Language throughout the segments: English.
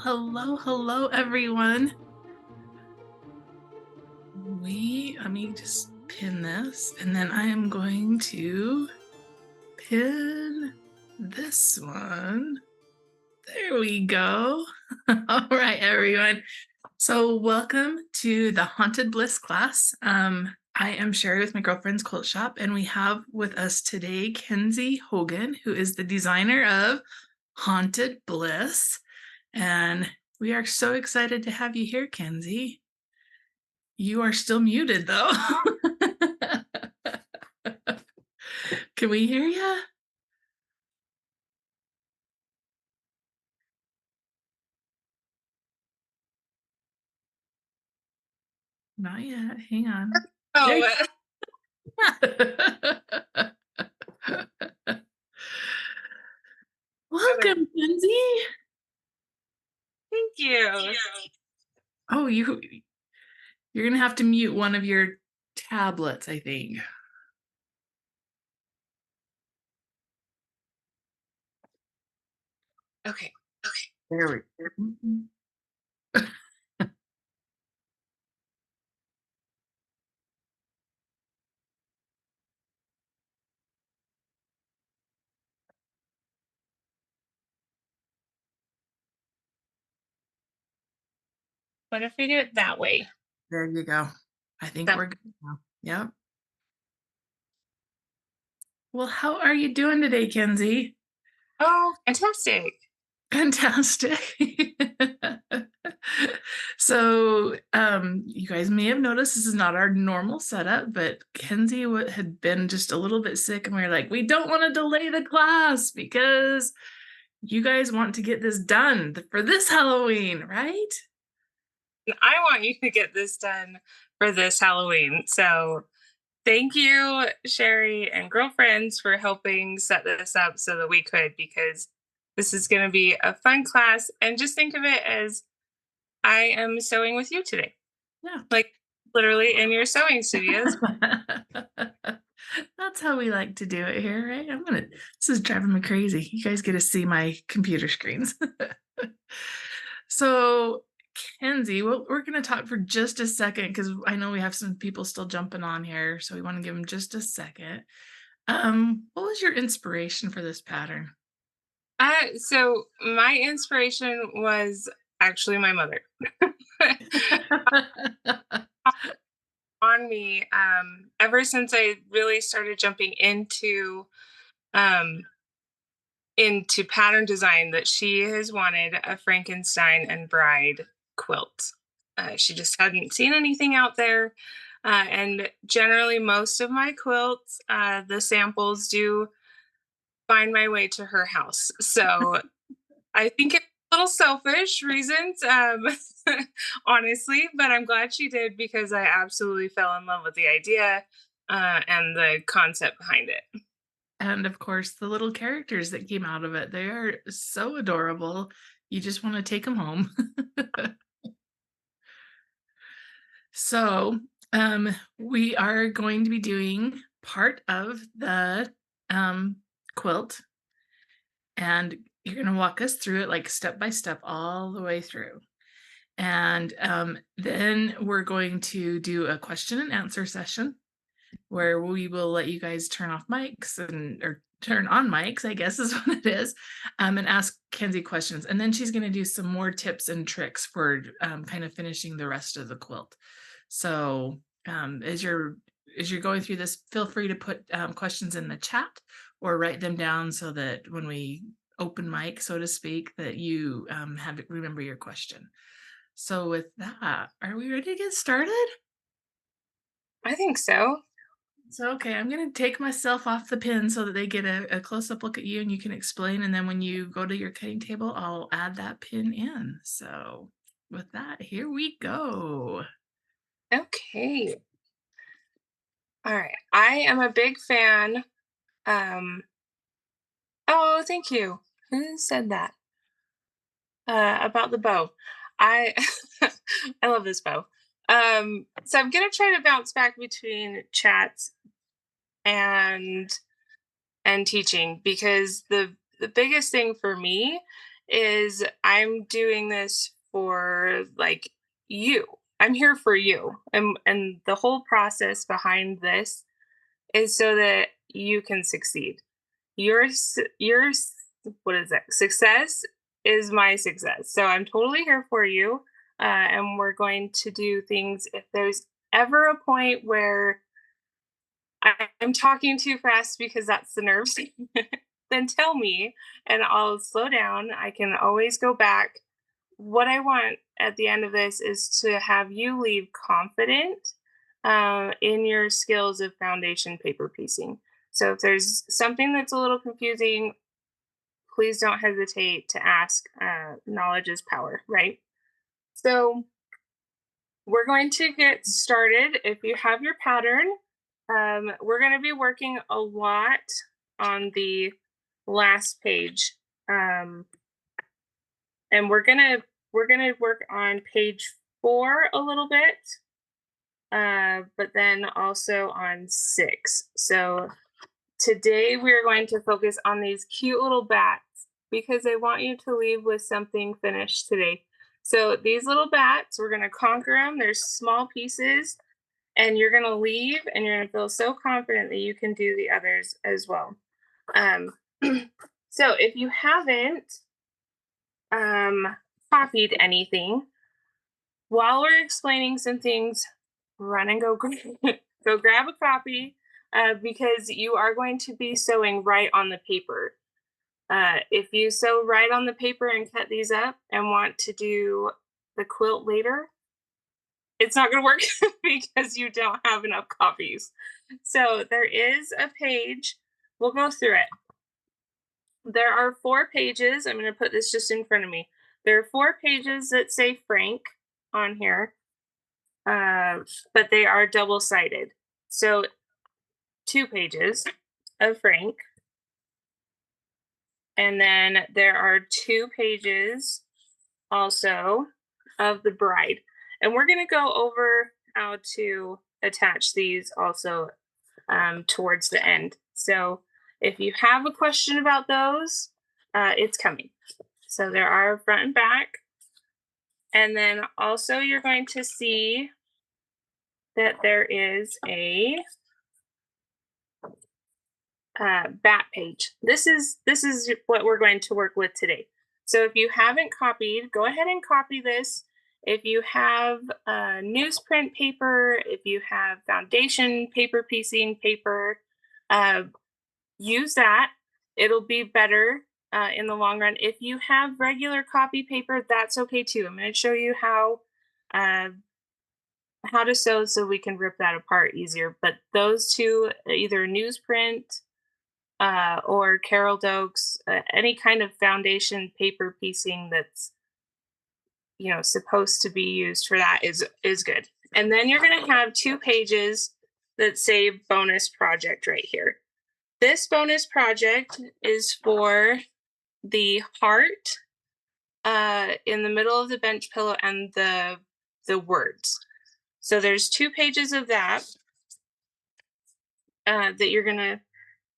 Hello, everyone. Let me just pin this, and then I am going to pin this one. There we go. All right, everyone. So welcome to the Haunted Bliss class. I am Sherry with my girlfriend's quilt shop, and we have with us today Kenzy Hogan, who is the designer of Haunted Bliss. And we are so excited to have you here, Kenzy. You are still muted though. Can we hear you? Not yet. Hang on. There Oh, you- Welcome, Kenzy. thank you. Oh, you're gonna have to mute one of your tablets, I think. Okay. There we go. Mhm. What if we do it that way? There you go. I think That, we're good now. Yep. Well, how are you doing today, Kenzy? oh, fantastic. Fantastic. So, you guys may have noticed this is not our normal setup, but Kenzy had been just a little bit sick, and we were like, we don't want to delay the class because you guys want to get this done for this Halloween, right? I want you to get this done for this Halloween. So thank you, Sherry and girlfriends, for helping set this up so that we could, because this is going to be a fun class. And just think of it as I am sewing with you today, Yeah. like literally in your sewing studios. That's how we like to do it here, right? This is driving me crazy. You guys get to see my computer screens. So, Kenzy, well, we're going to talk for just a second because I know we have some people still jumping on here. So, we want to give them just a second. What was your inspiration for this pattern? So my inspiration was actually my mother. On me ever since I really started jumping um into pattern design, that she has wanted a Frankenstein and bride quilt. She just hadn't seen anything out there. And generally, most of my quilts, the samples do find my way to her house. So I think it's a little selfish reasons, honestly, but I'm glad she did because I absolutely fell in love with the idea and the concept behind it. And of course, the little characters that came out of it, they are so adorable. You just want to take them home. So, we are going to be doing part of the quilt, and you're going to walk us through it like step by step all the way through. And then we're going to do a question and answer session where we will let you guys turn off mics or turn on mics, I guess is what it is, and ask Kenzy questions. And then she's going to do some more tips and tricks for kind of finishing the rest of the quilt. So as you're going through this, feel free to put questions in the chat or write them down so that when we open mic, so to speak, that you remember your question. So with that, are we ready to get started? I think so. So, okay, I'm going to take myself off the pin so that they get a close-up look at you and you can explain. And then when you go to your cutting table, I'll add that pin in. So with that, here we go. Okay. All right. I am a big fan. Um, oh, thank you. Who said that? About the bow. I I love this bow. So I'm gonna try to bounce back between chats and teaching, because the biggest thing for me is I'm doing this for like you. I'm here for you. And the whole process behind this is so that you can succeed. What is that? Success is my success. So I'm totally here for you. And we're going to do things. If there's ever a point where I'm talking too fast because that's the nerves, then tell me and I'll slow down. I can always go back. What I want at the end of this is to have you leave confident in your skills of foundation paper piecing. So if there's something that's a little confusing, please don't hesitate to ask. Knowledge is power, right? So we're going to get started. If you have your pattern, we're going to be working a lot on the last page, um, and we're gonna work on page 4 a little bit, but then also on 6. So today we are going to focus on these cute little bats because I want you to leave with something finished today. So these little bats, we're gonna conquer them. There's small pieces, and you're gonna leave, and you're gonna feel so confident that you can do the others as well. Um, so if you haven't um, copied anything, while we're explaining some things, run and go grab a copy because you are going to be sewing right on the paper. If you sew right on the paper and cut these up and want to do the quilt later, it's not going to work because you don't have enough copies. So there is a page. We'll go through it. There are 4 pages. I'm going to put this just in front of me. There are 4 pages that say Frank on here, uh, but they are double sided. So 2 pages of Frank, and then there are 2 pages also of the bride. And we're going to go over how to attach these also towards the end. So if you have a question about those, it's coming. So there are front and back. And then also you're going to see that there is a back page. This is what we're going to work with today. So if you haven't copied, go ahead and copy this. If you have newsprint paper, if you have foundation paper piecing paper, uh, use that. It'll be better in the long run. If you have regular copy paper, that's okay too. I'm going to show you uh, how to sew so we can rip that apart easier. But those two, either newsprint or Carol Dokes, any kind of foundation paper piecing that's supposed to be used for that is good. And then you're going to have 2 pages that say bonus project right here. This bonus project is for the heart in the middle of the bench pillow and the words. So there's 2 pages of that that you're gonna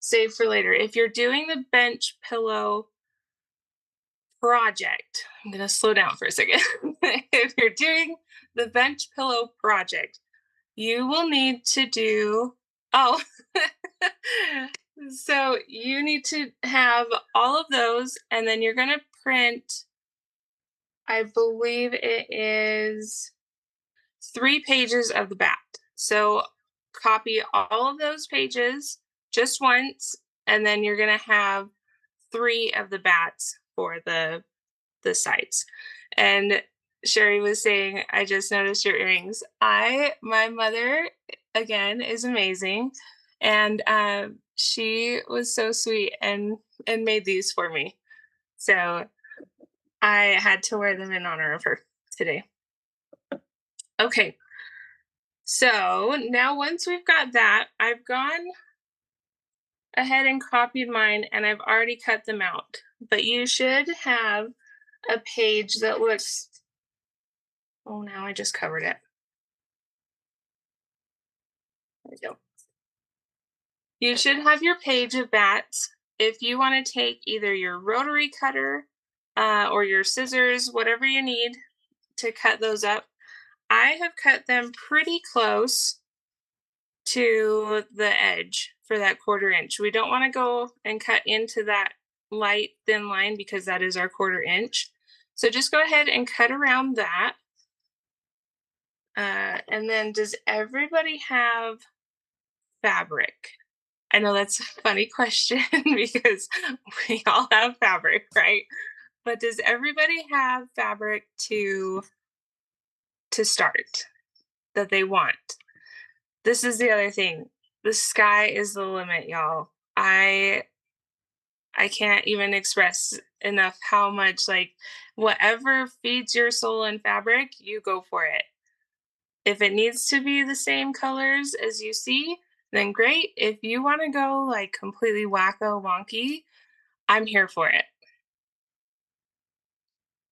save for later. If you're doing the bench pillow project, I'm gonna slow down for a second. If you're doing the bench pillow project, you will need to do oh so you need to have all of those, and then you're gonna print, I believe it is 3 pages of the bat. So copy all of those pages just once, and then you're gonna have 3 of the bats for the sides. And Sherry was saying, I just noticed your earrings. My mother again is amazing, and she was so sweet and made these for me. So I had to wear them in honor of her today. Okay, so now once we've got that, I've gone ahead and copied mine and I've already cut them out. But you should have a page that looks, oh, now I just covered it. There we go. You should have your page of bats. If you want to take either your rotary cutter or your scissors, whatever you need to cut those up. I have cut them pretty close to the edge for that 1/4 inch. We don't want to go and cut into that light thin line because that is our 1/4 inch. So just go ahead and cut around that. And then, does everybody have fabric? I know that's a funny question because we all have fabric, right? But does everybody have fabric to start that they want? This is the other thing. The sky is the limit, y'all. I can't even express enough how much, like, whatever feeds your soul in fabric, you go for it. If it needs to be the same colors as you see, then great. If you want to go like completely wacko wonky, I'm here for it.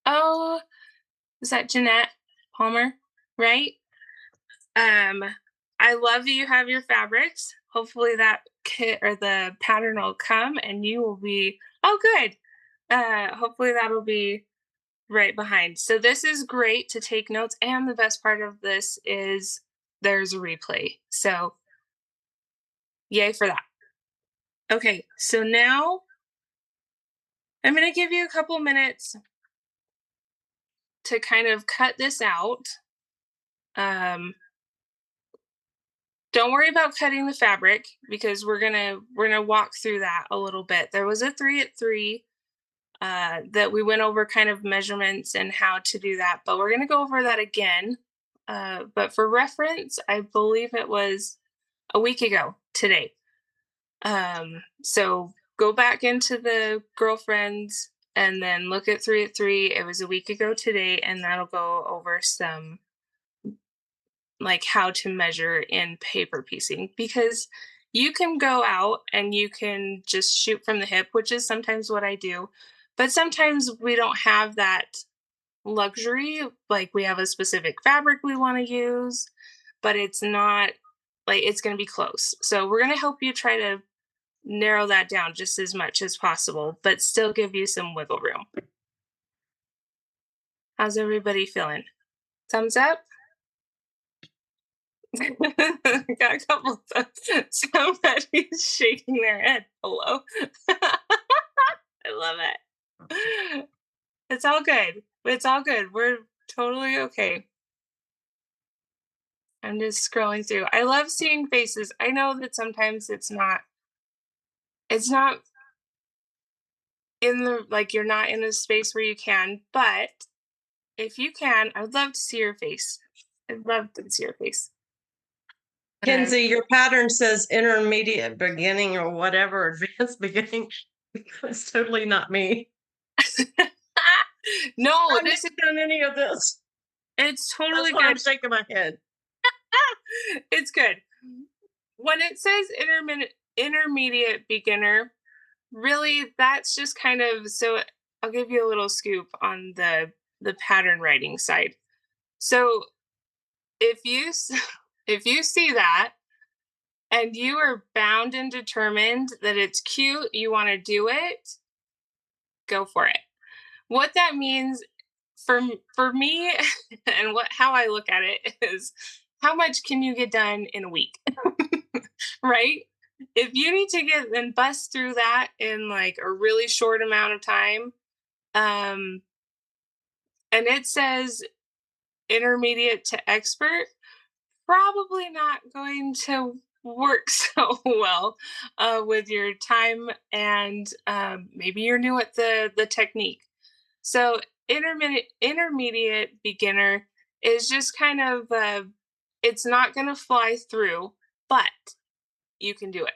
Oh, is that Jeanette Palmer? Right? Um, I love that you have your fabrics. Hopefully that kit or the pattern will come and you will be, oh good. Hopefully that'll be right behind. So this is great to take notes. And the best part of this is there's a replay. So yay for that. Okay, so now I'm going to give you a couple minutes to kind of cut this out. Um, don't worry about cutting the fabric because we're gonna walk through that a little bit. There was a 3 at 3 that we went over kind of measurements and how to do that, but we're gonna go over that again. But for reference, I believe it was a week ago today. So go back into the girlfriends and then look at 3 at 3. It was a week ago today, and that'll go over some like how to measure in paper piecing because you can go out and you can just shoot from the hip, which is sometimes what I do. But sometimes we don't have that luxury. Like we have a specific fabric we want to use, but it's not like it's going to be close. So we're going to help you try to narrow that down just as much as possible, but still give you some wiggle room. How's everybody feeling? Thumbs up? Got a couple of somebody's shaking their head. Hello. I love it. It's all good. It's all good. We're totally okay. I'm just scrolling through. I love seeing faces. I know that sometimes it's not in the like you're not in a space where you can, but if you can, I would love to see your face. I'd love to see your face. Uh, Kenzy, your pattern says intermediate beginning or whatever, advanced beginning. It's totally not me. no, I've this is never done any of this. it's That's totally why I'm good. shaking my head. It's good. When it says intermediate beginner, really that's just kind of so I'll give you a little scoop on the pattern writing side. So if if you see that and you are bound and determined that it's cute, you want to do it, go for it. What that means for me and what how I look at it is how much can you get done in a week? Right? If you need to get and bust through that in like a really short amount of time, um, and it says intermediate to expert, probably not going to work so well with your time and maybe you're new at the technique. So intermediate beginner is just kind of it's not going to fly through, but you can do it.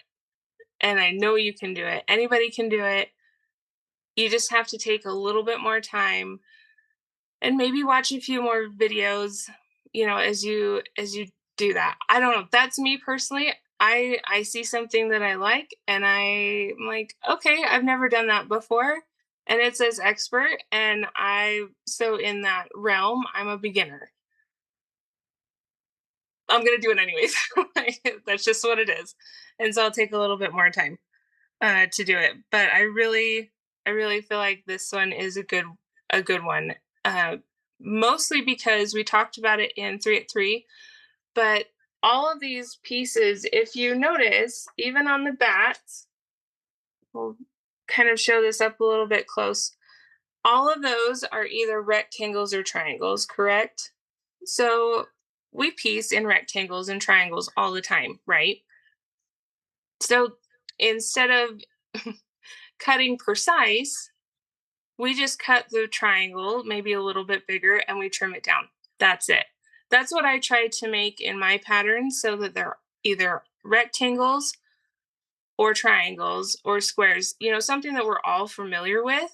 And I know you can do it. Anybody can do it. You just have to take a little bit more time and maybe watch a few more videos, as you do that. I don't know. That's me personally. I see something that I like and I'm like, okay, I've never done that before. And it says expert and I so in that realm, I'm a beginner. I'm gonna do it anyways. Like, that's just what it is. And so I'll take a little bit more time to do it. But I really I really feel like this one is a good one. Uh, Mostly because we talked about it in 3 at 3, but all of these pieces, if you notice, even on the bats, we'll kind of show this up a little bit close. All of those are either rectangles or triangles, correct? So we piece in rectangles and triangles all the time, right? So instead of cutting precise, we just cut the triangle maybe a little bit bigger and we trim it down. That's it. That's what I try to make in my patterns so that they're either rectangles or triangles or squares, something that we're all familiar with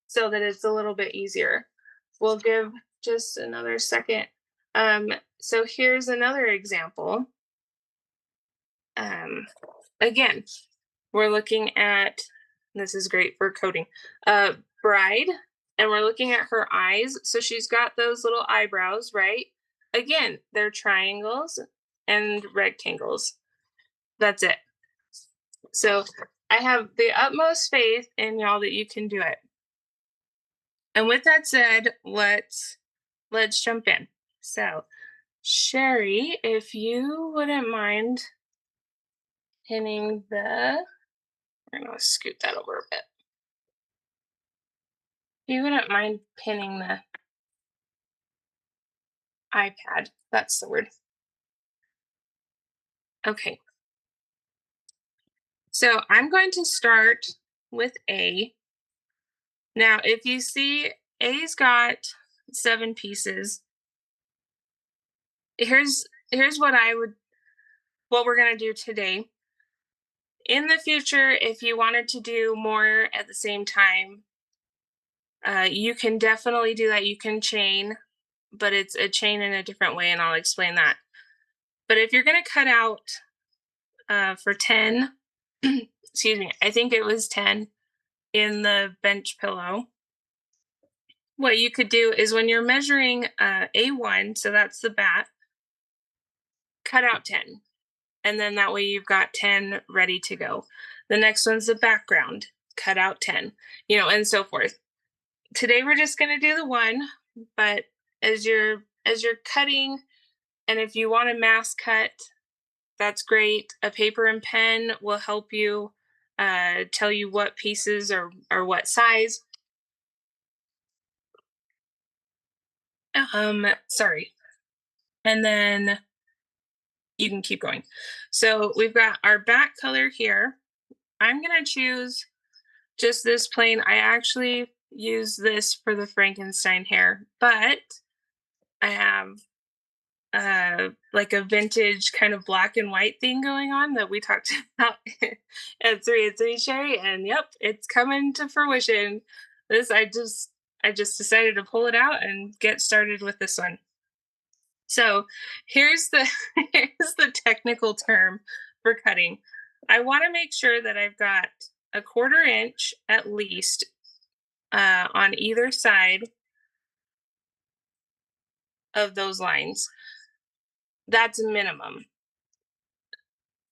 so that it's a little bit easier. We'll give just another second. So here's another example. Um, Again, we're looking at, this is great for coding, bride, and we're looking at her eyes. So she's got those little eyebrows, right? Again, they're triangles and rectangles. That's it. So I have the utmost faith in y'all that you can do it. And with that said, let's jump in. So, Sherry, if you wouldn't mind pinning we're gonna scoot that over a bit. If you wouldn't mind pinning the iPad, that's the word. Okay. So I'm going to start with A. Now, if you see A's got 7 pieces, here's what we're gonna do today. In the future, if you wanted to do more at the same time, you can definitely do that. You can chain, but it's a chain in a different way, and I'll explain that. But if you're going to cut out for 10, excuse me, I think it was 10 in the bench pillow. What you could do is when you're measuring A1, so that's the bat, cut out 10. And then that way you've got 10 ready to go. The next one's the background, cut out 10, and so forth. Today we're just going to do the one, but as you're cutting, and if you want to mass cut, that's great. A paper and pen will help you tell you what pieces are what size. Sorry. And then you can keep going. So we've got our back color here. I'm going to choose just this plain. I actually use this for the Frankenstein hair, but I have like a vintage kind of black and white thing going on that we talked about at 3 at 3 Sherry, and yep, it's coming to fruition. This I just decided to pull it out and get started with this one. So here's the here's the technical term for cutting. I want to make sure that I've got a 1/4 inch at least on either side of those lines. That's a minimum.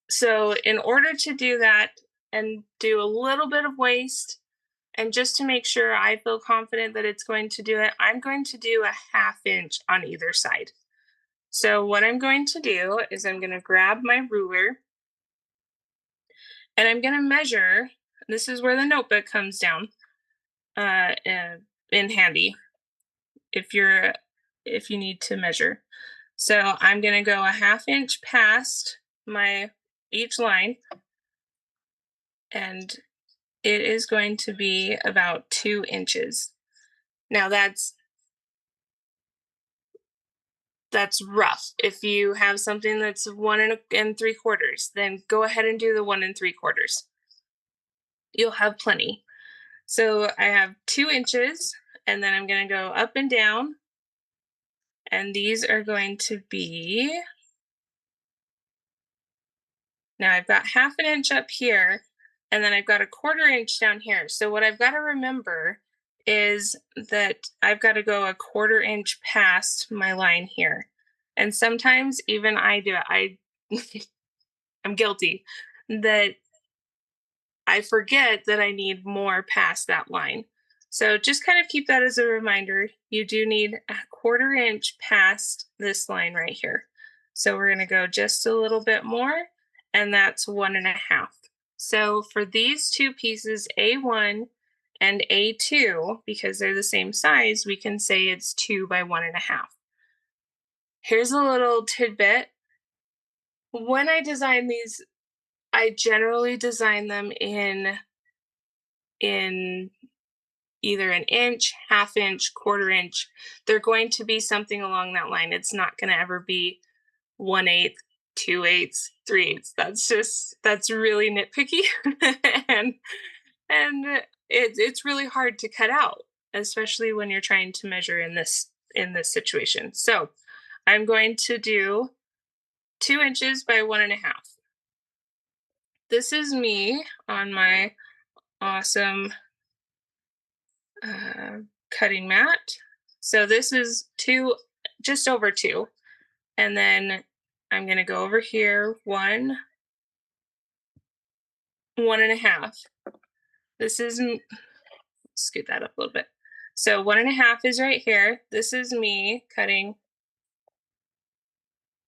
So in order to do that and do a little bit of waste, and just to make sure I feel confident that it's going to do it, I'm going to do a 1/2 inch on either side. So what I'm going to do is I'm going to grab my ruler and I'm going to measure. This is where the notebook comes down uh, uh, in handy if you need to measure. So I'm going to go a 1/2 inch past my each line, and it is going to be about 2 inches. Now that's rough. If you have something that's 1 3/4, then go ahead and do the 1 3/4. You'll have plenty. So I have 2 inches, and then I'm going to go up and down, and these are going to be. Now I've got 1/2 inch up here, and then I've got a 1/4 inch down here. So what I've got to remember is that I've got to go a 1/4 inch past my line here. And sometimes even I do it. I'm guilty that I forget that I need more past that line. So just kind of keep that as a reminder. You do need a 1/4 inch past this line right here. So we're going to go just a little bit more, and that's 1.5. So for these two pieces, A1 and A2, because they're the same size, we can say it's 2 by 1.5. Here's a little tidbit. When I design these, I generally design them in either an inch, 1/2 inch, 1/4 inch. They're going to be something along that line. It's not going to ever be 1/8, 2/8, 3/8. That's really nitpicky, and it's really hard to cut out, especially when you're trying to measure in this situation. So I'm going to do 2 inches by 1.5. This is me on my awesome uh, cutting mat. So this is two, just over 2. And then I'm going to go over here, 1.5. This is, scoot that up a little bit. So 1.5 is right here. This is me cutting.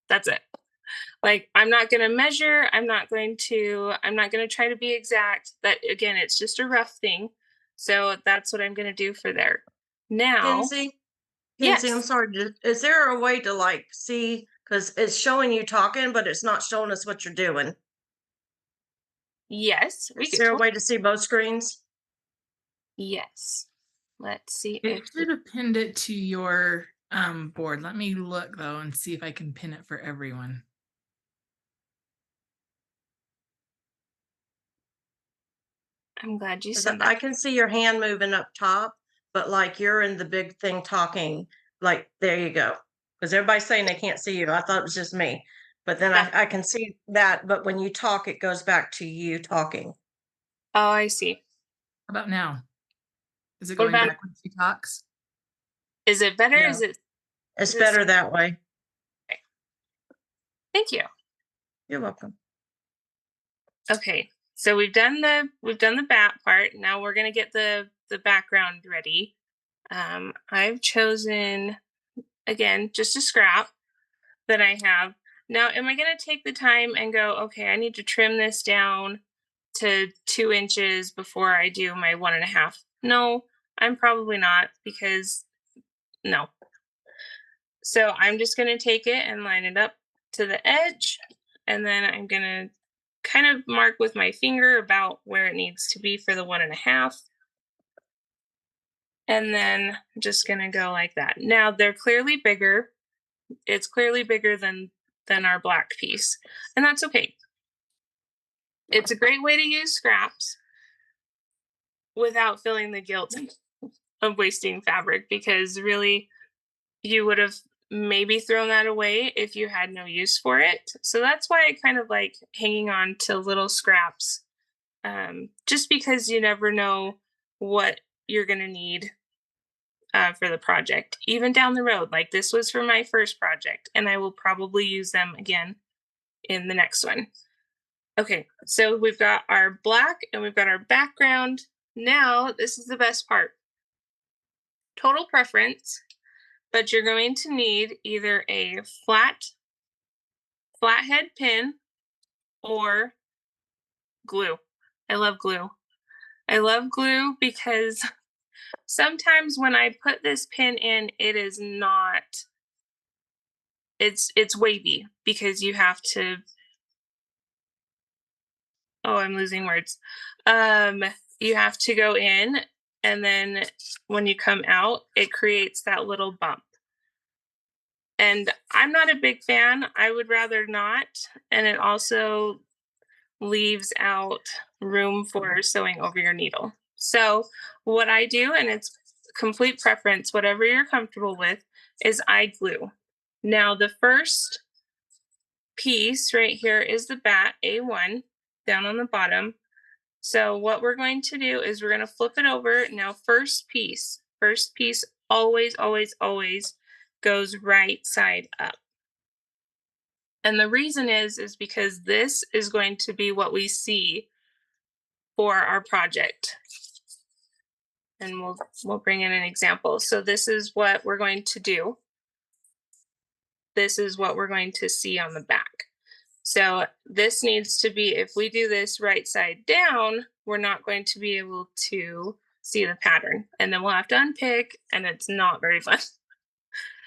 That's it. Like, I'm not going to measure. I'm not going to try to be exact. That, again, it's just a rough thing. So that's what I'm going to do for there. Now, Kenzie, Kenzie, I'm yes, sorry. Is there a way to like see? Because it's showing you talking, but it's not showing us what you're doing. yes, we Is could there a totally, way to see both screens? yes. Let's see It if should have pinned it to your board. Let me look though and see if I can pin it for everyone. I'm glad you 'Cause said that. I can see your hand moving up top, but like you're in the big thing talking. Like there you go. Because everybody's saying they can't see you. I thought it was just me, but then That, I can see that. But when you talk, it goes back to you talking. oh, I see. How about now? Is it What going about, back when she talks? is it better? No, it's Is it better that way. okay. Thank you. You're welcome. Okay. So we've done the bat part. Now we're gonna get the background ready. I've chosen, again, just a scrap that I have. Now, am I gonna take the time and go, okay, I need to trim this down to 2 inches before I do my 1.5? No, I'm probably not, because no. So I'm just going to take it and line it up to the edge. And then I'm going to kind of mark with my finger about where it needs to be for the 1.5. And then I'm just going to go like that. Now they're clearly bigger. It's clearly bigger than our black piece. And that's okay. It's a great way to use scraps without feeling the guilt of wasting fabric, because really you would have maybe thrown that away if you had no use for it. So that's why I kind of like hanging on to little scraps, just because you never know what you're going to need for the project, even down the road. Like, this was for my first project, and I will probably use them again in the next one. Okay, so we've got our black and we've got our background. Now, this is the best part. Total preference, but you're going to need either a flathead pin or glue. I love glue. I love glue because sometimes when I put this pin in, it is not, it's wavy because you have to, oh, I'm losing words. Um you have to go in, and then when you come out, it creates that little bump. And I'm not a big fan. I would rather not. And it also leaves out room for sewing over your needle. So, what I do, and it's complete preference, whatever you're comfortable with, is I glue. Now, the first piece right here is the bat A1 down on the bottom. So, what we're going to do is we're going to flip it over. Now, first piece always, always, always goes right side up. And the reason is because this is going to be what we see for our project. And we'll bring in an example. So this is what we're going to do. This is what we're going to see on the back. So this needs to be, if we do this right side down, we're not going to be able to see the pattern. And then we'll have to unpick, and it's not very fun.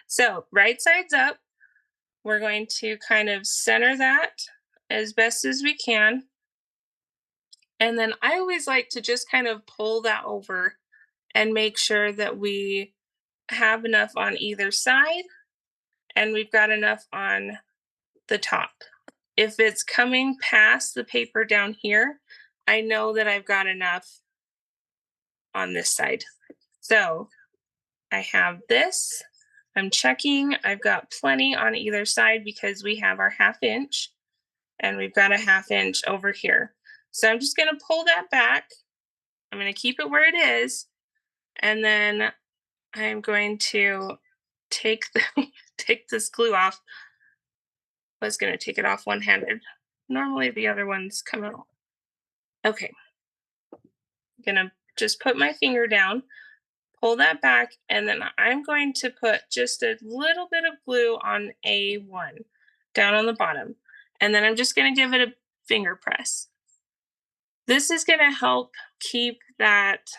So right side's up. We're going to kind of center that as best as we can. And then I always like to just kind of pull that over and make sure that we have enough on either side and we've got enough on the top. If it's coming past the paper down here, I know that I've got enough on this side. So I have this. I'm checking. I've got plenty on either side because we have our 1/2 inch and we've got a 1/2 inch over here. So I'm just going to pull that back. I'm going to keep it where it is. And then I'm going to take take this glue off. I was going to take it off one-handed. Normally the other ones come out. Okay. I'm going to just put my finger down, pull that back, and then I'm going to put just a little bit of glue on A1 down on the bottom. And then I'm just going to give it a finger press. This is going to help keep that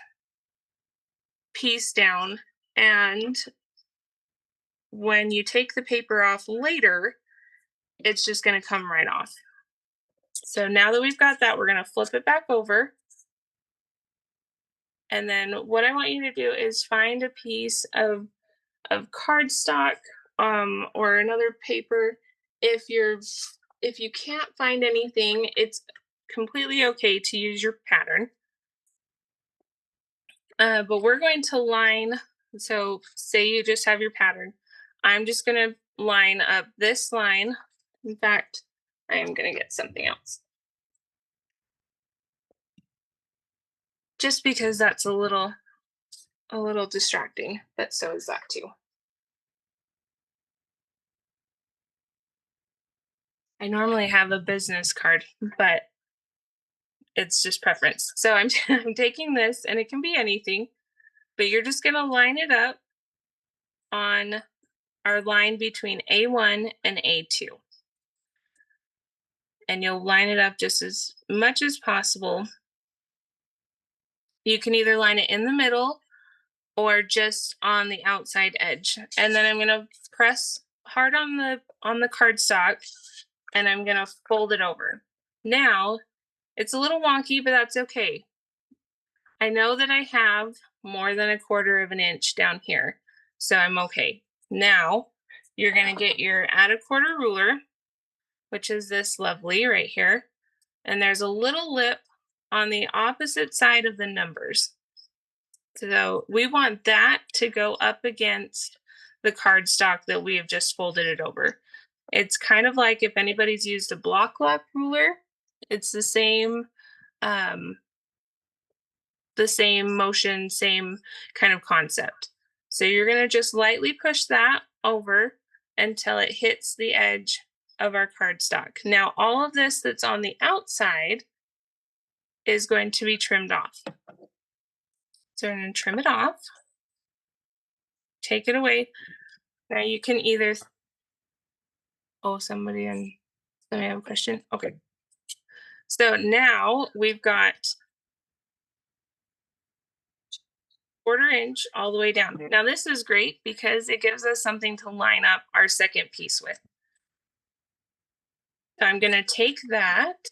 piece down, and when you take the paper off later, it's just going to come right off. So now that we've got that, we're going to flip it back over. And then what I want you to do is find a piece of cardstock or another paper. If you can't find anything, it's completely okay to use your pattern. But we're going to line. So say you just have your pattern. I'm just going to line up this line. In fact, I am going to get something else. Just because that's a little distracting, but so is that too. I normally have a business card, but it's just preference. So I'm, I'm taking this, and it can be anything, but you're just going to line it up on our line between A1 and A2. And you'll line it up just as much as possible. You can either line it in the middle or just on the outside edge. And then I'm going to press hard on the cardstock, and I'm going to fold it over. Now, it's a little wonky, but that's okay. I know that I have more than 1/4 of an inch down here, so I'm okay. Now, you're going to get your add 1/4 ruler, which is this lovely right here. And there's a little lip on the opposite side of the numbers. So we want that to go up against the cardstock that we have just folded it over. It's kind of like if anybody's used a block lock ruler, it's um, the same motion, same kind of concept. So you're going to just lightly push that over until it hits the edge of our cardstock. Now, all of this that's on the outside is going to be trimmed off. So we're going to trim it off, take it away. Now you can either, oh, somebody have a question. Okay. So now we've got 1/4 inch all the way down. Now this is great because it gives us something to line up our second piece with. So I'm going to take that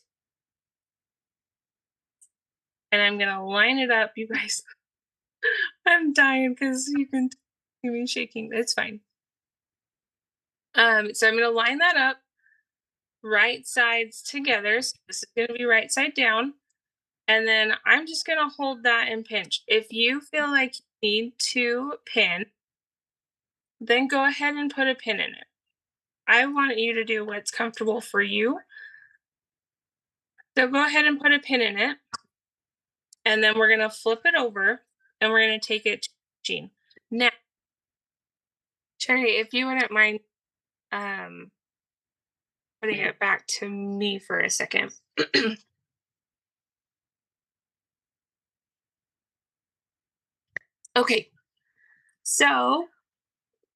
and I'm going to line it up. You guys, I'm dying because you can see me shaking. It's fine. So I'm going to line that up, right sides together. So this is going to be right side down. And then I'm just going to hold that and pinch. If you feel like you need to pin, then go ahead and put a pin in it. I want you to do what's comfortable for you. So go ahead and put a pin in it. And then we're going to flip it over and we're going to take it to Jean. Now, Cherry, if you wouldn't mind putting it back to me for a second. Okay, so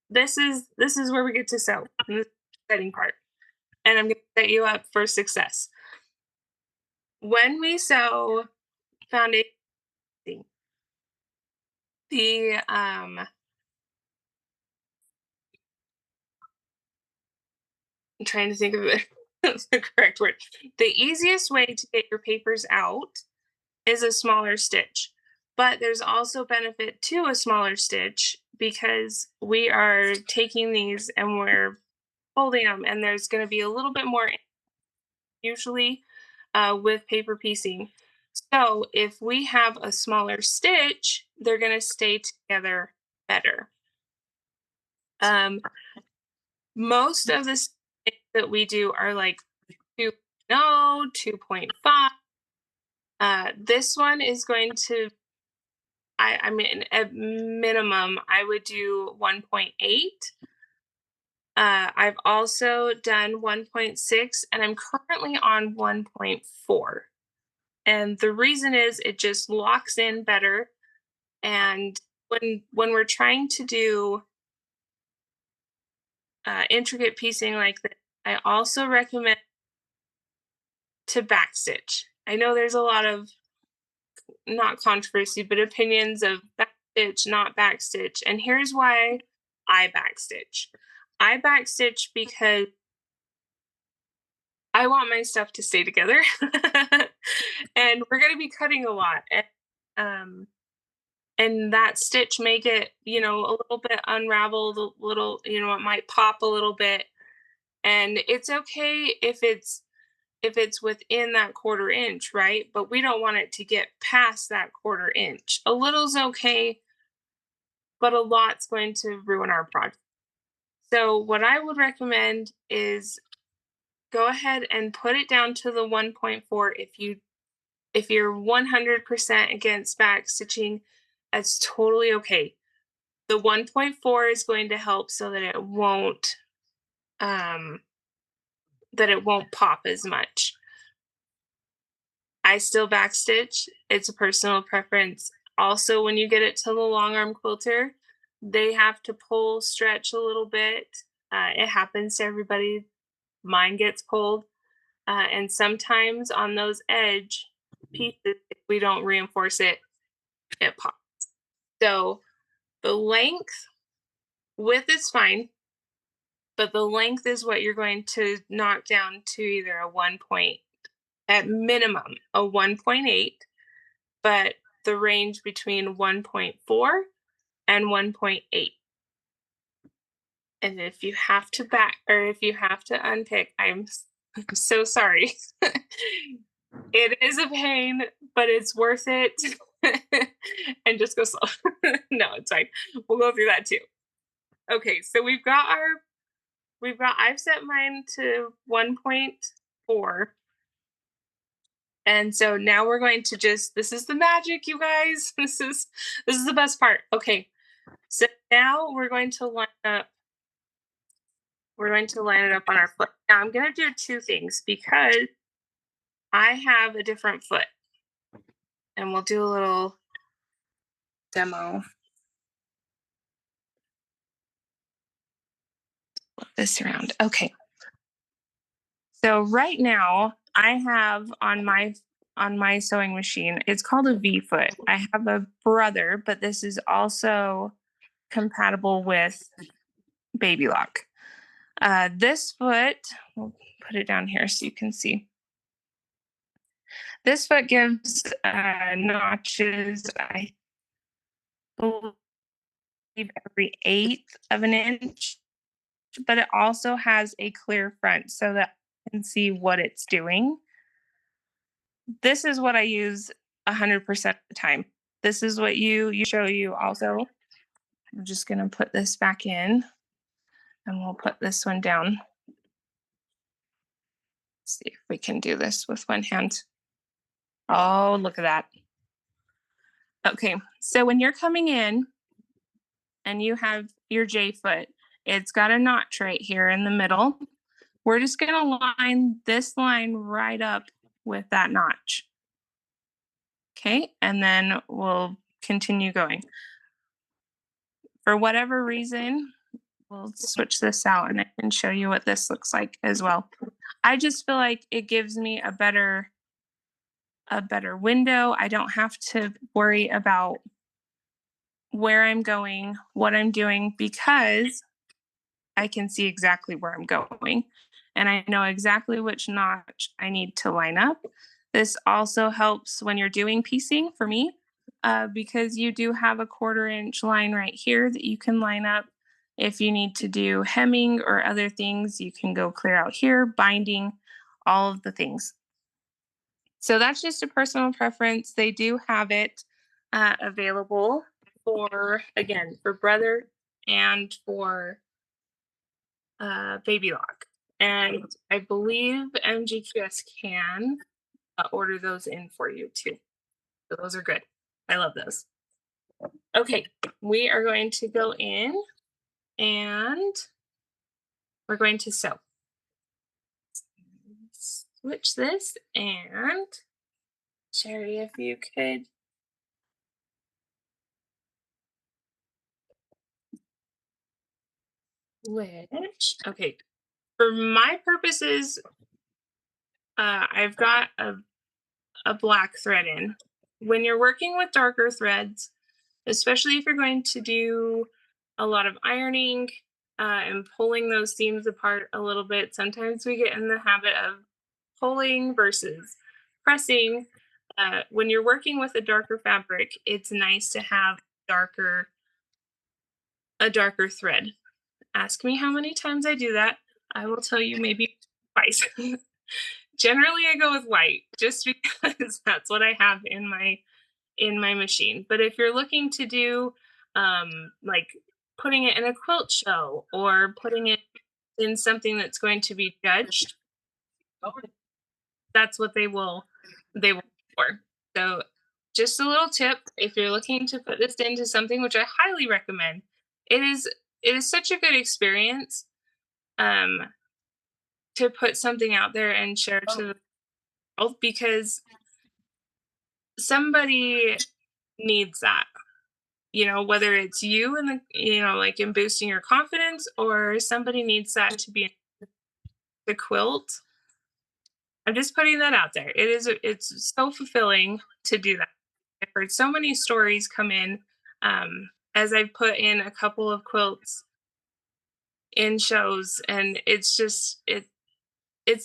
this is where we get to sew. And this is the exciting part, and I'm going to set you up for success. When we sew foundation, the I'm trying to think of it, the correct word. The easiest way to get your papers out is a smaller stitch. But there's also benefit to a smaller stitch because we are taking these and we're folding them, and there's going to be a little bit more usually with paper piecing. So if we have a smaller stitch, they're going to stay together better. Most of the stitches that we do are like 2.0, 2.5. This one is going to, I mean, at minimum, I would do 1.8. I've also done 1.6, and I'm currently on 1.4. And the reason is it just locks in better. And when we're trying to do intricate piecing like this, I also recommend to backstitch. I know there's a lot of not controversy, but opinions of backstitch, not backstitch. And here's why I backstitch. I backstitch because I want my stuff to stay together. And we're going to be cutting a lot. And that stitch may get, a little bit unraveled, a little, it might pop a little bit. And it's okay if it's within that 1/4 inch, right? But we don't want it to get past that 1/4 inch. A little's okay, but a lot's going to ruin our project. So what I would recommend is go ahead and put it down to the 1.4 if you're 100% against back stitching, that's totally okay. The 1.4 is going to help so that um it won't pop as much. I still backstitch. It's a personal preference. Also, when you get it to the long arm quilter, they have to pull, stretch a little bit. It happens to everybody. Mine gets pulled. And sometimes on those edge pieces, if we don't reinforce it, it pops. So the length, width is fine, but the length is what you're going to knock down to either a 1 point, at minimum, a 1.8, but the range between 1.4 and 1.8. And if you have to if you have to unpick, I'm so sorry. It is a pain, but it's worth it. And just go slow. No, it's fine. We'll go through that too. Okay, so I've set mine to 1.4. And so now we're going to this is the magic, you guys. This is the best part. Okay. So now we're going to line it up on our foot. Now I'm going to do two things because I have a different foot. And we'll do a little demo. Flip this around. Okay. So right now I have on my sewing machine, it's called a V foot. I have a brother, but this is also compatible with baby lock. This foot, we'll put it down here so you can see. This foot gives notches, I believe, every 1/8 of an inch, but it also has a clear front so that I can see what it's doing. This is what I use 100% of the time. This is what you show you also. I'm just going to put this back in and we'll put this one down. Let's see if we can do this with one hand. Oh, look at that. Okay, so when you're coming in and you have your J foot, it's got a notch right here in the middle. We're just going to line this line right up with that notch. Okay, and then we'll continue going. for whatever reason, we'll switch this out and I can show you what this looks like as well. I just feel like it gives me a better window. I don't have to worry about where I'm going, what I'm doing, because I can see exactly where I'm going and I know exactly which notch I need to line up. This also helps when you're doing piecing for me, because you do have a 1/4 inch line right here that you can line up. If you need to do hemming or other things, you can go clear out here, binding, all of the things. So that's just a personal preference. They do have it available for, again, for brother and for baby lock. And I believe MGQS can order those in for you too. So those are good. I love those. Okay, we are going to go in and we're going to sew. Switch this and Sherry, if you could switch. Okay, for my purposes, I've got a black thread in. When you're working with darker threads, especially if you're going to do a lot of ironing and pulling those seams apart a little bit, sometimes we get in the habit of pulling versus pressing. When you're working with a darker fabric, it's nice to have darker a darker thread. Ask me how many times I do that. I will tell you maybe twice. Generally, I go with white just because that's what I have in my machine. But if you're looking to do like putting it in a quilt show or putting it in something that's going to be judged, that's what they will for. So just a little tip, if you're looking to put this into something, which I highly recommend, it is it is such a good experience um to put something out there and share to the world because somebody needs that. Whether it's you and like in boosting your confidence or somebody needs that to be in the quilt. I'm just putting that out there. It's so fulfilling to do that. I've heard so many stories come in as I've put in a couple of quilts in shows, and it's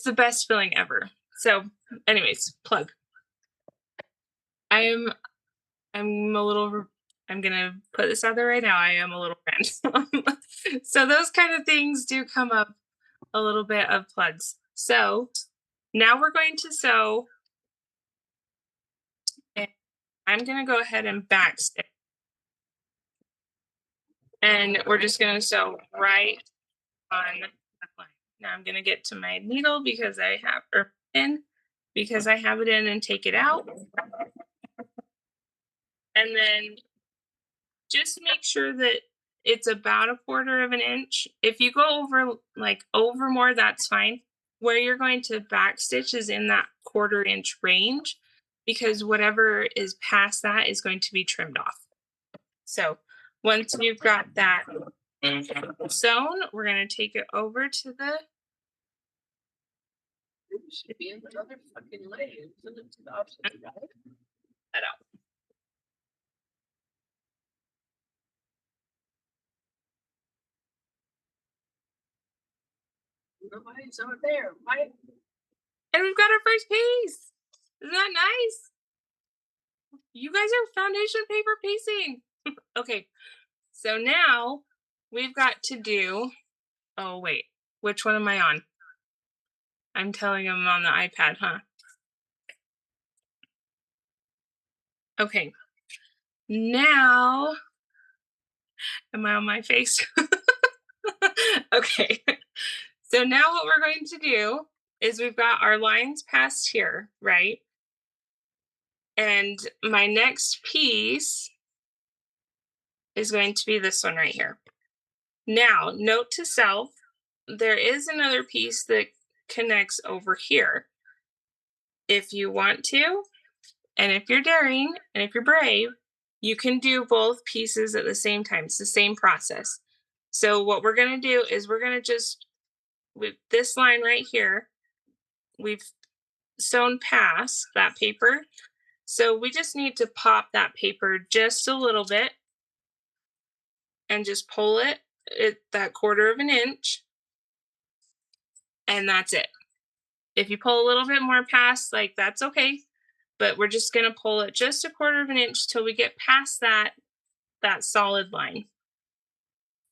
the best feeling ever. So, anyways, plug. I'm I'm a little. I'm gonna put this out there right now. I am a little random. So those kind of things do come up a little bit of plugs. So now we're going to sew, and I'm gonna go ahead and backstitch, and we're just gonna sew right on the line. Now I'm gonna get to my needle because I have or pin because I have it in and take it out, and then just make sure that it's about a 1/4 inch. If you go over more, that's fine. Where you're going to backstitch is in that 1/4 inch range because whatever is past that is going to be trimmed off. So once you've got that sewn, we're going to take it over to the Should be another fucking lane. Send it to the opposite, right? that out. Nobody's over there. Why? And we've got our first piece. Isn't that nice? You guys are foundation paper piecing. Okay, so now we've got to do. Oh, wait. Which one am I on? I'm telling him on the iPad, huh? Okay. Now, am I on my face? Okay. So now what we're going to do is we've got our lines past here, right? And my next piece is going to be this one right here. Now, note to self, there is another piece that connects over here. If you want to, and if you're daring, and if you're brave, You can do both pieces at the same time. It's the same process. So what we're going to do is we're going to just, with this line right here, we've sewn past that paper. So we just need to pop that paper just a little bit and just pull it at that 1/4 of an inch. And that's it. If you pull a little bit more past, like, that's okay. But we're just going to pull it just a 1/4 of an inch till we get past that solid line.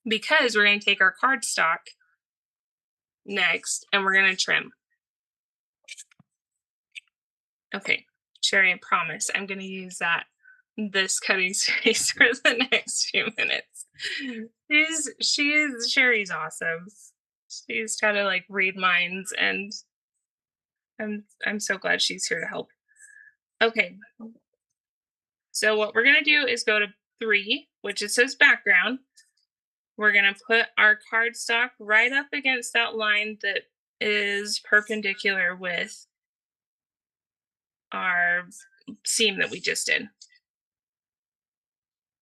Because we're going to take our cardstock next and we're going to trim. Okay, Sherry, I promise I'm going to use this cutting space for the next few minutes. Sherry's awesome. She's trying to like read minds, and I'm so glad she's here to help. Okay, so what we're gonna do is go to 3, which it says background. We're gonna put our cardstock right up against that line that is perpendicular with our seam that we just did.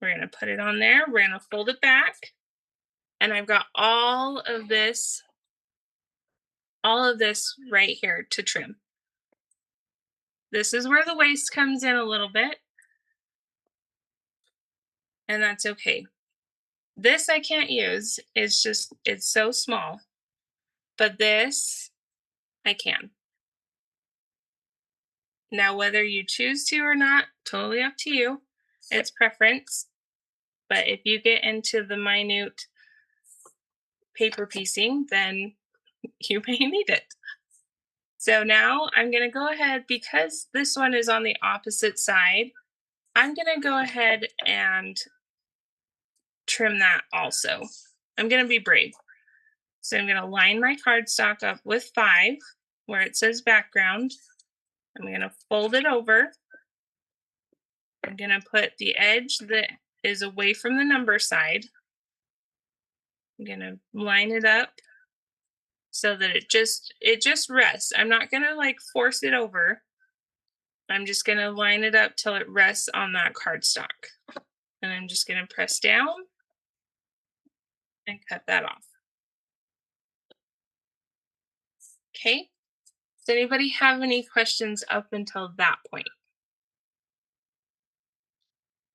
We're gonna put it on there. We're gonna fold it back. And I've got all of this right here to trim. This is where the waist comes in a little bit. And that's okay. This I can't use. It's so small. But this I can. Now, whether you choose to or not, totally up to you. It's preference. But if you get into the minute paper piecing, then you may need it. So now I'm going to go ahead, because this one is on the opposite side, I'm going to go ahead and trim that also. I'm going to be brave. So I'm going to line my cardstock up with 5 where it says background. I'm going to fold it over. I'm going to put the edge that is away from the number side. I'm going to line it up so that it just rests. I'm not going to like force it over. I'm just going to line it up till it rests on that cardstock. And I'm just going to press down and cut that off. Okay. Does anybody have any questions up until that point?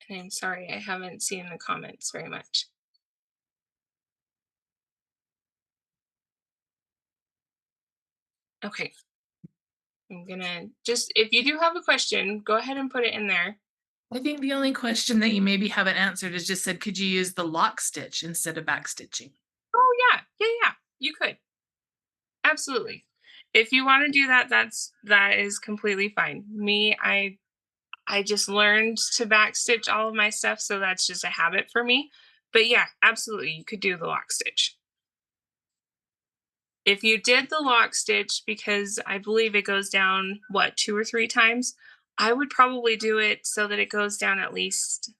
And I'm sorry, I haven't seen the comments very much. Okay. I'm gonna just, if you do have a question, go ahead and put it in there. I think the only question that you maybe haven't answered is just said, could you use the lock stitch instead of back stitching? Oh yeah, you could. Absolutely. If you want to do that, that is completely fine. Me, I just learned to back stitch all of my stuff, so that's just a habit for me. But yeah, absolutely, you could do the lock stitch. If you did the lock stitch, because I believe it goes down, what, 2 or 3 times, I would probably do it so that it goes down at least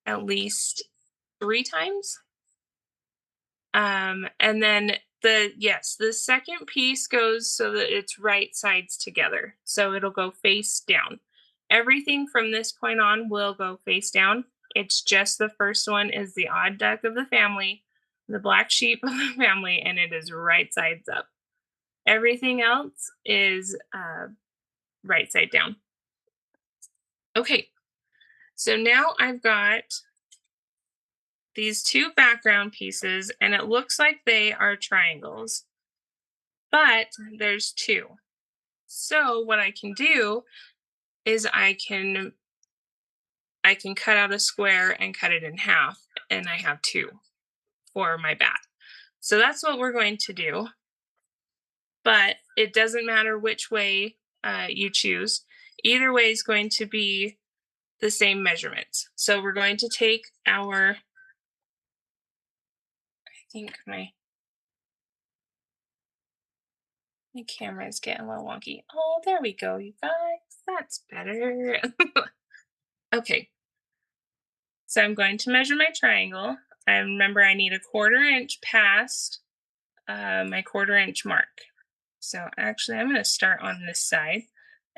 3 times. And then the second piece goes so that it's right sides together. So it'll go face down. Everything from this point on will go face down. It's just the first one is the odd duck of the family, the black sheep of the family, and it is right sides up. Everything else is right side down. Okay, so now I've got these 2 background pieces, and it looks like they are triangles, but there's 2. So what I can do is I can cut out a square and cut it in half, and I have 2 for my bat. So that's what we're going to do. But it doesn't matter which way you choose. Either way is going to be the same measurements. So we're going to take our, I think my camera is getting a little wonky. Oh, there we go, you guys. That's better. Okay. So I'm going to measure my triangle. I remember I need a 1/4 inch past my 1/4 inch mark. So actually, I'm going to start on this side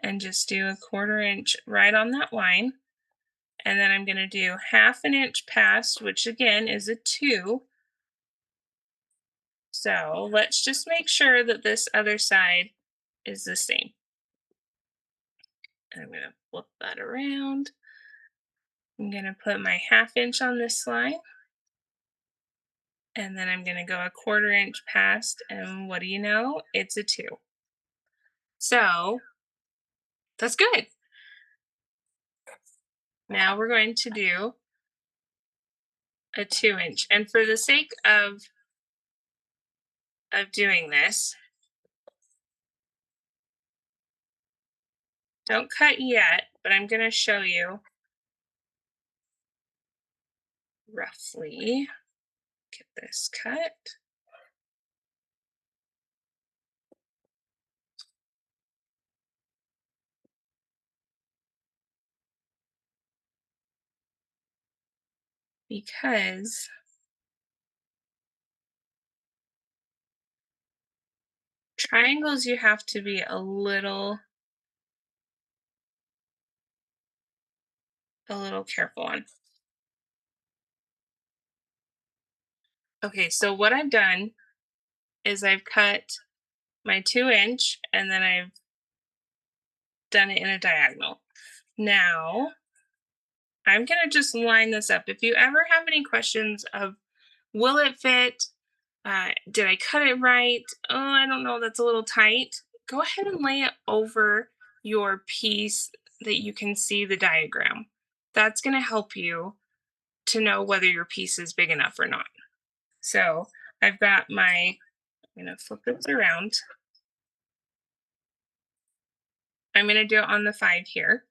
and just do a 1/4 inch right on that line. And then I'm going to do 1/2 inch past, which again is a 2. So let's just make sure that this other side is the same. And I'm going to flip that around. I'm going to put my 1/2 inch on this line. And then I'm going to go a 1/4 inch past. And what do you know? It's a 2. So that's good. Now we're going to do a 2 inch. And for the sake of doing this, don't cut yet, but I'm going to show you roughly. Get this cut. Because triangles you have to be a little careful on. Okay, so what I've done is I've cut my 2 inch and then I've done it in a diagonal. Now I'm going to just line this up. If you ever have any questions of will it fit? Did I cut it right? Oh, I don't know. That's a little tight. Go ahead and lay it over your piece that you can see the diagram. That's going to help you to know whether your piece is big enough or not. So I've got I'm going to flip this around. I'm going to do it on the 5 here.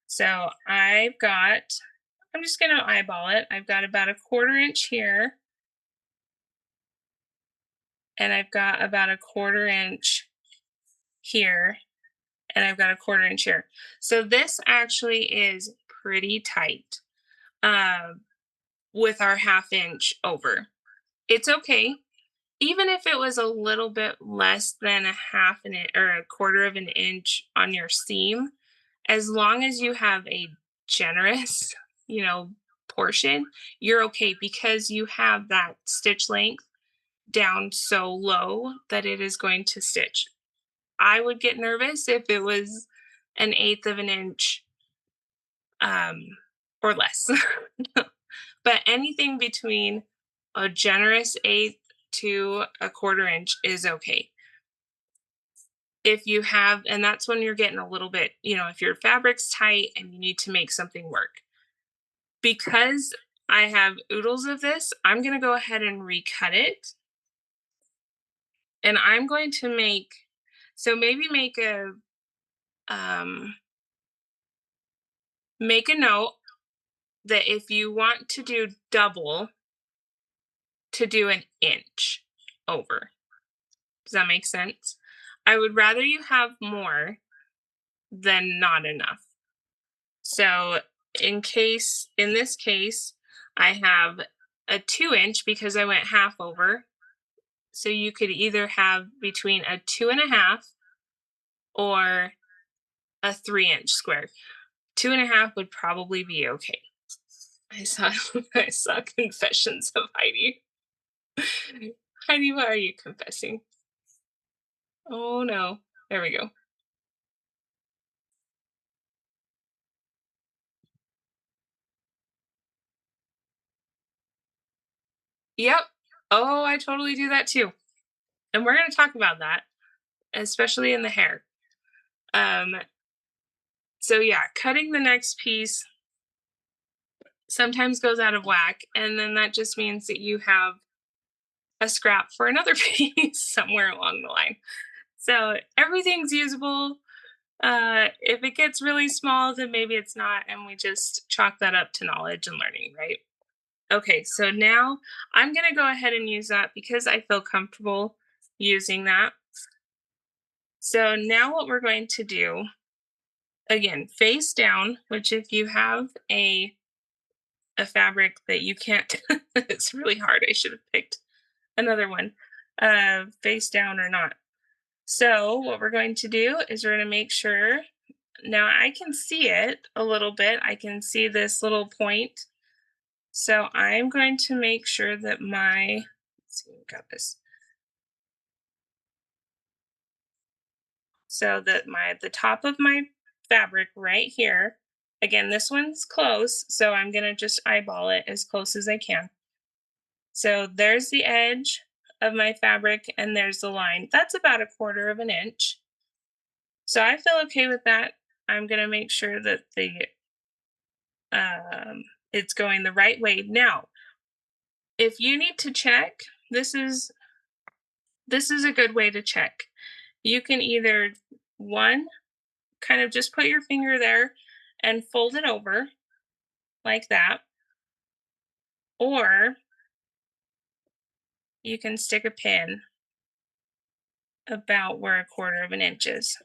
So I'm just going to eyeball it. I've got about a 1/4 inch here. And I've got about a 1/4 inch here. And I've got a 1/4 inch here. So this actually is pretty tight with our 1/2 inch over. It's okay. Even if it was a little bit less than a 1/2 an inch or a 1/4 of an inch on your seam, as long as you have a generous, portion, you're okay because you have that stitch length down so low that it is going to stitch. I would get nervous if it was an 1/8 of an inch or less. But anything between a generous 1/8 to a 1/4 inch is okay. If you have, and that's when you're getting a little bit, if your fabric's tight and you need to make something work. Because I have oodles of this, I'm going to go ahead and recut it. And I'm going to maybe um, make a note that if you want to do double, to do an inch over. Does that make sense? I would rather you have more than not enough. So in this case, I have a 2 inch because I went half over. So you could either have between a 2.5 or a 3 inch square. 2.5 would probably be okay. I saw I saw confessions of Heidi. Heidi, what are you confessing? Oh no. There we go. Yep. Oh, I totally do that too. And we're going to talk about that, especially in the hair. Um, so yeah, cutting the next piece sometimes goes out of whack, and then that just means that you have a scrap for another piece somewhere along the line. So everything's usable. If it gets really small, then maybe it's not, and we just chalk that up to knowledge and learning, right? Okay, so now I'm going to go ahead and use that because I feel comfortable using that. So now what we're going to do, again, face down, which if you have a fabric that you can't, it's really hard. I should have picked another one, face down or not. So what we're going to do is we're going to make sure Now I can see it a little bit. I can see this little point. So I'm going to make sure that let's see, we got this. So that the top of my fabric right here, again, this one's close, so I'm gonna just eyeball it as close as I can. So there's the edge of my fabric and there's the line. That's about 1/4 of an inch. So I feel okay with that. I'm gonna make sure that um, it's going the right way. Now, if you need to check, this is a good way to check. You can either one kind of just put your finger there and fold it over like that, or you can stick a pin about where 1/4 of an inch is.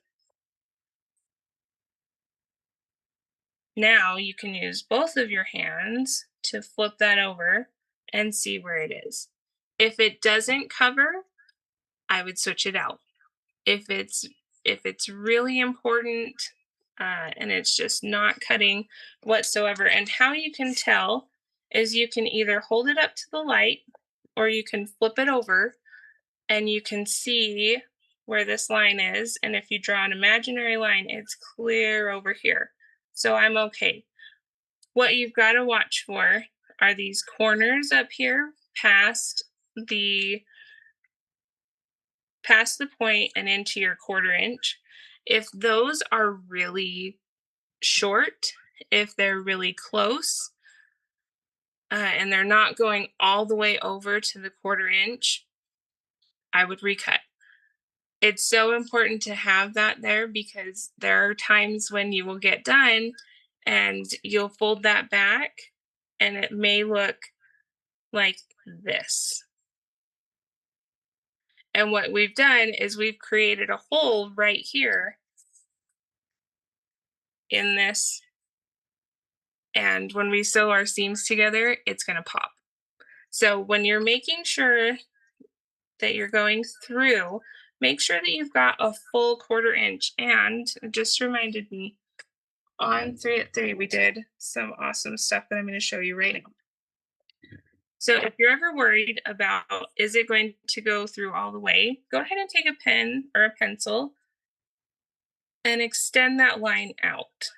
Now you can use both of your hands to flip that over and see where it is. If it doesn't cover, I would switch it out. If it's really important and it's just not cutting whatsoever, and how you can tell is you can either hold it up to the light or you can flip it over and you can see where this line is. And if you draw an imaginary line, it's clear over here. So I'm okay. What you've got to watch for are these corners up here the past the point and into your 1/4 inch. If those are really short, if they're really close, and they're not going all the way over to the 1/4 inch, I would recut. It's so important to have that there because there are times when you will get done and you'll fold that back and it may look like this. And what we've done is we've created a hole right here in this. And when we sew our seams together, it's going to pop. So when you're making sure that you're going through, make sure that you've got a full 1/4 inch. And it just reminded me on 3 at 3, we did some awesome stuff that I'm going to show you right now. So if you're ever worried about is it going to go through all the way, go ahead and take a pen or a pencil and extend that line out.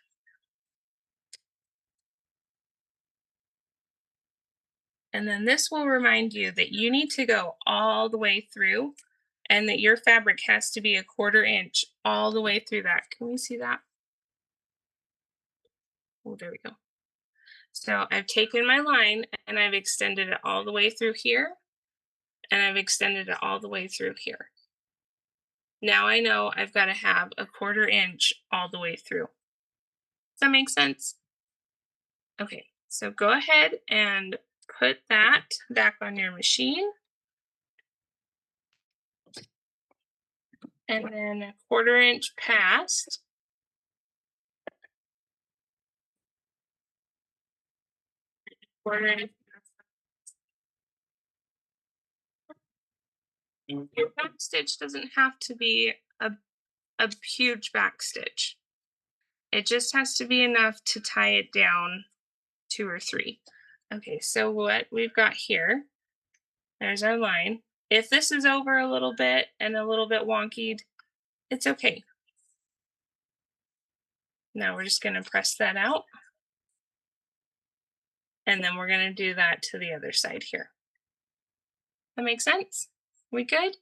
And then this will remind you that you need to go all the way through and that your fabric has to be a 1/4 inch all the way through that. Can we see that? Oh, there we go. So I've taken my line and I've extended it all the way through here and I've extended it all the way through here. Now I know I've got to have a 1/4 inch all the way through. Does that make sense? Okay, so go ahead and put that back on your machine. And then a 1/4 inch past. 1/4 inch. Your back stitch doesn't have to be a huge back stitch. It just has to be enough to tie it down 2 or 3. Okay, so what we've got here, there's our line. If this is over a little bit and a little bit wonky, it's okay. Now we're just going to press that out. And then we're going to do that to the other side here. That makes sense? We good?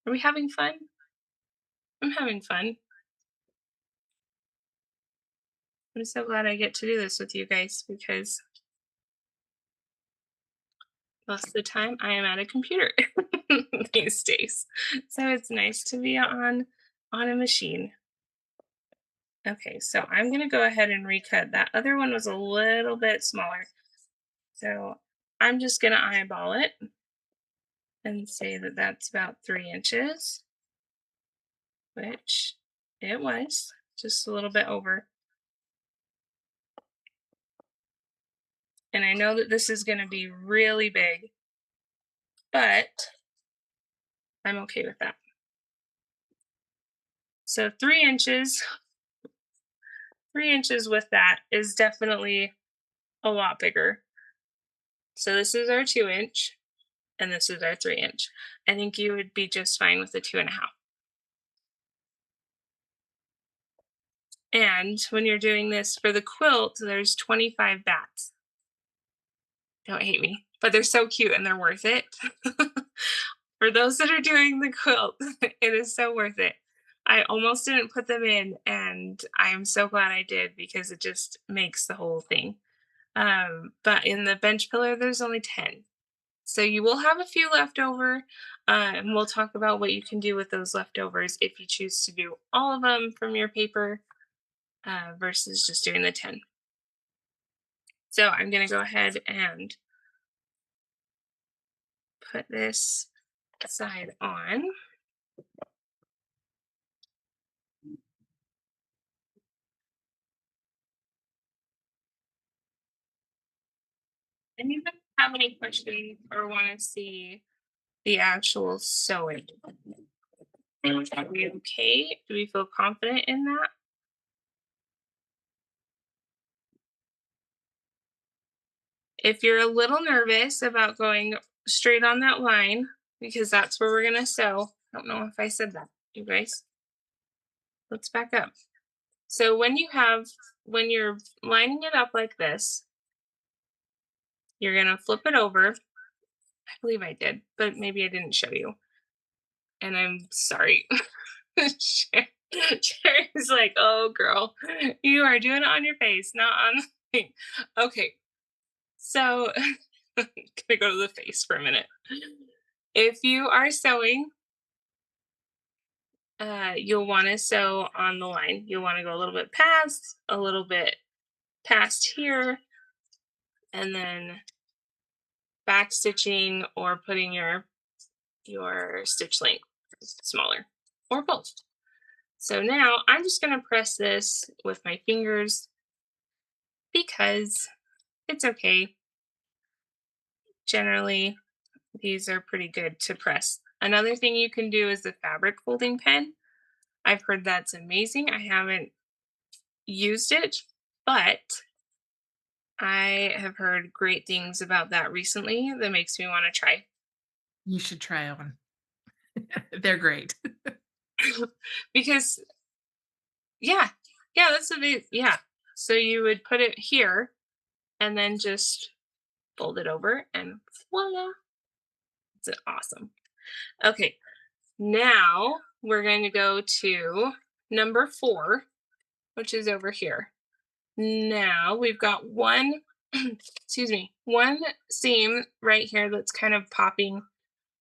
Are we having fun? I'm having fun. I'm so glad I get to do this with you guys because most of the time I am at a computer these days. So it's nice to be on a machine. Okay, so I'm going to go ahead and recut. That other one was a little bit smaller. So I'm just going to eyeball it and say that that's about 3 inches, which it was just a little bit over. And I know that this is going to be really big, but I'm okay with that. So 3 inches 3 inches with that is definitely a lot bigger. So this is our 2 inch and this is our 3 inch. I think you would be just fine with the 2.5. And when you're doing this for the quilt, there's 25 bats. Don't hate me, but they're so cute and they're worth it. For those that are doing the quilt, it is so worth it. I almost didn't put them in, and I am so glad I did because it just makes the whole thing. But in the bench pillar, there's only 10. So you will have a few left over, and we'll talk about what you can do with those leftovers if you choose to do all of them from your paper versus just doing the 10. So I'm going to go ahead and put this side on. And you don't have any questions or want to see the actual sewing? Are we okay? Do we feel confident in that? If you're a little nervous about going straight on that line, because that's where we're gonna sew. I don't know if I said that, you guys. Let's back up. So when you're lining it up like this, you're gonna flip it over. I believe I did, but maybe I didn't show you. And I'm sorry. Sherry's like, oh girl, you are doing it on your face, not on the thing. Okay. So gonna go to the face for a minute. If you are sewing, you'll want to sew on the line. You'll want to go a little bit past, a little bit past here, and then back stitching or putting your stitch length smaller, or both. So now I'm just gonna press this with my fingers because it's okay. Generally, these are pretty good to press. Another thing you can do is the fabric folding pen. I've heard that's amazing. I haven't used it, but I have heard great things about that recently that makes me want to try. You should try one. They're great. Because yeah, yeah, that's what they yeah. So you would put it here and then just fold it over and voila. It's awesome. Okay, now we're going to go to number 4, which is over here. Now we've got one, excuse me, one seam right here that's kind of popping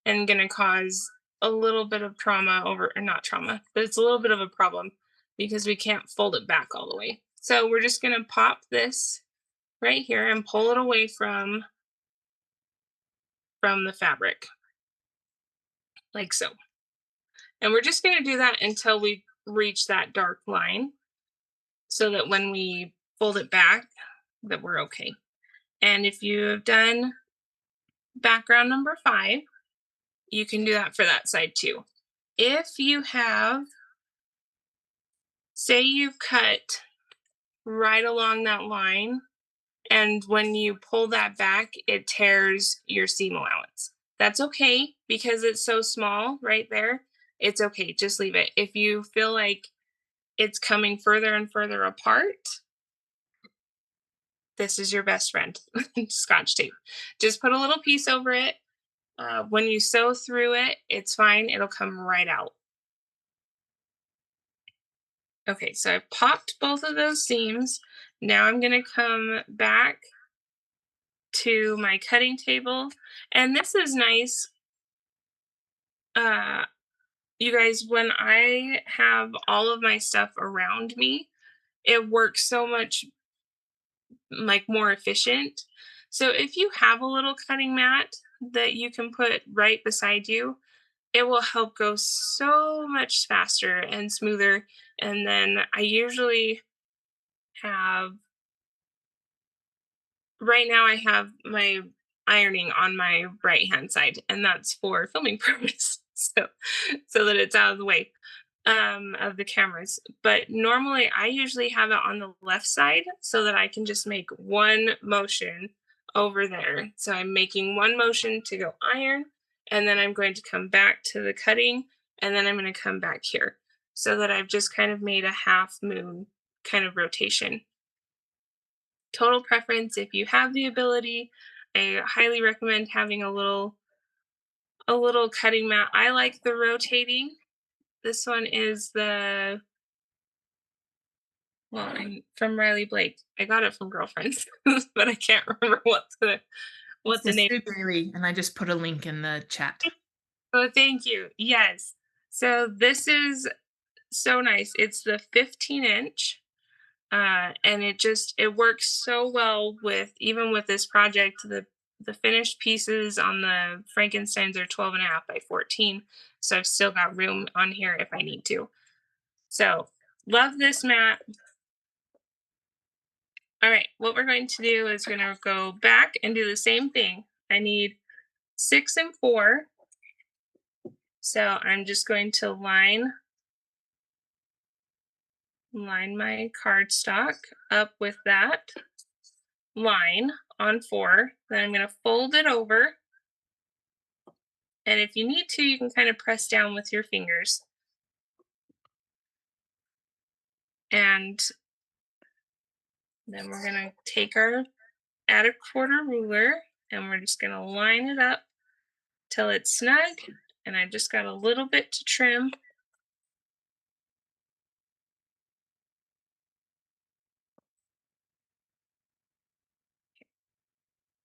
and going to cause a little bit of trauma over, or not trauma, but it's a little bit of a problem because we can't fold it back all the way. So we're just going to pop this right here and pull it away from the fabric like so. And we're just going to do that until we reach that dark line so that when we fold it back that we're okay. And if you have done background number 5, you can do that for that side too. If you have, say you've cut right along that line, and when you pull that back, it tears your seam allowance. That's okay because it's so small right there. It's okay, just leave it. If you feel like it's coming further and further apart, this is your best friend, Scotch tape. Just put a little piece over it. When you sew through it, it's fine. It'll come right out. Okay, so I popped both of those seams. Now I'm going to come back to my cutting table. And this is nice, uh, you guys, when I have all of my stuff around me, it works so much like more efficient. So if you have a little cutting mat that you can put right beside you, it will help go so much faster and smoother. And then I usually have, right now I have my ironing on my right hand side, and that's for filming purpose. So that it's out of the way. of the cameras. But normally I usually have it on the left side so that I can just make one motion over there. So I'm making one motion to go iron, and then I'm going to come back to the cutting, and then I'm going to come back here so that I've just kind of made a half moon kind of rotation. Total preference, if you have the ability, I highly recommend having a little cutting mat. I like the rotating. This one is the well, I'm from Riley Blake. I got it from Girlfriends, but I can't remember It's what the the name. Sue Daily, and I just put a link in the chat. Oh, thank you. Yes. So this is so nice. It's the 15-inch. And it works so well with even with this project. The finished pieces on the Frankensteins are 12.5 by 14, so I've still got room on here if I need to. So love this mat. All right, what we're going to do is we're going to go back and do the same thing. I need 6 and 4, so I'm just going to line my cardstock up with that line on 4. Then I'm going to fold it over. And if you need to, you can kind of press down with your fingers. And then we're going to take our add a quarter ruler and we're just going to line it up till it's snug. And I just got a little bit to trim.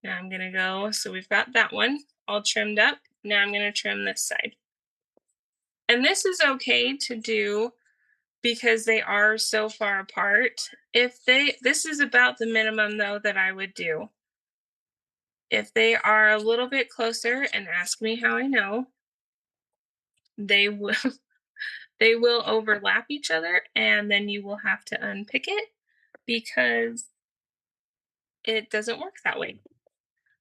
Now I'm going to go, so we've got that one all trimmed up. Now I'm going to trim this side. And this is okay to do because they are so far apart. This is about the minimum though that I would do. If they are a little bit closer, and ask me how I know, they will they will overlap each other, and then you will have to unpick it because it doesn't work that way.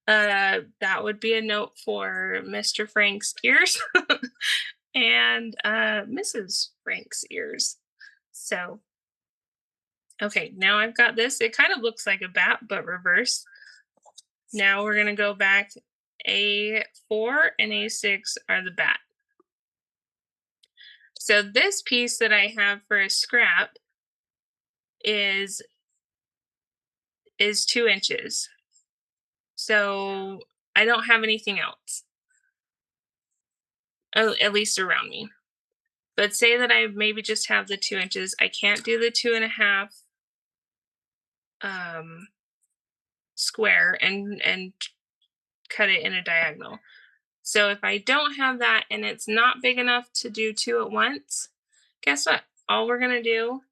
That would be a note for Mr. Frank's ears and Mrs. Frank's ears. So, okay, now I've got this. It kind of looks like a bat, but reverse. Now we're going to go back. A4 and A6 are the bat. So this piece that I have for a scrap is 2 inches. So I don't have anything else, at least around me. But say that I maybe just have the 2 inches. I can't do the 2.5 square and cut it in a diagonal. So if I don't have that and it's not big enough to do 2 at once, guess what? All we're gonna do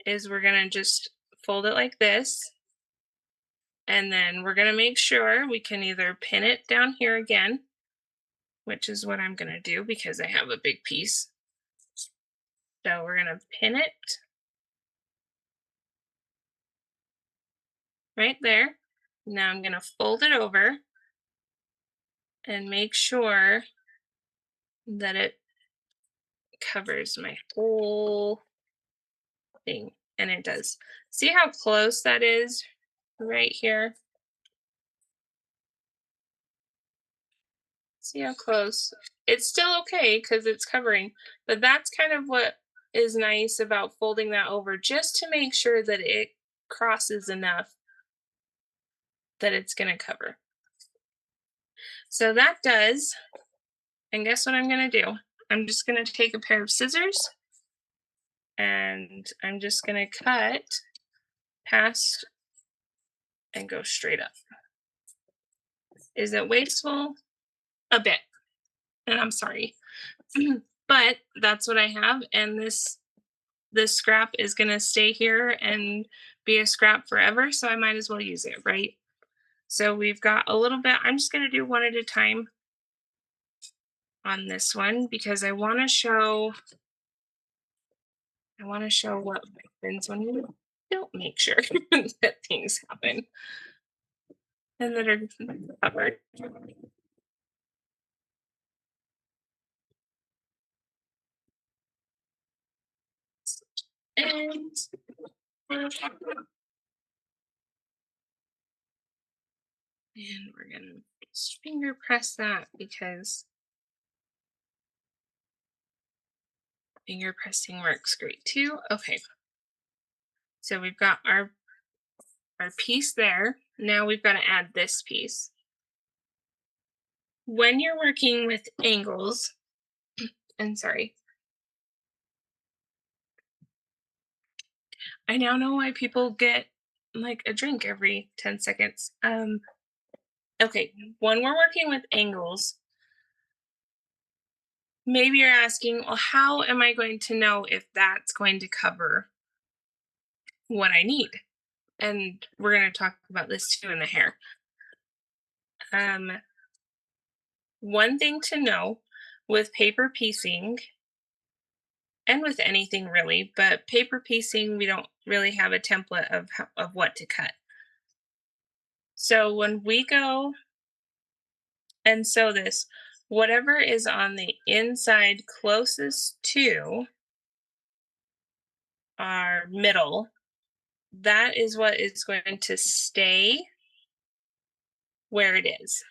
is we're gonna just fold it like this. And then we're gonna make sure we can either pin it down here again, which is what I'm gonna do because I have a big piece. So we're gonna pin it right there. Now I'm gonna fold it over and make sure that it covers my whole thing. And it does. See how close that is right here? See how close? It's still okay because it's covering, but that's kind of what is nice about folding that over, just to make sure that it crosses enough that it's going to cover. So that does. And guess what I'm going to do? I'm just going to take a pair of scissors and I'm just going to cut past and go straight up. Is it wasteful? A bit. And I'm sorry. But that's what I have. And this scrap is going to stay here and be a scrap forever. So I might as well use it, right? So we've got a little bit. I'm just going to do one at a time on this one because I want to show what happens when you don't make sure that things happen and that are covered. And we're gonna just finger press that because finger pressing works great too. Okay. So we've got our piece there. Now we've got to add this piece. When you're working with angles, and sorry, I now know why people get like a drink every 10 seconds. Okay, when we're working with angles, maybe you're asking, well, how am I going to know if that's going to cover what I need? And we're going to talk about this too in the hair. One thing to know with paper piecing and with anything really, but paper piecing, we don't really have a template of what to cut. So when we go and sew this, whatever is on the inside closest to our middle, that is what is going to stay where it is.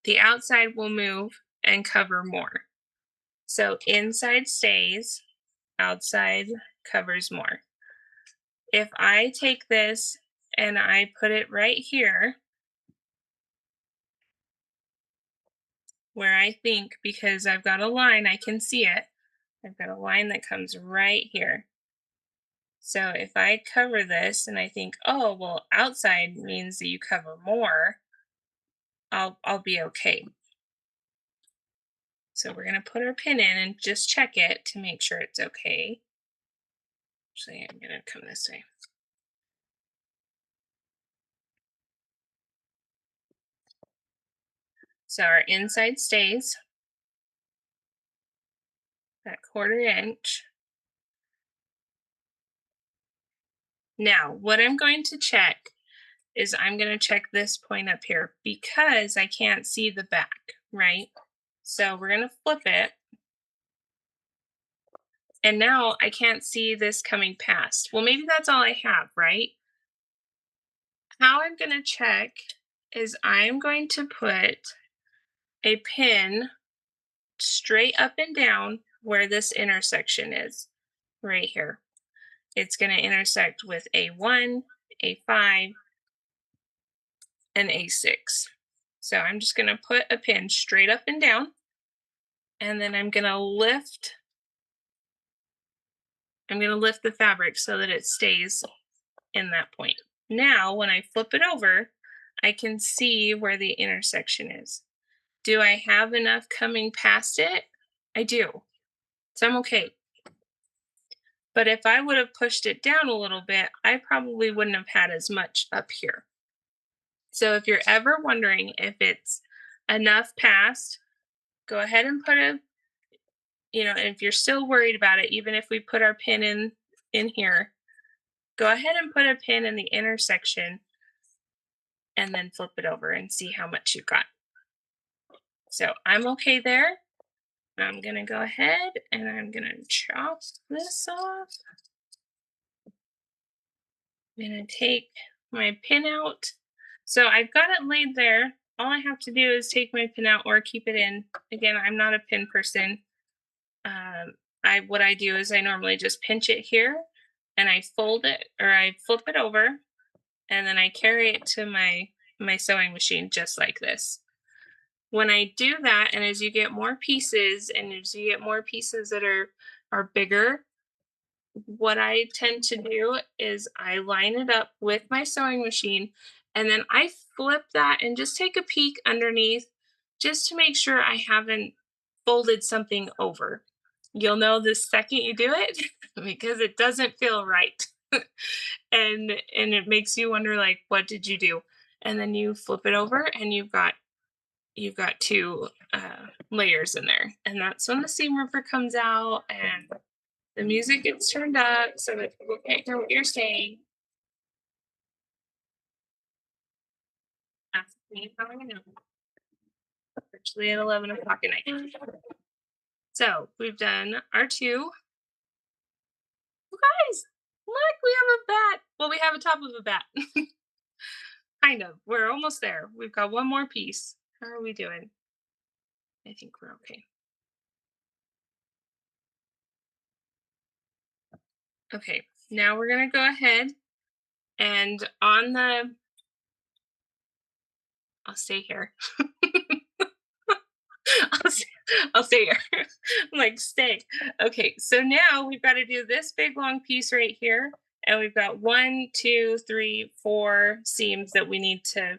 The outside will move and cover more. So inside stays, outside covers more. If I take this and I put it right here, where I think, because I've got a line, I can see it. I've got a line that comes right here. So if I cover this and I think, oh, well, outside means that you cover more, I'll be okay. So we're gonna put our pin in and just check it to make sure it's okay. Actually, I'm gonna come this way. So our inside stays that 1/4 inch. Now, what I'm going to check is I'm going to check this point up here because I can't see the back, right? So we're going to flip it. And now I can't see this coming past. Well, maybe that's all I have, right? How I'm going to check is I'm going to put a pin straight up and down where this intersection is, right here. It's going to intersect with A1, A5, and A6. So I'm just going to put a pin straight up and down, and then I'm going to lift the fabric so that it stays in that point. Now, when I flip it over, I can see where the intersection is. Do I have enough coming past it? I do. So I'm okay. But if I would have pushed it down a little bit, I probably wouldn't have had as much up here. So if you're ever wondering if it's enough past, go ahead and put a, if you're still worried about it, even if we put our pin in here, go ahead and put a pin in the intersection and then flip it over and see how much you got. So I'm okay there. I'm gonna go ahead and I'm gonna chop this off. I'm gonna take my pin out. So I've got it laid there. All I have to do is take my pin out or keep it in. Again, I'm not a pin person. What I do is I normally just pinch it here and I fold it or I flip it over and then I carry it to my sewing machine just like this. When I do that, and as you get more pieces and as you get more pieces that are bigger, what I tend to do is I line it up with my sewing machine and then I flip that and just take a peek underneath just to make sure I haven't folded something over. You'll know the second you do it because it doesn't feel right. And it makes you wonder like what did you do? And then you flip it over and you've got two layers in there. And that's when the seam ripper comes out and the music gets turned up so that people can't hear what you're saying. That's me how I know. Actually at 11 o'clock at night. So we've done our two. guys, look, we have a bat. Well, we have a top of a bat. Kind of. We're almost there. We've got one more piece. How are we doing? I think we're okay. Okay, now we're gonna go ahead and on the, I'll stay here. I'll stay, I'll stay here. I'm like, stay. Okay, so now we've got to do this big long piece right here. And we've got 1, 2, 3, 4 seams that we need to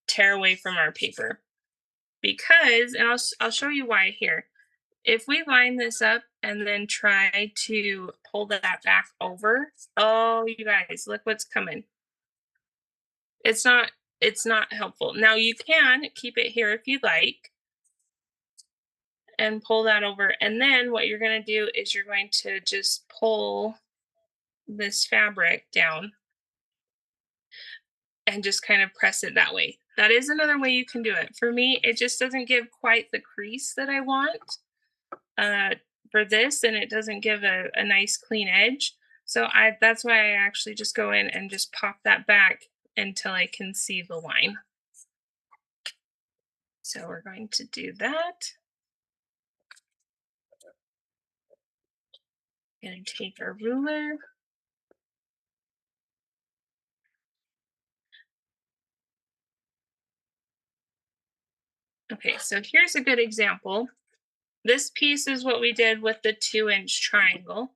tear away from our paper. Because, and I'll show you why here. If we line this up and then try to pull that back over, oh, you guys, look what's coming. It's not, it's not helpful. Now you can keep it here if you'd like and pull that over. And then what you're going to do is you're going to just pull this fabric down and just kind of press it that way. That is another way you can do it. For me, it just doesn't give quite the crease that I want for this, and it doesn't give a nice clean edge. So that's why I actually just go in and just pop that back until I can see the line. So we're going to do that. Going to take our ruler. Okay, so here's a good example. This piece is what we did with the 2-inch triangle.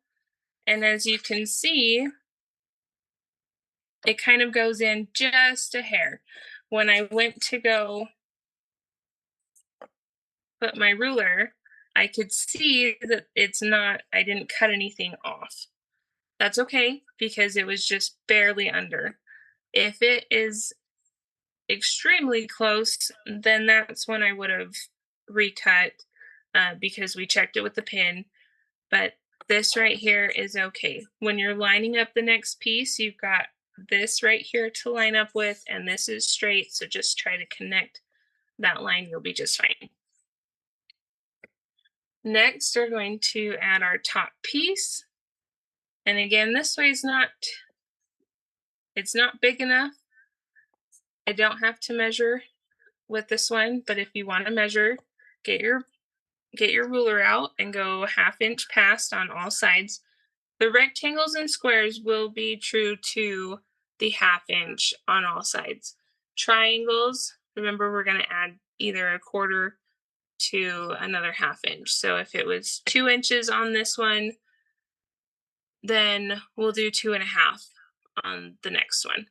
And as you can see, it kind of goes in just a hair. When I went to go put my ruler, I could see that I didn't cut anything off. That's okay because it was just barely under. If it is extremely close, then that's when I would have recut because we checked it with the pin. But this right here is okay. When you're lining up the next piece, you've got this right here to line up with, and this is straight. So just try to connect that line. You'll be just fine. Next, we're going to add our top piece. And again, this way is it's not big enough. I don't have to measure with this one, but if you want to measure, get your ruler out and go 1/2 inch past on all sides. The rectangles and squares will be true to the 1/2 inch on all sides. Triangles, remember we're going to add either 1/4 to another 1/2 inch. So if it was 2 inches on this one, then we'll do 2.5 on the next one.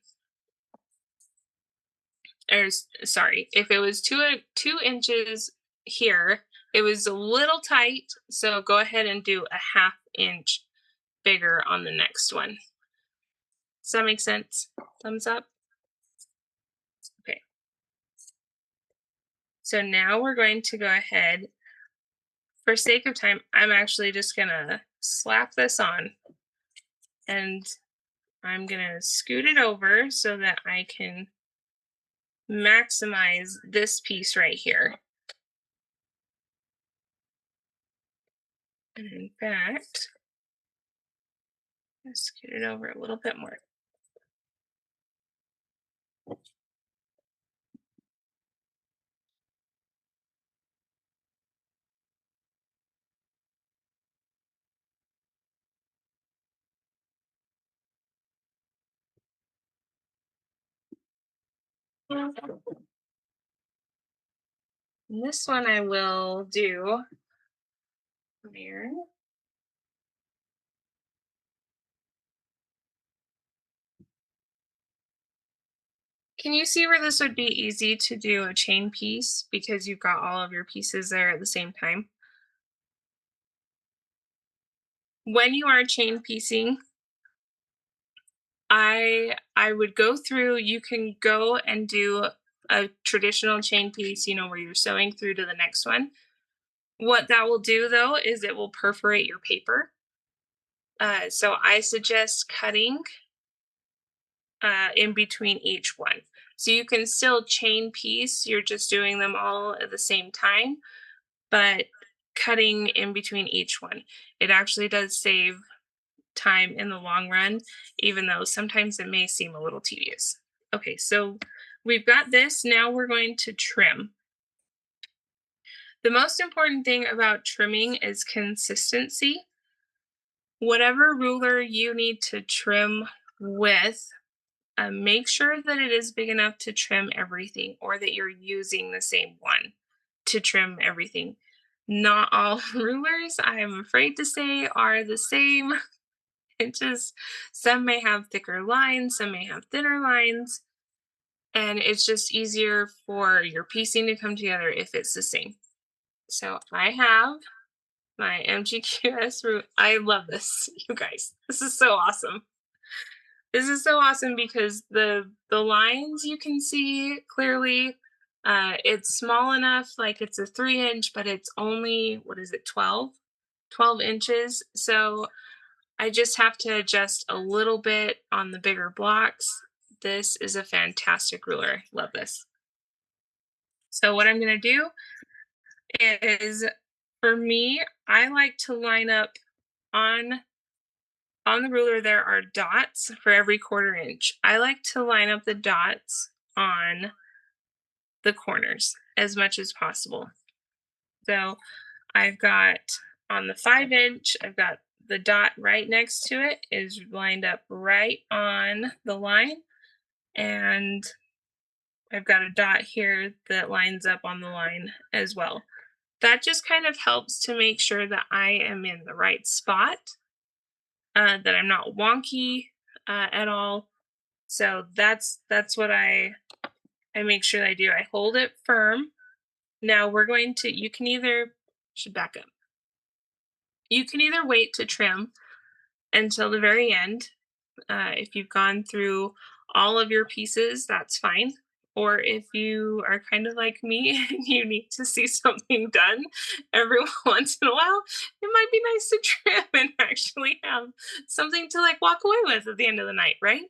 Or sorry, if it was 2 inches here, it was a little tight. So go ahead and do a 1/2 inch bigger on the next one. Does that make sense? Thumbs up? Okay. So now we're going to go ahead. For sake of time, I'm actually just gonna slap this on and I'm gonna scoot it over so that I can maximize this piece right here. And in fact, let's scoot it over a little bit more. And this one I will do here. Can you see where this would be easy to do a chain piece because you've got all of your pieces there at the same time? When you are chain piecing, I would go through, you can go and do a traditional chain piece, where you're sewing through to the next one. What that will do though is it will perforate your paper. So I suggest cutting in between each one. So you can still chain piece, you're just doing them all at the same time, but cutting in between each one. It actually does save time in the long run, even though sometimes it may seem a little tedious. Okay, so we've got this. Now we're going to trim. The most important thing about trimming is consistency. Whatever ruler you need to trim with, make sure that it is big enough to trim everything, or that you're using the same one to trim everything. Not all rulers, I am afraid to say, are the same. It just, some may have thicker lines, some may have thinner lines, and it's just easier for your piecing to come together if it's the same. So I have my MGQS root. I love this, you guys. This is so awesome. This is so awesome because the lines you can see clearly. It's small enough, like it's a 3 inch, but it's only, what is it, 12 inches. So I just have to adjust a little bit on the bigger blocks. This is a fantastic ruler. Love this. So what I'm going to do is, for me, I like to line up on the ruler. There are dots for every 1/4 inch. I like to line up the dots on the corners as much as possible. So I've got, on the 5 inch, I've got the dot right next to it is lined up right on the line. And I've got a dot here that lines up on the line as well. That just kind of helps to make sure that I am in the right spot, that I'm not wonky at all. So that's what I make sure that I do. I hold it firm. Now we're going to, you can either, should back up. You can either wait to trim until the very end. If you've gone through all of your pieces, that's fine. Or if you are kind of like me and you need to see something done every once in a while, it might be nice to trim and actually have something to like walk away with at the end of the night, right?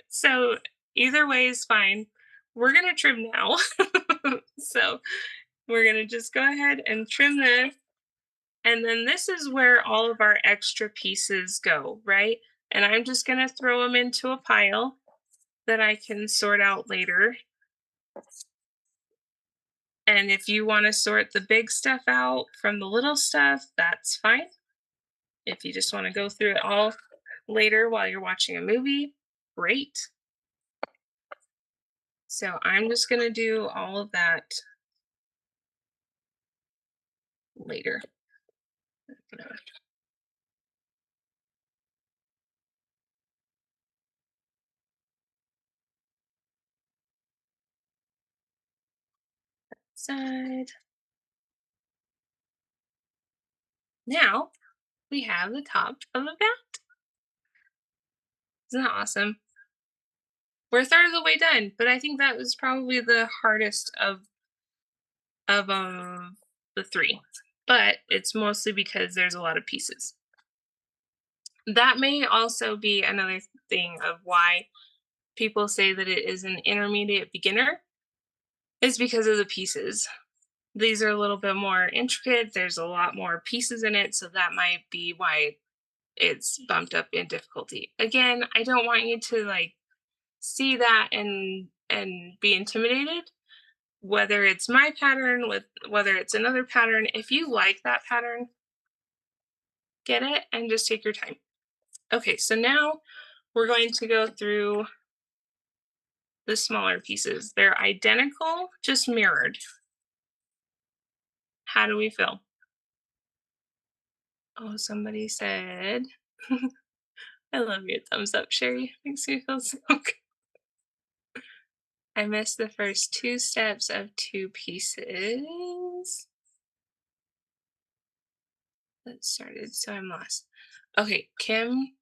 So either way is fine. We're gonna trim now. So we're gonna just go ahead and trim this. And then this is where all of our extra pieces go, right? And I'm just going to throw them into a pile that I can sort out later. And if you want to sort the big stuff out from the little stuff, that's fine. If you just want to go through it all later while you're watching a movie, great. So I'm just going to do all of that later. Side. Now we have the top of a bat. Isn't that awesome? We're a third of the way done, but I think that was probably the hardest of the three. But it's mostly because there's a lot of pieces. That may also be another thing of why people say that it is an intermediate beginner, is because of the pieces. These are a little bit more intricate. There's a lot more pieces in it, so that might be why it's bumped up in difficulty. Again, I don't want you to like see that and be intimidated, whether it's my pattern, with whether it's another pattern. If you like that pattern, get it and just take your time. Okay, so now we're going to go through the smaller pieces. They're identical, just mirrored. How do we feel? Oh, somebody said, I love your thumbs up, Sherry. Makes me feel so good. I missed the first 2 steps of 2 pieces. That started, so I'm lost. Okay, Kim,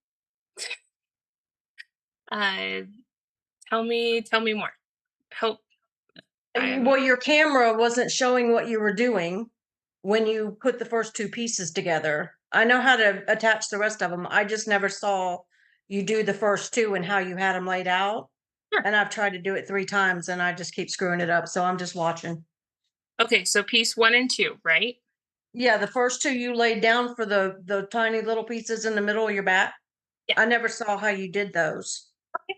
uh, tell me more. Help. Well, your camera wasn't showing what you were doing when you put the first two pieces together. I know how to attach the rest of them. I just never saw you do the first two and how you had them laid out. Sure. And I've tried to do it 3 times and I just keep screwing it up. So I'm just watching. Okay, so piece 1 and 2, right? Yeah, the first two you laid down for the tiny little pieces in the middle of your back. Yeah. I never saw how you did those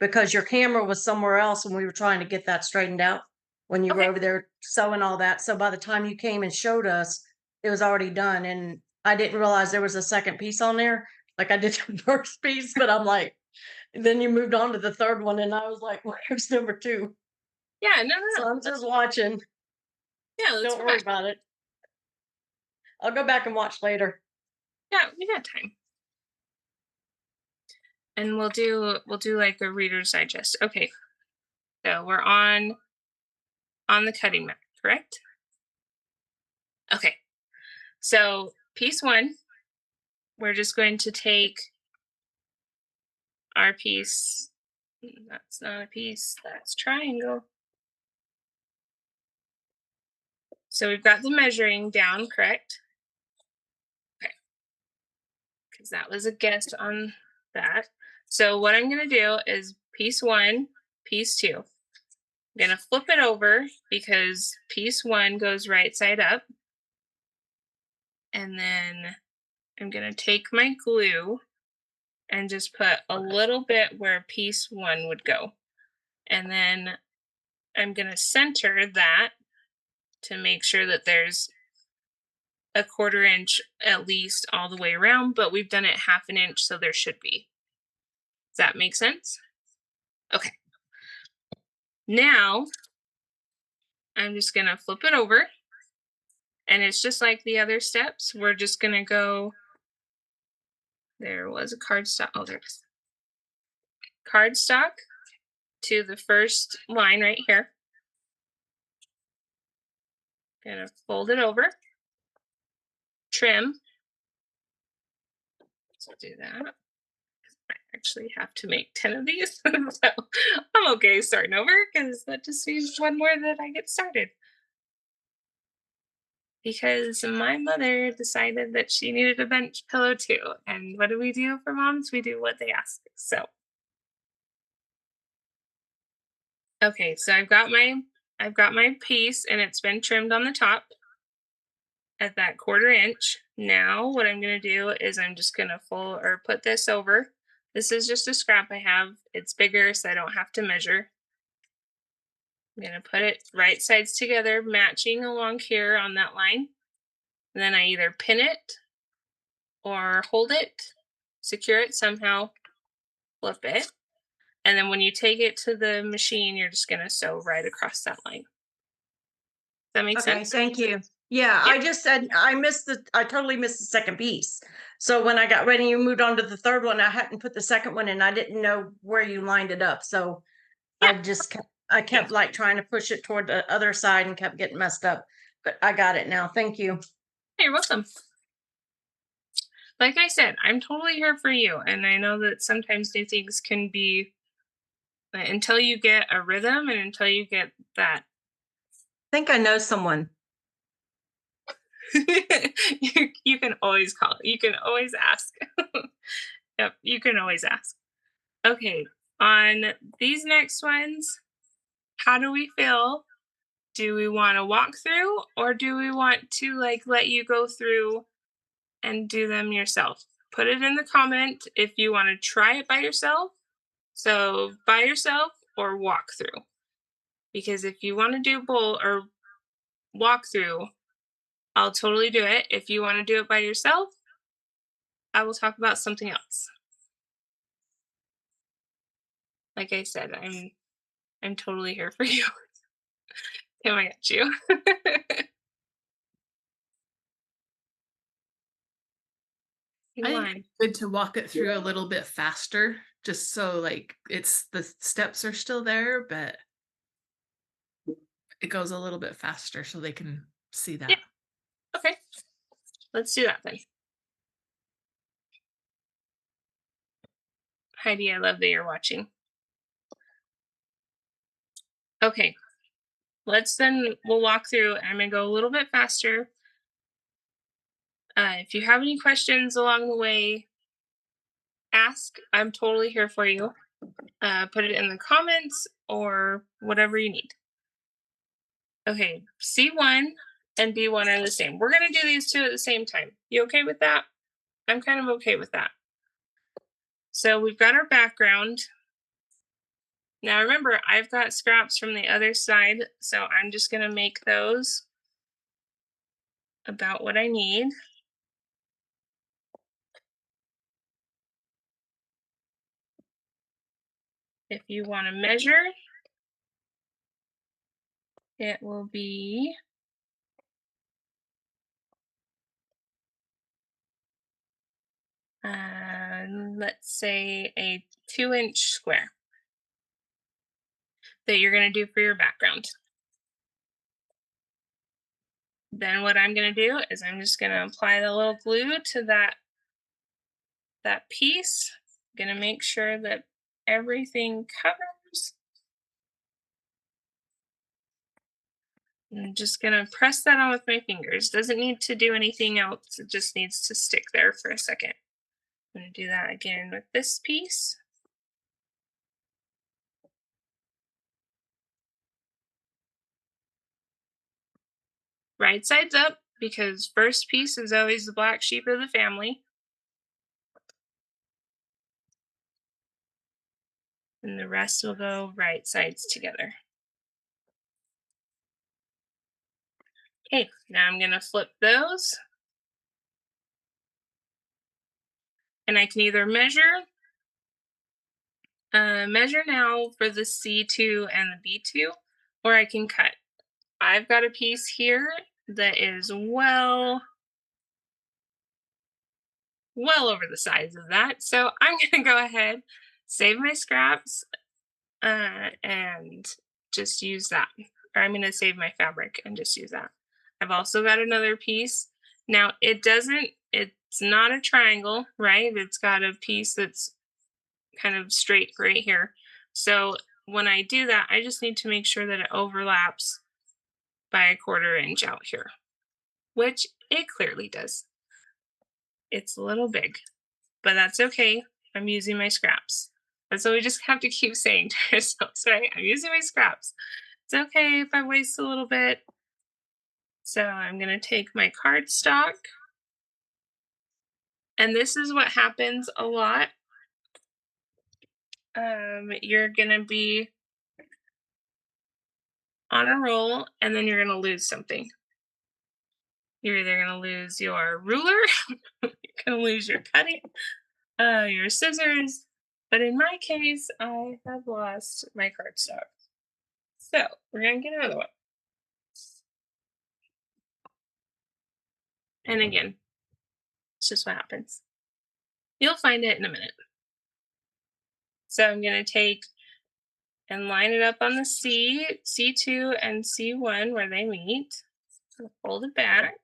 because your camera was somewhere else and we were trying to get that straightened out when you were Okay. over there sewing all that. So by the time you came and showed us, it was already done. And I didn't realize there was a second piece on there. Like I did the first piece, but I'm like, then you moved on to the third one, and I was like, where's number two? Yeah, So no. I'm just watching. Yeah, let's Don't go worry back. about it. I'll go back and watch later. Yeah, we got time. And we'll do like a reader's digest. Okay. So we're on the cutting mat, correct? Okay. So piece one, we're just going to take our piece. That's not a piece, that's triangle. So we've got the measuring down, correct? Okay. Because that was a guess on that. So what I'm going to do is piece one, piece two. I'm going to flip it over because piece one goes right side up. And then I'm going to take my glue and just put a little bit where piece one would go. And then I'm going to center that to make sure that there's a 1/4 inch at least all the way around, but we've done it 1/2 inch, so there should be. Does that make sense? Okay. Now I'm just going to flip it over, and it's just like the other steps. We're just going to go, there was a cardstock. Oh, there's cardstock to the first line right here. Gonna fold it over, trim. So do that. I actually have to make 10 of these. So I'm okay starting over because that just means one more that I get started. Because my mother decided that she needed a bench pillow too. And what do we do for moms? We do what they ask. So okay, so I've got my piece and it's been trimmed on the top at that 1/4 inch. Now what I'm gonna do is I'm just gonna fold or put this over. This is just a scrap I have. It's bigger, so I don't have to measure. I'm gonna put it right sides together, matching along here on that line. And then I either pin it or hold it, secure it somehow, flip it. And then when you take it to the machine, you're just gonna sew right across that line. Does that make Okay, sense? thank you. Yeah, Yeah. I just said I totally missed the second piece. So when I got ready, you moved on to the third one. I hadn't put the second one in. I didn't know where you lined it up. So Yeah. I kept like trying to push it toward the other side and kept getting messed up. But I got it now. Thank you. You're welcome. Like I said, I'm totally here for you. And I know that sometimes new things can be until you get a rhythm and until you get that. I think I know someone. You can always call. You can always ask. Yep, you can always ask. Okay, on these next ones, how do we feel? Do we want to walk through or do we want to like let you go through and do them yourself? Put it in the comment if you want to try it by yourself. So, by yourself or walk through. Because if you want to do both or walk through, I'll totally do it. If you want to do it by yourself, I will talk about something else. Like I said, I'm totally here for you. Kim, I got you. You I think won. it's good to walk it through a little bit faster, just so like it's the steps are still there, but it goes a little bit faster so they can see Yeah. that. Okay. Let's do that then. Heidi, I love that you're watching. Okay. We'll walk through. I'm going to go a little bit faster. If you have any questions along the way, ask. I'm totally here for you. Put it in the comments or whatever you need. Okay, C1 and B1 are the same. We're going to do these two at the same time. You okay with that? I'm kind of okay with that. So we've got our background. Now remember, I've got scraps from the other side, so I'm just going to make those about what I need. If you want to measure, it will be let's say a 2-inch square that you're going to do for your background. Then what I'm going to do is I'm just going to apply the little glue to that piece. I'm going to make sure that everything covers. I'm just going to press that on with my fingers. Doesn't need to do anything else. It just needs to stick there for a second. I'm going to do that again with this piece. Right sides up, because first piece is always the black sheep of the family. And the rest will go right sides together. Okay, now I'm going to flip those. And I can either measure now for the C2 and the B2, or I can cut. I've got a piece here that is well over the size of that. So I'm going to go ahead, save my scraps, and just use that. Or I'm going to save my fabric and just use that. I've also got another piece. Now it's not a triangle, right? It's got a piece that's kind of straight right here. So when I do that, I just need to make sure that it overlaps by a 1/4 inch out here, which it clearly does. It's a little big, but that's okay. I'm using my scraps. That's what we just have to keep saying to ourselves, right? I'm using my scraps. It's okay if I waste a little bit. So I'm going to take my cardstock. And this is what happens a lot. You're going to be on a roll and then you're going to lose something. You're either going to lose your ruler, you're going to lose your cutting, your scissors. But in my case, I have lost my cardstock. So we're going to get another one. And again, it's just what happens. You'll find it in a minute. So I'm going to take and line it up on the C2 and C1 where they meet. Fold it back.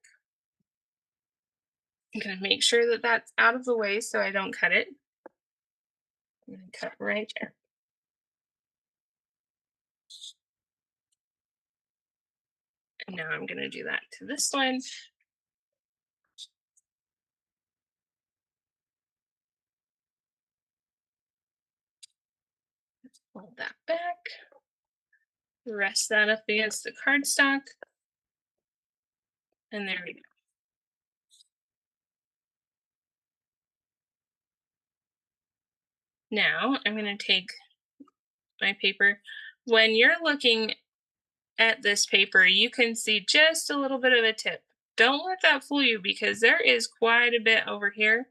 I'm going to make sure that that's out of the way so I don't cut it. I'm going to cut right there. And now I'm going to do that to this one. Fold that back. Rest that up against the cardstock. And there we go. Now I'm going to take my paper. When you're looking at this paper, you can see just a little bit of a tip. Don't let that fool you because there is quite a bit over here.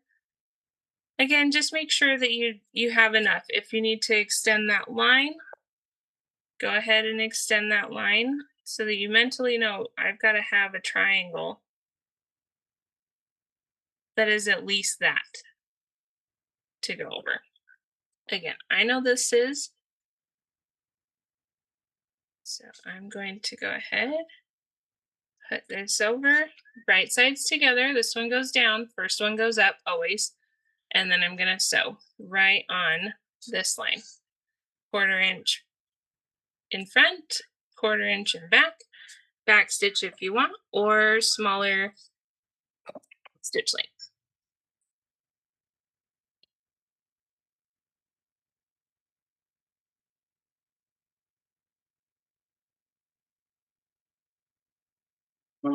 Again, just make sure that you have enough. If you need to extend that line, go ahead and extend that line so that you mentally know I've got to have a triangle that is at least that to go over. Again, I know this is, so I'm going to go ahead, put this over, right sides together. This one goes down, first one goes up always. And then I'm going to sew right on this line. 1/4 inch in front, 1/4 inch in back stitch if you want, or smaller stitch length.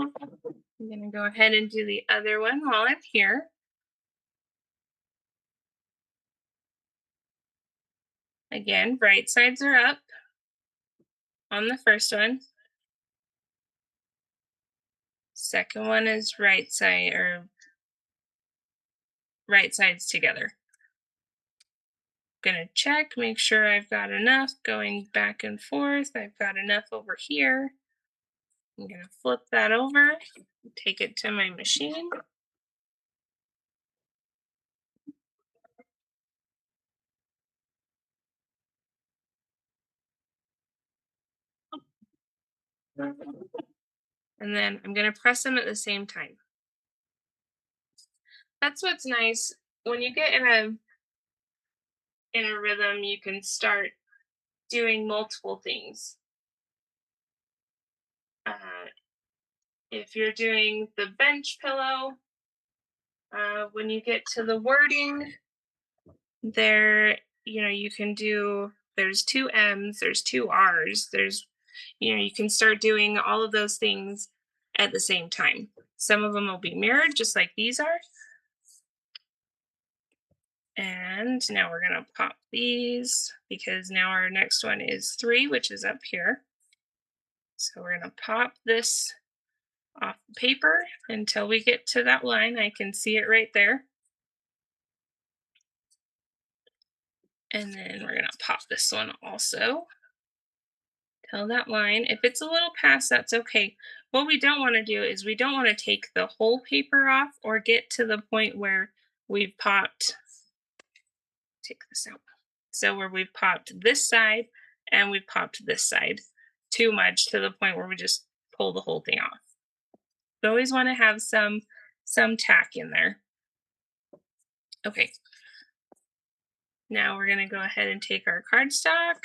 I'm going to go ahead and do the other one while I'm here. Again, right sides are up on the first one. Second one is right side or right sides together. Gonna check, make sure I've got enough going back and forth. I've got enough over here. I'm gonna flip that over, take it to my machine. And then I'm gonna press them at the same time. That's what's nice. When you get in a rhythm, you can start doing multiple things. Uh, if you're doing the bench pillow, when you get to the wording, there, you can do, there's two M's, there's two R's, you can start doing all of those things at the same time. Some of them will be mirrored, just like these are. And now we're going to pop these because now our next one is 3, which is up here. So we're going to pop this off the paper until we get to that line. I can see it right there. And then we're going to pop this one also. Till that line. If it's a little past, that's okay. What we don't want to do is we don't want to take the whole paper off or get to the point where we've popped, take this out. So where we've popped this side and we've popped this side too much to the point where we just pull the whole thing off. We always want to have some tack in there. Okay. Now we're going to go ahead and take our cardstock,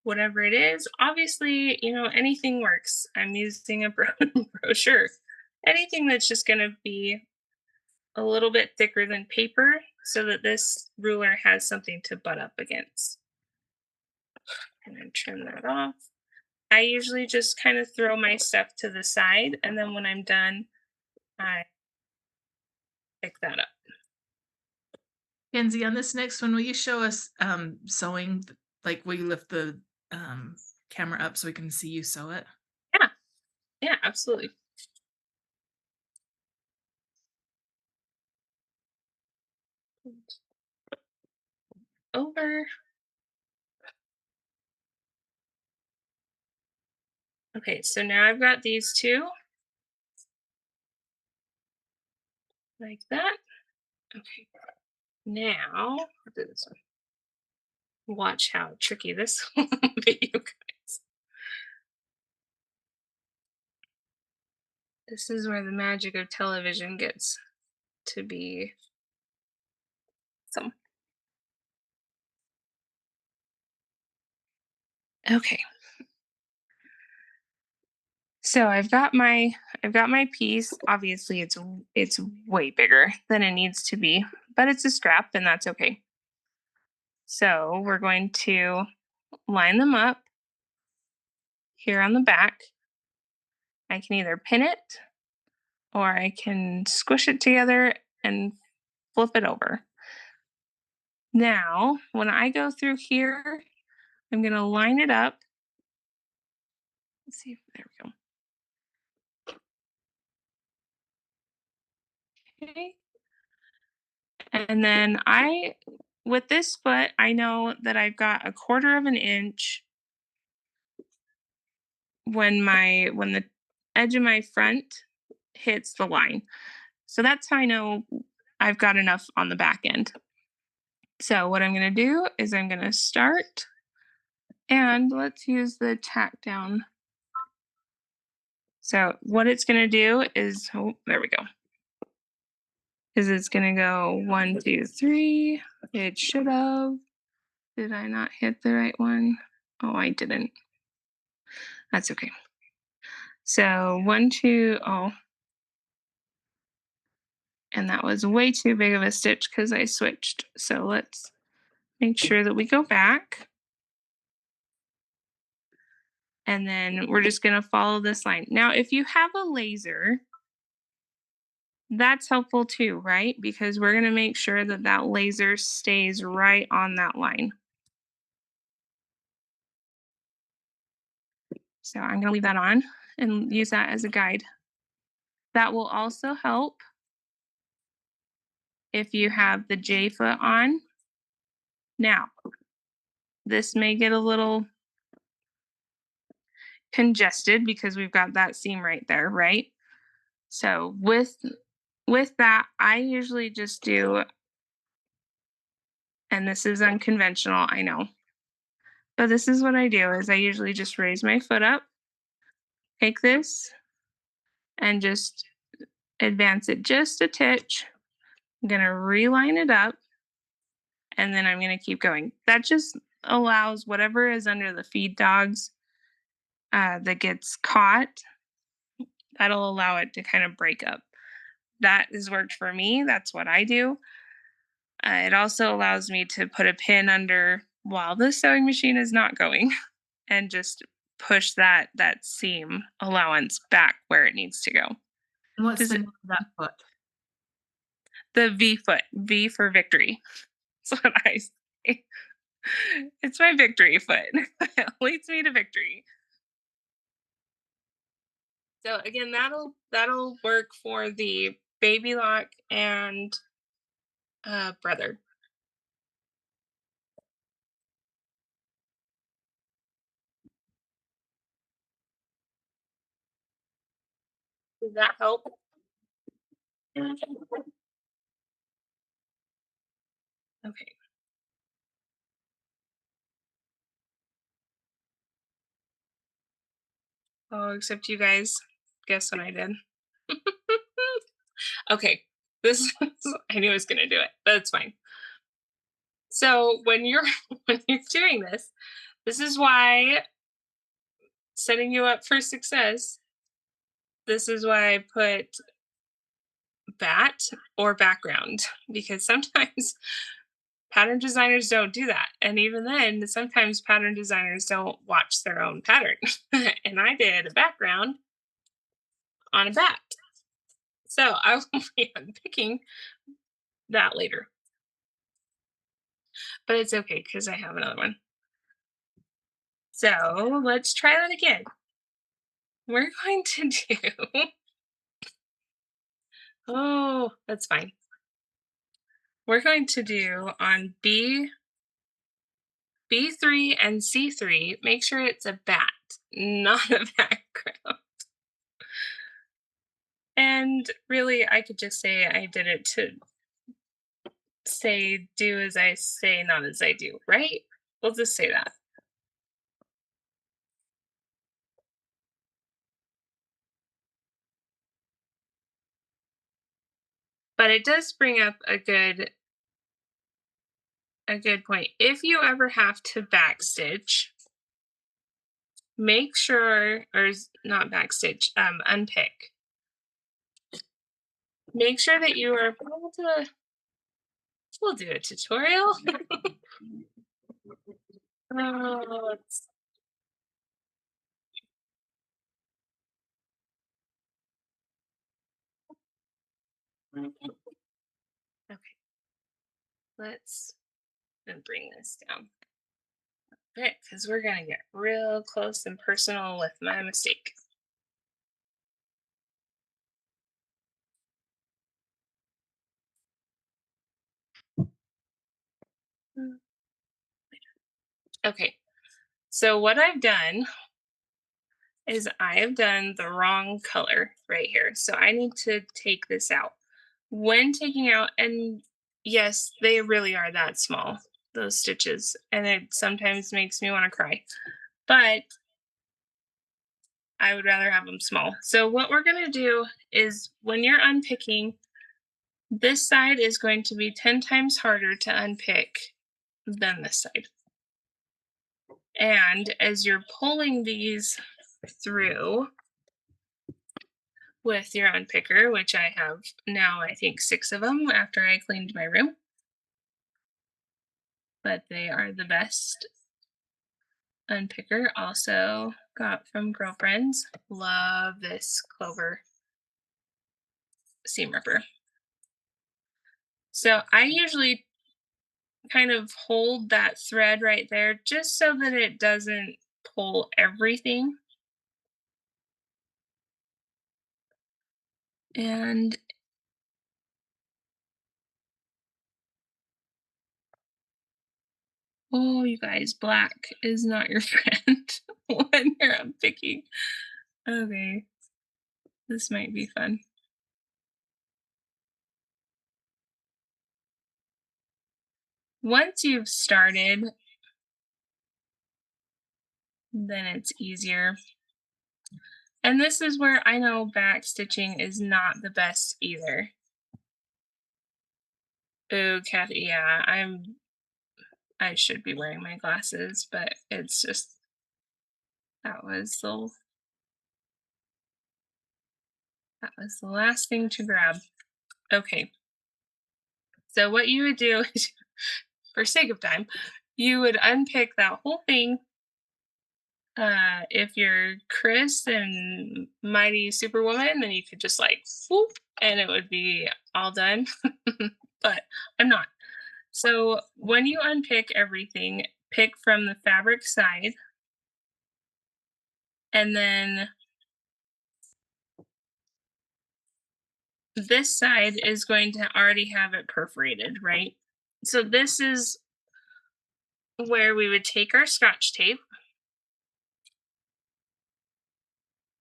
whatever it is. Obviously, anything works. I'm using a brochure. Anything that's just going to be a little bit thicker than paper so that this ruler has something to butt up against. And then trim that off. I usually just kind of throw my stuff to the side, and then when I'm done, I pick that up. Kenzie, on this next one, will you show us sewing? Like, will you lift the camera up so we can see you sew it? Yeah, absolutely. Over. Okay, so now I've got these two. Like that. Okay. Now, I'll do this one. Watch how tricky this will be, you guys. This is where the magic of television gets to be some. Okay. So I've got my piece. Obviously it's way bigger than it needs to be, but it's a strap and that's okay. So we're going to line them up here on the back. I can either pin it or I can squish it together and flip it over. Now, when I go through here, I'm going to line it up. Let's see, there we go. Okay. And then with this foot, I know that I've got 1/4 of an inch when the edge of my front hits the line. So that's how I know I've got enough on the back end. So what I'm going to do is I'm going to start, and let's use the tack down. So what it's going to do is, there we go. Is it's going to go 1, 2, 3. It should have. Did I not hit the right one? Oh, I didn't. That's okay. So 1, 2, oh. And that was way too big of a stitch because I switched. So let's make sure that we go back. And then we're just going to follow this line. Now, if you have a laser, that's helpful too, right? Because we're going to make sure that that laser stays right on that line. So I'm going to leave that on and use that as a guide. That will also help if you have the J foot on. Now, this may get a little congested because we've got that seam right there, right? So with that, I usually just do, and this is unconventional, I know, but this is what I do is I usually just raise my foot up, take this, and just advance it just a titch. I'm gonna reline it up, and then I'm gonna keep going. That just allows whatever is under the feed dogs that gets caught, that'll allow it to kind of break up. That has worked for me. That's what I do. It also allows me to put a pin under while the sewing machine is not going and just push that seam allowance back where it needs to go. And what's Does the it, name of that foot? the V foot, V for victory. That's what I say. It's my victory foot. It leads me to victory. So again, that'll work for the baby lock and brother. Does that help? Okay. Oh, except you guys, guess what I did? Okay, this I knew I was gonna do it, but it's fine. So when you're when you're doing this, this is why setting you up for success. This is why I put bat or background because sometimes pattern designers don't do that. And even then, sometimes pattern designers don't watch their own pattern. And I did a background on a bat. So I will be unpicking that later. But it's okay because I have another one. So let's try that again. We're going to do, oh, that's fine. We're going to do on B3 and C3, make sure it's a bat, not a background. And really, I could just say I did it to say, do as I say, not as I do, right? We'll just say that. But it does bring up a good point. If you ever have to backstitch, make sure, or not backstitch, unpick. Make sure that you are, we'll do a tutorial. Let's, okay, let's bring this down. Okay, because we're gonna get real close and personal with my mistake. Okay, so what I've done is I have done the wrong color right here. So I need to take this out. When taking out, and yes, they really are that small, those stitches, and it sometimes makes me want to cry. But I would rather have them small. So what we're going to do is when you're unpicking, this side is going to be 10 times harder to unpick than this side. And as you're pulling these through with your unpicker, which I have now, I think 6 of them after I cleaned my room, but they are the best. unpicker also got from girlfriends. Love this clover seam ripper. So I usually kind of hold that thread right there just so that it doesn't pull everything. And oh, you guys, black is not your friend when you're unpicking. Okay, this might be fun. Once you've started, then it's easier. And this is where I know back stitching is not the best either. Oh, Kathy, yeah, I should be wearing my glasses, but it's just that was the last thing to grab. Okay. So what you would do is, for sake of time, you would unpick that whole thing. If you're Chris and Mighty Superwoman, then you could just like whoop, and it would be all done. But I'm not. So when you unpick everything, pick from the fabric side, and then this side is going to already have it perforated, right? So this is where we would take our Scotch tape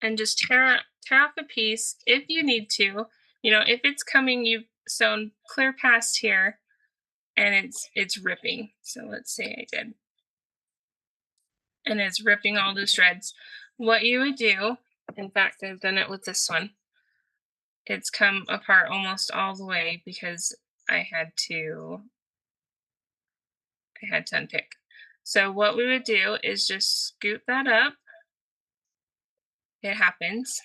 and just tear off a piece if you need to. You know, if it's coming, you've sewn clear past here and it's ripping. So let's say I did. And it's ripping all the shreds. What you would do, in fact, I've done it with this one. It's come apart almost all the way because I had to unpick. So what we would do is just scoop that up. It happens.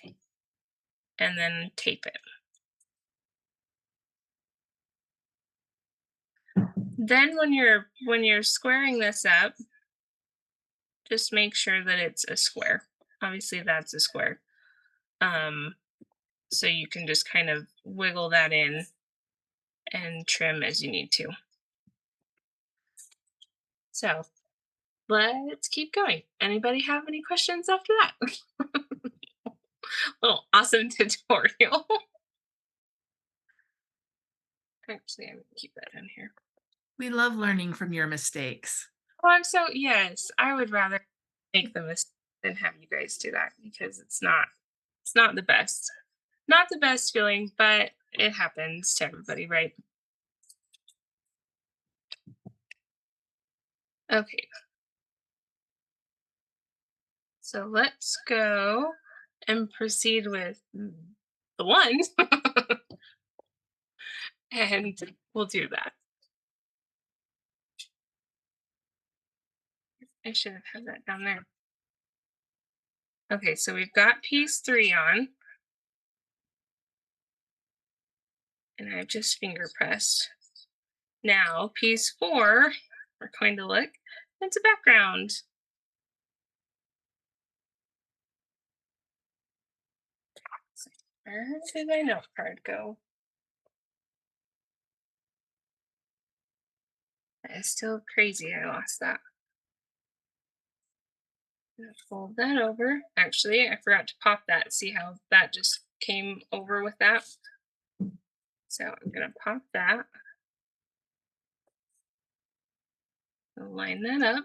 And then tape it. Then when you're squaring this up, just make sure that it's a square. Obviously that's a square. So you can just kind of wiggle that in and trim as you need to. So let's keep going. Anybody have any questions after that? Little awesome tutorial. Actually, I'm gonna keep that in here. We love learning from your mistakes. Oh, yes, I would rather make the mistake than have you guys do that because it's not the best. Not the best feeling, but it happens to everybody, right? Okay. So let's go and proceed with the ones. And we'll do that. I should have had that down there. Okay, so we've got piece 3 on. And I've just finger pressed. Now, piece 4, we're going to look into background. Where did my note card go? That is still crazy. I lost that. Fold that over. Actually, I forgot to pop that. See how that just came over with that? So I'm going to pop that. Line that up.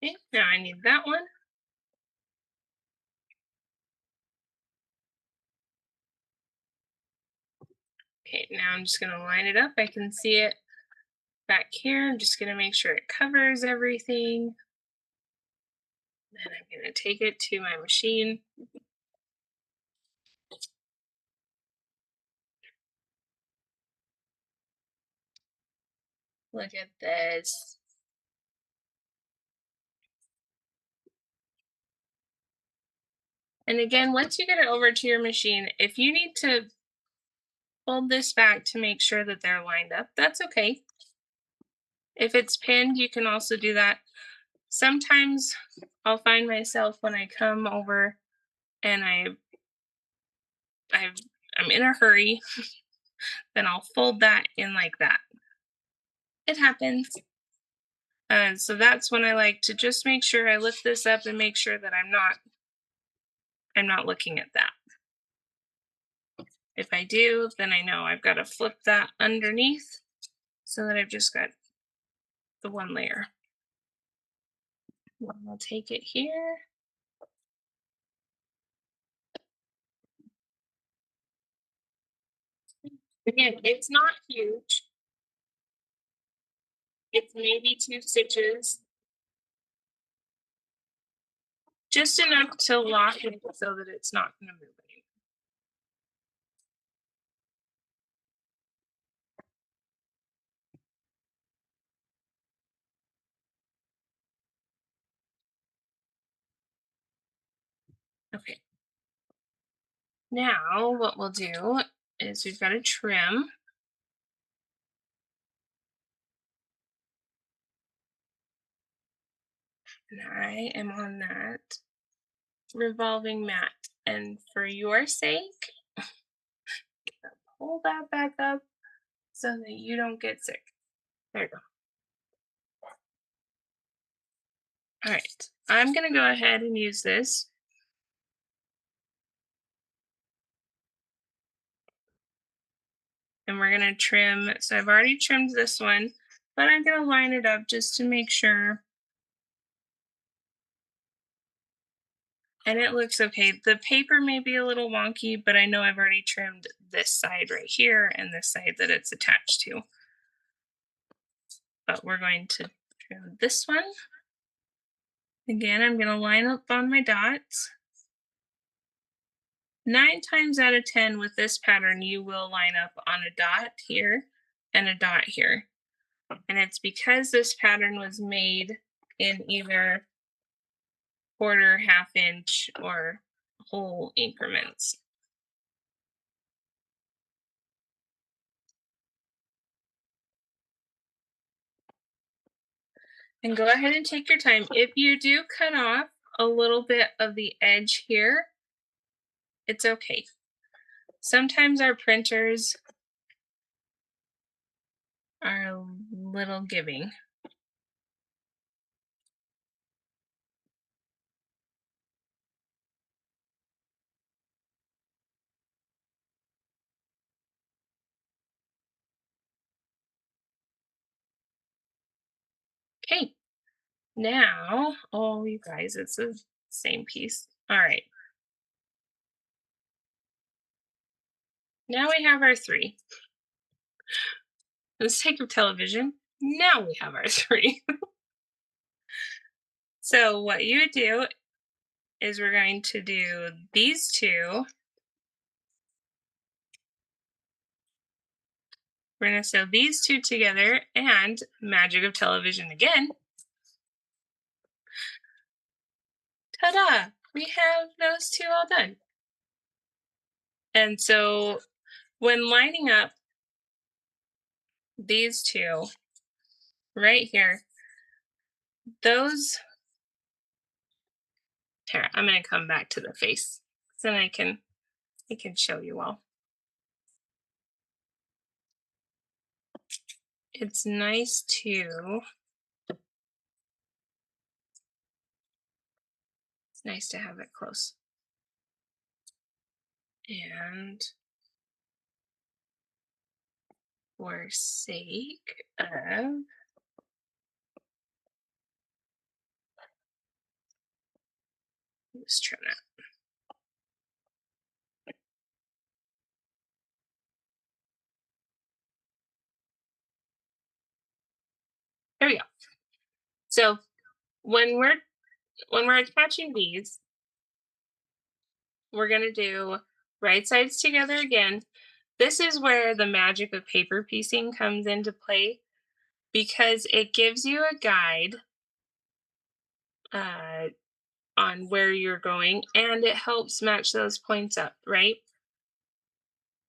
Okay, now I need that one. Okay, now I'm just going to line it up. I can see it back here. I'm just going to make sure it covers everything. Then I'm going to take it to my machine. Look at this. And again, once you get it over to your machine, if you need to fold this back to make sure that they're lined up, that's okay. If it's pinned, you can also do that. Sometimes I'll find myself when I come over and I've I'm in a hurry, then I'll fold that in like that. It happens. So that's when I like to just make sure I lift this up and make sure that I'm not looking at that. If I do, then I know I've got to flip that underneath so that I've just got the one layer. I'll take it here. Again, it's not huge. It's maybe 2 stitches, just enough to lock it so that it's not going to move anymore. Okay. Now what we'll do is we've got a trim. And I am on that revolving mat. And for your sake, pull that back up so that you don't get sick. There you go. All right. I'm going to go ahead and use this. And we're going to trim. So I've already trimmed this one, but I'm going to line it up just to make sure. And it looks okay. The paper may be a little wonky, but I know I've already trimmed this side right here and this side that it's attached to. But we're going to trim this one. Again, I'm going to line up on my dots. 9 times out of 10 with this pattern, you will line up on a dot here and a dot here. And it's because this pattern was made in either quarter, half inch, or whole increments. And go ahead and take your time. If you do cut off a little bit of the edge here, it's okay. Sometimes our printers are a little giving. Okay. Now, oh, you guys, it's the same piece. All right. Now we have our 3. For the sake of television, now we have our 3. So what you do is we're going to do these 2. We're going to sew these 2 together, and magic of television again. Ta-da! We have those 2 all done. And so when lining up these 2 right here, those here, I'm going to come back to the face so then I can show you all. It's nice to have it close. And for sake of let's trim that. There we go. So when we're attaching these, we're going to do right sides together again. This is where the magic of paper piecing comes into play. because it gives you a guide uh, on where you're going, and it helps match those points up, right?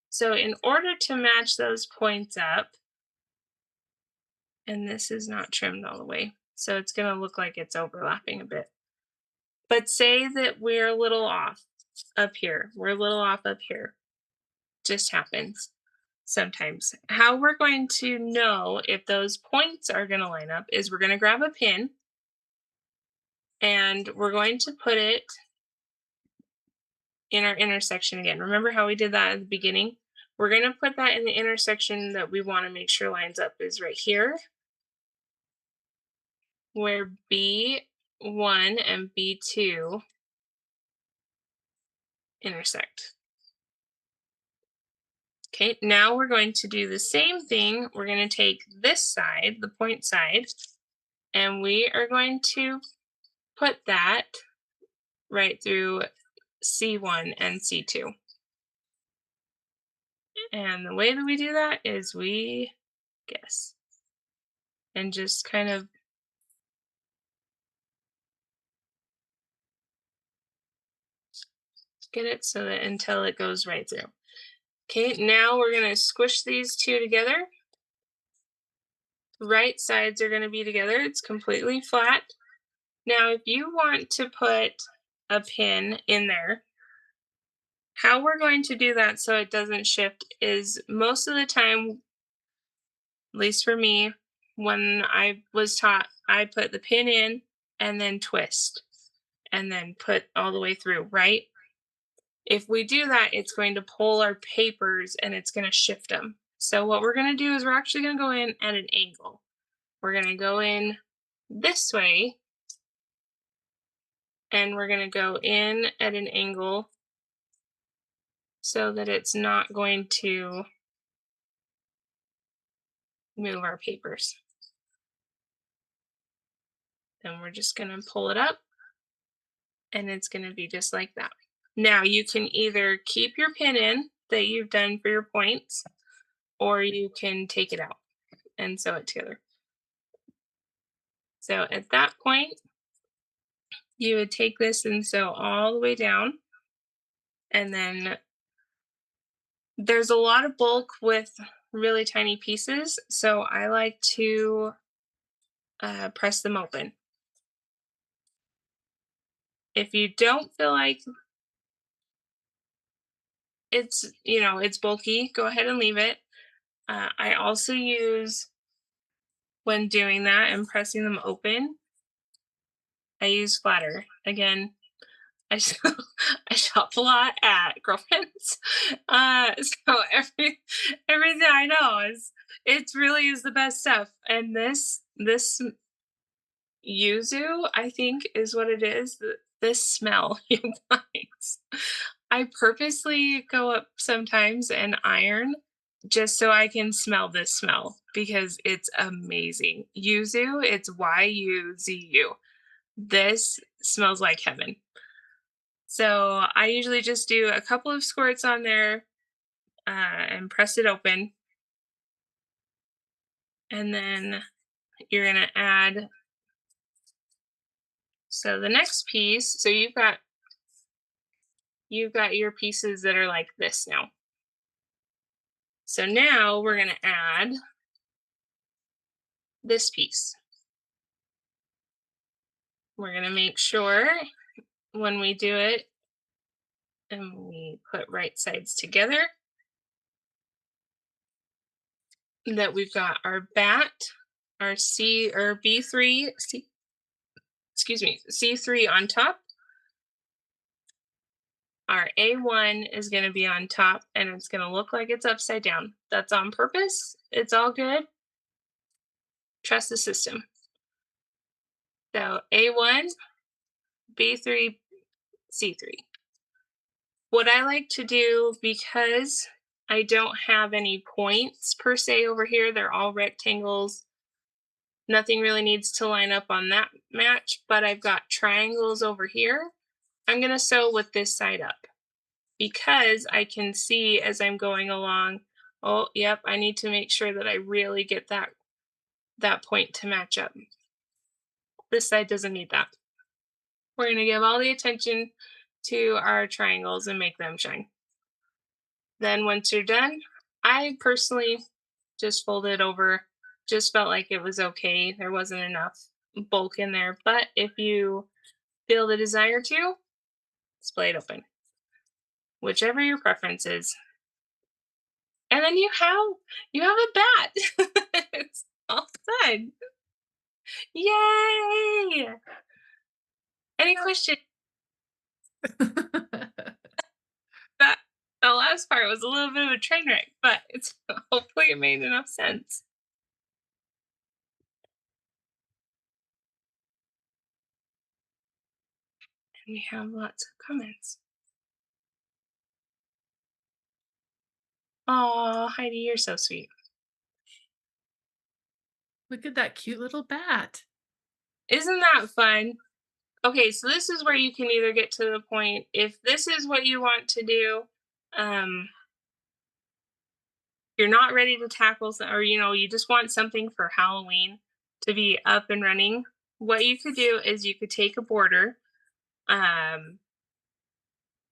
So in order to match those points up, and this is not trimmed all the way, so it's going to look like it's overlapping a bit. But say that we're a little off up here. We're a little off up here. Just happens sometimes. How we're going to know if those points are going to line up is we're going to grab a pin and we're going to put it in our intersection again. Remember how we did that at the beginning? We're going to put that in the intersection that we want to make sure lines up is right here, where B1 and B2 intersect. Okay, now we're going to do the same thing. We're going to take this side, the point side, and we are going to put that right through C1 and C2. And the way that we do that is we guess and just kind of get it so that until it goes right through. Okay, now we're going to squish these two together. Right sides are going to be together. It's completely flat. Now, if you want to put a pin in there, how we're going to do that so it doesn't shift is most of the time, at least for me, when I was taught, I put the pin in and then twist and then put all the way through, right? If we do that, it's going to pull our papers and it's going to shift them. So what we're going to do is we're actually going to go in at an angle. We're going to go in this way and we're going to go in at an angle so that it's not going to move our papers. Then we're just going to pull it up and it's going to be just like that. Now you can either keep your pin in that you've done for your points, or you can take it out and sew it together. So at that point, you would take this and sew all the way down. And then there's a lot of bulk with really tiny pieces. So I like to press them open. If you don't feel like it's bulky, go ahead and leave it. I also use, when doing that and pressing them open, I use flatter. Again, I shop, I shop a lot at girlfriends. So everything I know is it really is the best stuff. And this yuzu, I think, is what it is. This smell, you guys. I purposely go up sometimes and iron just so I can smell this smell because it's amazing. Yuzu, it's Yuzu. This smells like heaven. So I usually just do a couple of squirts on there and press it open. And then you're going to add, so the next piece, so you've got your pieces that are like this now. So now we're going to add this piece. We're going to make sure when we do it and we put right sides together that we've got our bat, our C or B3, C3 on top. Our A1 is going to be on top and it's going to look like it's upside down. That's on purpose. It's all good. Trust the system. So A1, B3, C3. What I like to do, because I don't have any points per se over here, they're all rectangles. Nothing really needs to line up on that match, but I've got triangles over here. I'm going to sew with this side up because I can see as I'm going along, oh, yep, I need to make sure that I really get that point to match up. This side doesn't need that. We're going to give all the attention to our triangles and make them shine. Then once you're done, I personally just fold it over. Just felt like it was okay. There wasn't enough bulk in there. But if you feel the desire to, split it open. Whichever your preference is. And then you have a bat. It's all done. Yay! Any questions? That the last part was a little bit of a train wreck, but it's hopefully it made enough sense. And we have lots of comments. Oh, Heidi, you're so sweet. Look at that cute little bat. Isn't that fun? Okay, so this is where you can either get to the point if this is what you want to do, um, you're not ready to tackle or you just want something for Halloween to be up and running. What you could do is you could take a border, um,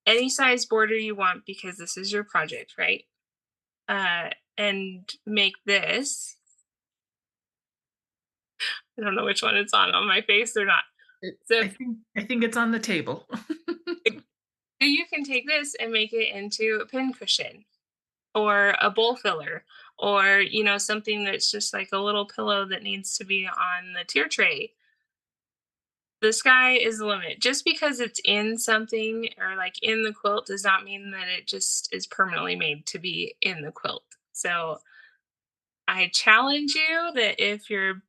any size border you want because this is your project, right? Uh, and make this. I don't know which one it's on my face or not. So I think it's on the table. you can take this and make it into a pin cushion or a bowl filler or something that's just like a little pillow that needs to be on the tier tray. The sky is the limit. Just because it's in something or like in the quilt does not mean that it just is permanently made to be in the quilt. So I challenge you that if you're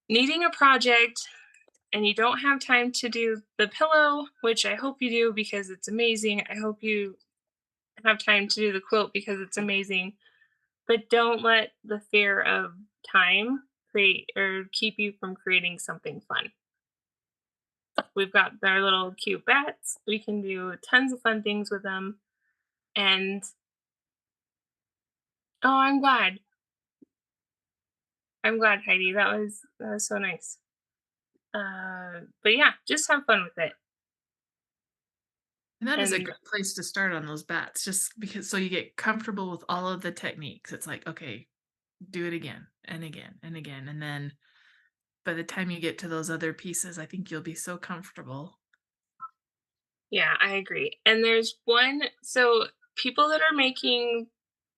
needing a project and you don't have time to do the pillow, which I hope you do because it's amazing. I hope you have time to do the quilt because it's amazing. But don't let the fear of time create or keep you from creating something fun. We've got our little cute bats. We can do tons of fun things with them. And oh, I'm glad. I'm glad, Heidi. That was so nice. But yeah, just have fun with it. And that is a And good place to start on those bats, just because so you get comfortable with all of the techniques. It's like, okay, do it again and again and again. And then by the time you get to those other pieces, I think you'll be so comfortable. yeah, I agree. And there's one, so people that are making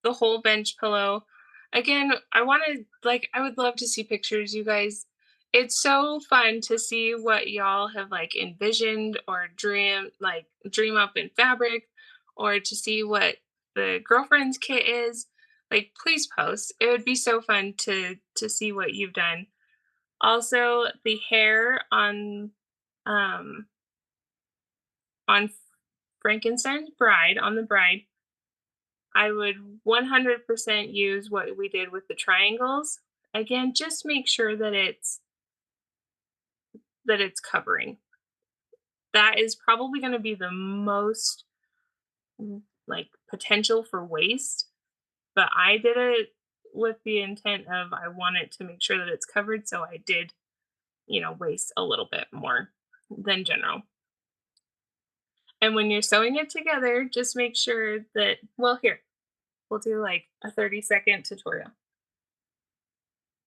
the whole bench pillow, again, I would love to see pictures, you guys. It's so fun to see what y'all have like envisioned or dream up in fabric, or to see what the girlfriend's kit is. Like, please post. It would be so fun to see what you've done. Also, the hair um on Frankenstein's bride, on the bride, I would 100% use what we did with the triangles. Again, just make sure that it's covering. That is probably going to be the most like potential for waste, but I did it with the intent of I wanted to make sure that it's covered, so I did, waste a little bit more than general. And when you're sewing it together, just make sure that, well, here, we'll do like a 30-second tutorial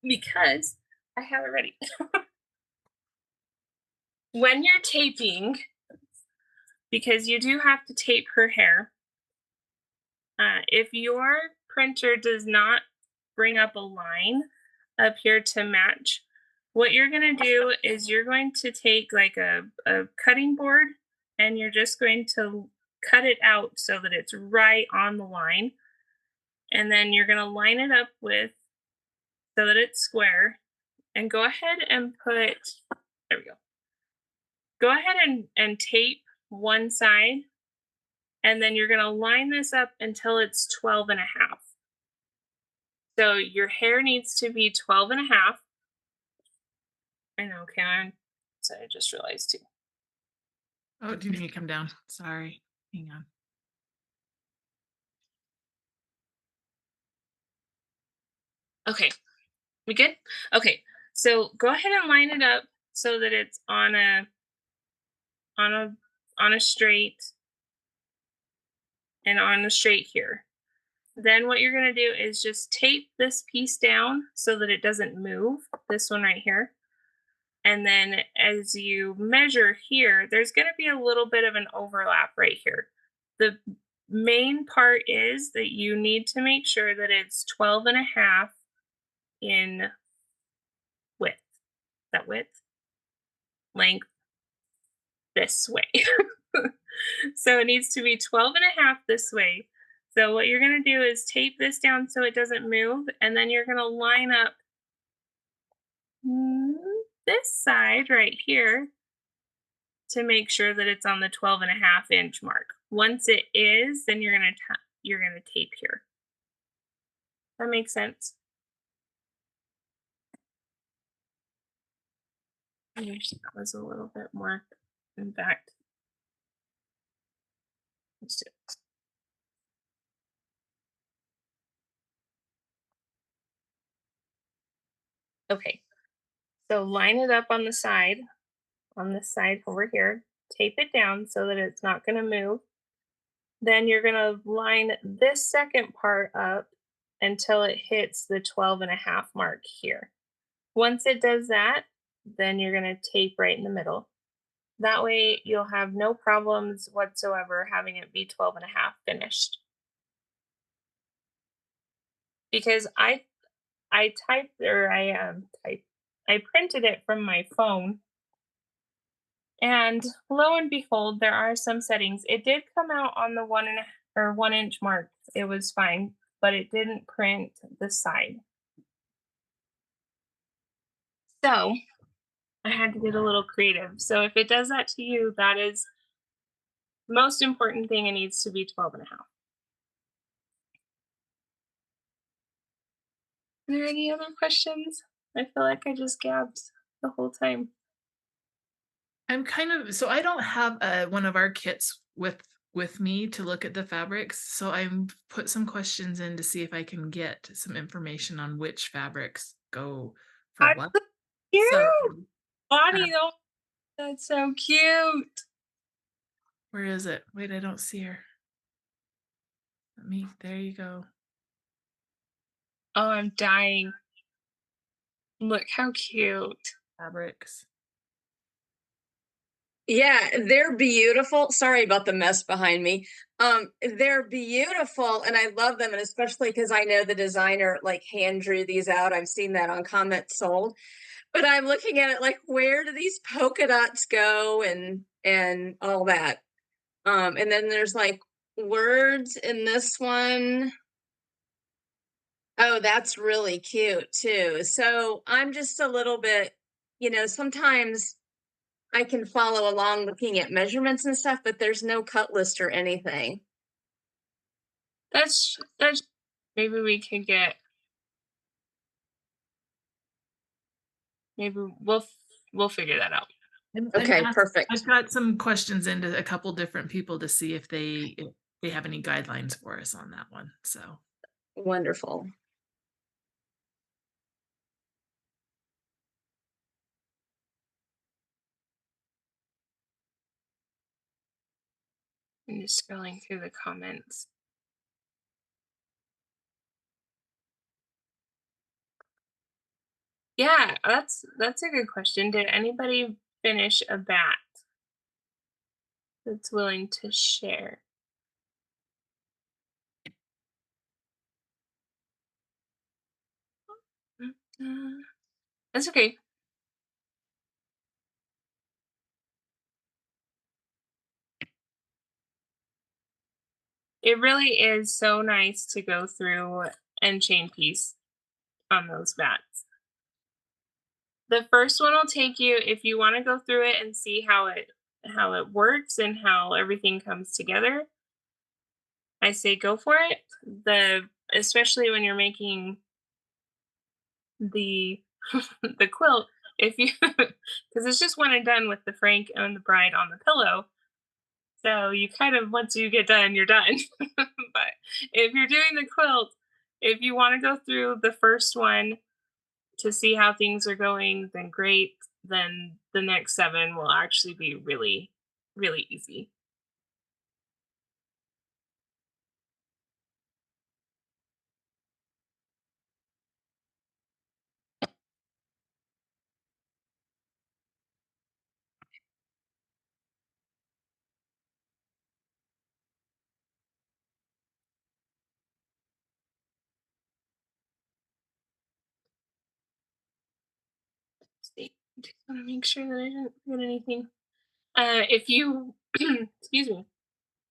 because I have it ready. When you're taping, because you do have to tape her hair, if your printer does not bring up a line up here to match, what you're going to do is you're going to take like a cutting board and you're just going to cut it out so that it's right on the line. And then you're going to line it up with so that it's square and go ahead and put, there we go. Go ahead and tape one side and then you're going to line this up until it's 12 and a half. So your hair needs to be 12 and a half. I know, Karen. So I just realized too. Oh, do you need to come down? Sorry. Hang on. Okay. We good? Okay. So go ahead and line it up so that it's on a on a straight and on a straight here. Then what you're going to do is just tape this piece down so that it doesn't move, this one right here. And then as you measure here, there's going to be a little bit of an overlap right here. The main part is that you need to make sure that it's 12 and a half in width. That width, length, this way. So it needs to be 12 and a half this way. So what you're going to do is tape this down so it doesn't move, and then you're going to line up this side right here to make sure that it's on the 12 and a half inch mark. Once it is, then you're going to tape here. That makes sense. I wish that was a little bit more. In fact, let's do it. Okay, so line it up on the side, on this side over here. Tape it down so that it's not going to move. Then you're going to line this second part up until it hits the 12 and a half mark here. Once it does that, then you're going to tape right in the middle. That way you'll have no problems whatsoever having it be 12 and a half finished. Because I typed or I printed it from my phone, and lo and behold, there are some settings. It did come out on the 1 inch mark. It was fine, but it didn't print the side. So I had to get a little creative. So if it does that to you, that is the most important thing. It needs to be 12 and a half. Are there any other questions? I feel like I just gabbed the whole time. I'm kind of so I don't have one of our kits with me to look at the fabrics, so I'm put some questions in to see if I can get some information on which fabrics go for That's what. so cute. So Bonnie, though, that's so cute. where is it? Wait, I don't see her. There you go. Oh, I'm dying. Look how cute. Fabrics. Yeah, they're beautiful. Sorry about the mess behind me. They're beautiful and I love them, and especially because I know the designer like hand drew these out. I've seen that on Comment Sold. But I'm looking at it like, where do these polka dots go and all that? And then there's like words in this one. Oh, that's really cute too. So I'm just a little bit, sometimes I can follow along looking at measurements and stuff, but there's no cut list or anything. That's maybe we could get maybe we'll figure that out. Okay, perfect. I've got some questions into a couple different people to see if they have any guidelines for us on that one. So Wonderful. I'm just scrolling through the comments. Yeah, that's a good question. Did anybody finish a bat that's willing to share? That's okay. It really is so nice to go through and chain piece on those bats. The first one will take you, if you want to go through it and see how it works and how everything comes together, I say go for it. Especially when you're making the the quilt, if you because it's just one and done with the Frank and the bride on the pillow. So you kind of, once you get done, you're done. But if you're doing the quilt, if you want to go through the first one to see how things are going, then great. Then the next 7 will actually be really, really easy. See, just want to make sure that I didn't forget anything. If you, excuse me,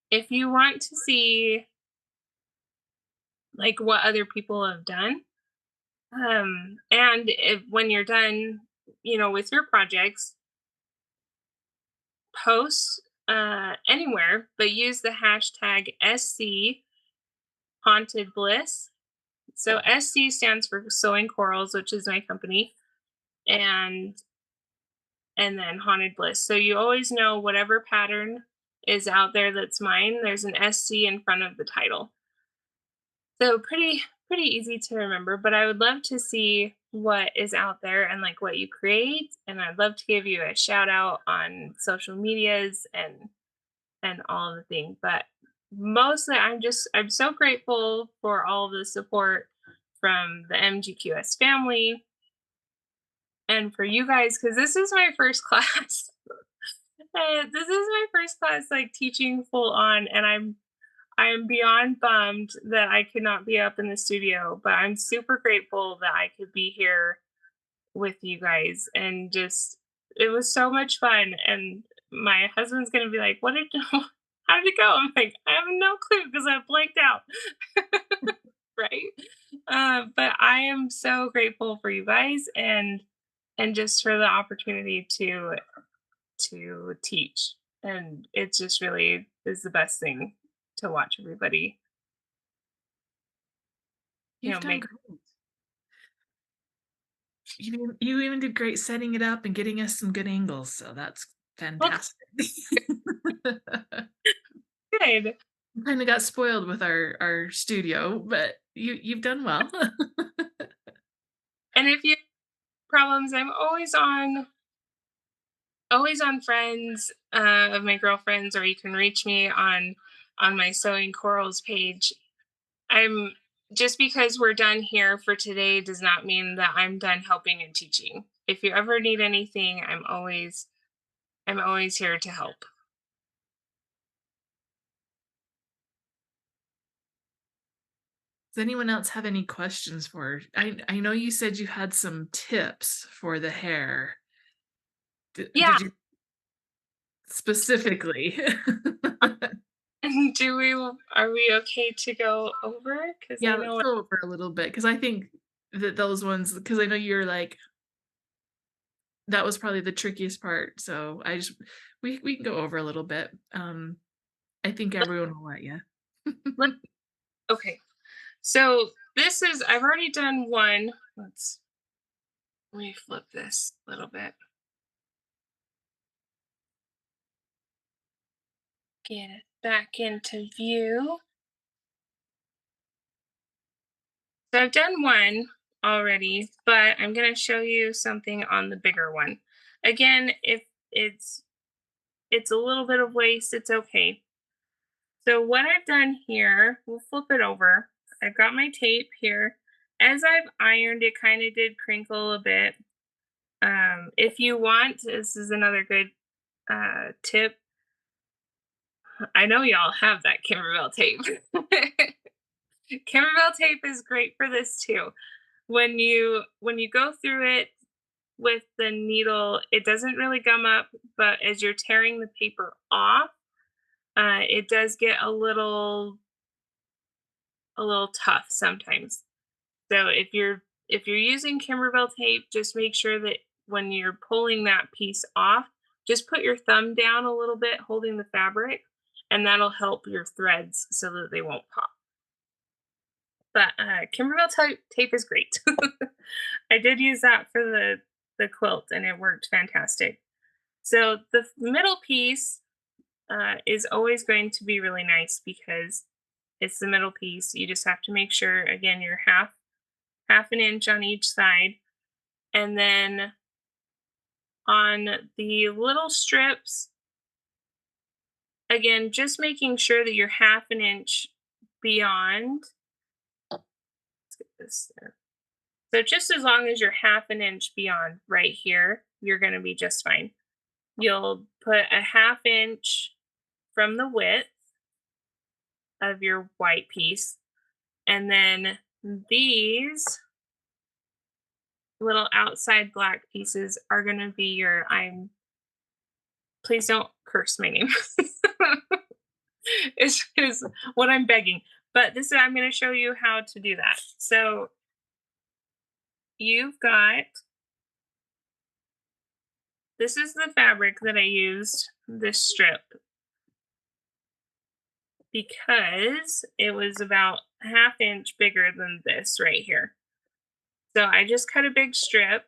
if you want to see like what other people have done, and if when you're done, with your projects, post anywhere, but use the hashtag SC Haunted Bliss. So SC stands for Sewing Corals, which is my company, and and then Haunted Bliss. So you always know whatever pattern is out there that's mine. There's an SC in front of the title. So pretty easy to remember, but I would love to see what is out there and like what you create, and I'd love to give you a shout out on social medias and all of the things. But mostly I'm so grateful for all the support from the MGQS family and for you guys because this is my first class. This is my first class like teaching full on, and I'm beyond bummed that I could not be up in the studio, but I'm super grateful that I could be here with you guys and just it was so much fun. And my husband's gonna be like, "What did how did it go?" I'm like, "I have no clue because I blanked out." Right? But I am so grateful for you guys and just for the opportunity to teach. And it just really is the best thing to watch everybody, You've done make. great. You even did great setting it up and getting us some good angles, so that's Well, fantastic. good. Kinda got spoiled with our studio, but you've done well. And if you have problems, I'm always on friends of my girlfriends, or you can reach me on my sewing corals page. I'm just because we're done here for today does not mean that I'm done helping and teaching. If you ever need anything, I'm always here to help. Does anyone else have any questions for her? I know you said you had some tips for the hair. Yeah. Did you specifically? Do we are we okay to go over? Because I Yeah, let's know go over a little bit because I think that those ones because I know you're like that was probably the trickiest part. So I just we can go over a little bit. I think everyone will let you. let okay. So this is I've already done one. Let me flip this a little bit. Get it back into view. So I've done one already, but I'm going to show you something on the bigger one. Again, if it's a little bit of waste, it's okay. So what I've done here, we'll flip it over. I've got my tape here. As I've ironed, it kind of did crinkle a bit. If you want, this is another good tip. I know y'all have that Kimberbell tape. Kimberbell tape is great for this too. When you go through it with the needle, it doesn't really gum up, but as you're tearing the paper off, it does get a little tough sometimes. So if you're using Kimberbell tape, just make sure that when you're pulling that piece off, just put your thumb down a little bit holding the fabric, and that'll help your threads so that they won't pop. But Kimberbell tape is great. I did use that for the quilt, and it worked fantastic. So the middle piece is always going to be really nice because it's the middle piece. You just have to make sure again you're half an inch on each side. And then on the little strips, again, just making sure that you're half an inch beyond. Let's get this there. So just as long as you're half an inch beyond right here, you're going to be just fine. You'll put a half inch from the width of your white piece. And then these little outside black pieces are going to be your, please don't curse my name. is what I'm begging. But I'm going to show you how to do that. So you've got, this is the fabric that I used, this strip, because it was about half inch bigger than this right here. So I just cut a big strip,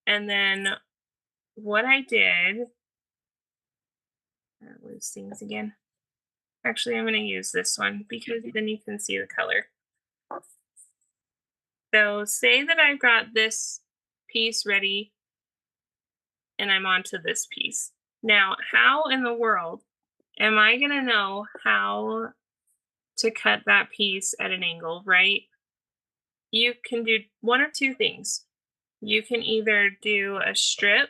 and then what I did, lose things again. Actually, I'm going to use this one because then you can see the color. So say that I've got this piece ready and I'm onto this piece. Now, how in the world am I going to know how to cut that piece at an angle, right? You can do one of two things. You can either do a strip.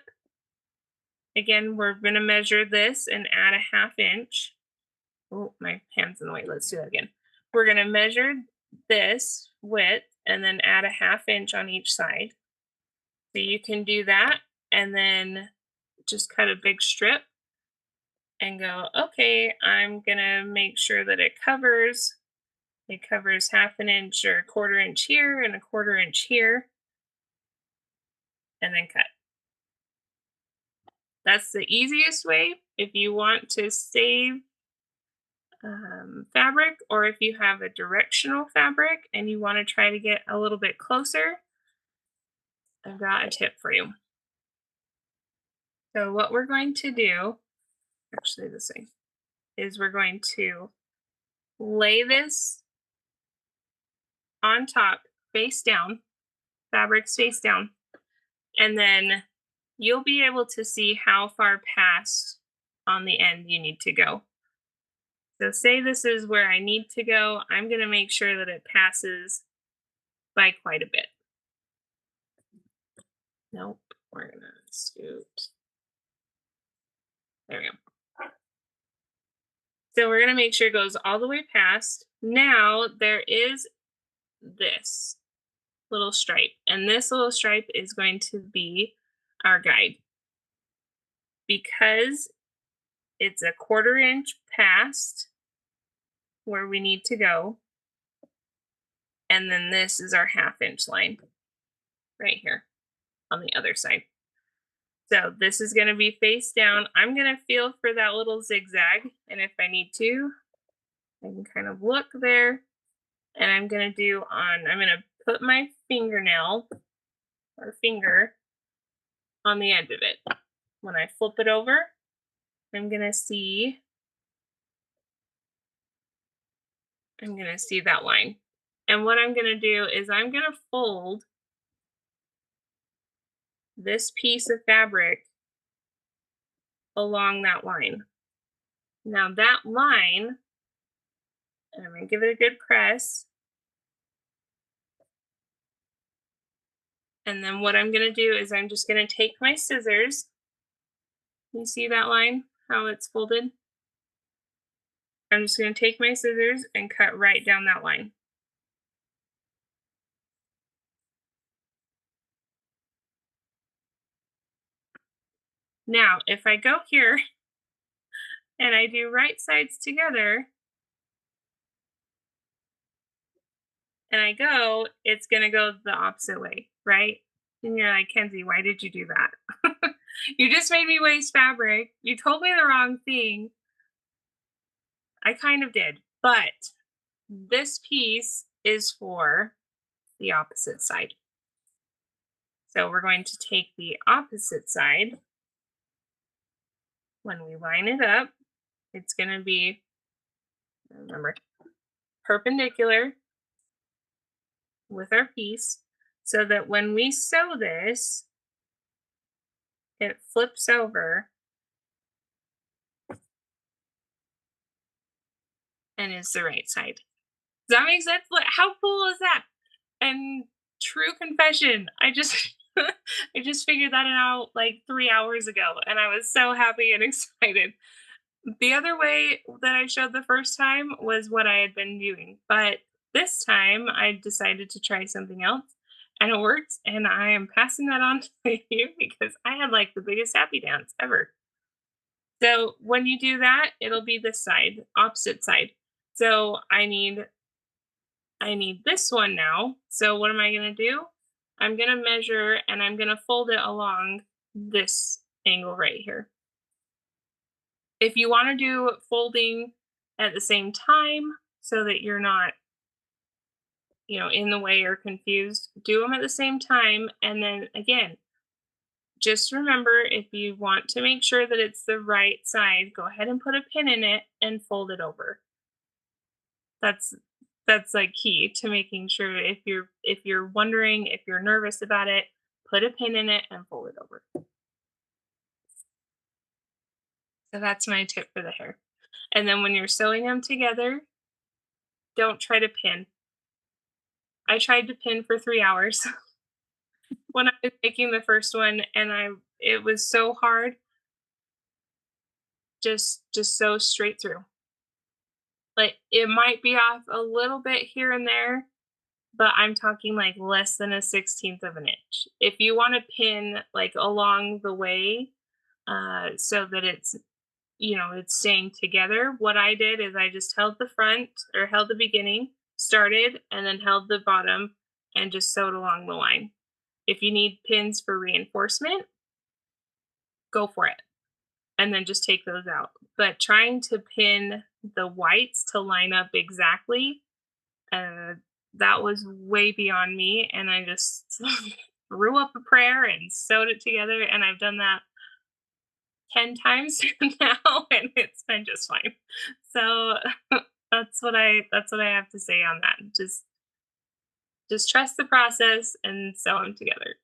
Again, we're going to measure this and add a half inch. Oh, my hand's in the way. Let's do that again. We're going to measure this width and then add a half inch on each side. So you can do that and then just cut a big strip and go, okay, I'm going to make sure that it covers half an inch or a quarter inch here and a quarter inch here, and then cut. That's the easiest way if you want to save fabric, or if you have a directional fabric and you want to try to get a little bit closer, I've got a tip for you. So what we're going to do, actually this way, is we're going to lay this on top, face down, fabrics face down, and then you'll be able to see how far past on the end you need to go. So say this is where I need to go, I'm going to make sure that it passes by quite a bit. Nope, we're going to scoot. There we go. So we're going to make sure it goes all the way past. Now there is this little stripe, and this little stripe is going to be our guide. Because it's a quarter inch past where we need to go, and then this is our half inch line right here on the other side. So this is going to be face down. I'm going to feel for that little zigzag, and if I need to, I can kind of look there, and I'm going to put my fingernail or finger on the end of it. When I flip it over, I'm going to see that line. And what I'm going to do is I'm going to fold this piece of fabric along that line. Now that line, and I'm going to give it a good press. And then what I'm going to do is I'm just going to take my scissors. You see that line, how it's folded? I'm just going to take my scissors and cut right down that line. Now, if I go here and I do right sides together, and I go, it's going to go the opposite way, right? And you're like, Kenzy, why did you do that? You just made me waste fabric. You told me the wrong thing. I kind of did, but this piece is for the opposite side. So we're going to take the opposite side. When we line it up, it's going to be, remember, perpendicular with our piece, so that when we sew this, it flips over and is the right side. Does that make sense? Like, how cool is that? And true confession, I just I just figured that out like 3 hours ago, and I was so happy and excited. The other way that I showed the first time was what I had been doing, but this time I decided to try something else, and it worked, and I am passing that on to you because I had, like, the biggest happy dance ever. So, when you do that, it'll be this side, opposite side. So, I need this one now. So what am I going to do? I'm going to measure and I'm going to fold it along this angle right here. If you want to do folding at the same time so that you're not, in the way or confused, do them at the same time. And then again, just remember, if you want to make sure that it's the right side, go ahead and put a pin in it and fold it over. That's that's like key to making sure, if you're wondering, if you're nervous about it, put a pin in it and fold it over. So that's my tip for the hair. And then when you're sewing them together, don't try to pin. I tried to pin for 3 hours when I was making the first one, and it was so hard. Just sew straight through. Like, it might be off a little bit here and there, but I'm talking like less than a 16th of an inch. If you want to pin like along the way, so that it's staying together, what I did is I just held the front, or held the beginning, started, and then held the bottom and just sewed along the line. If you need pins for reinforcement, go for it. And then just take those out. But trying to pin the whites to line up exactly, uh, that was way beyond me, and I just threw up a prayer and sewed it together, and I've done that 10 times now, and it's been just fine. So, that's what I have to say on that. Just trust the process and sew them together.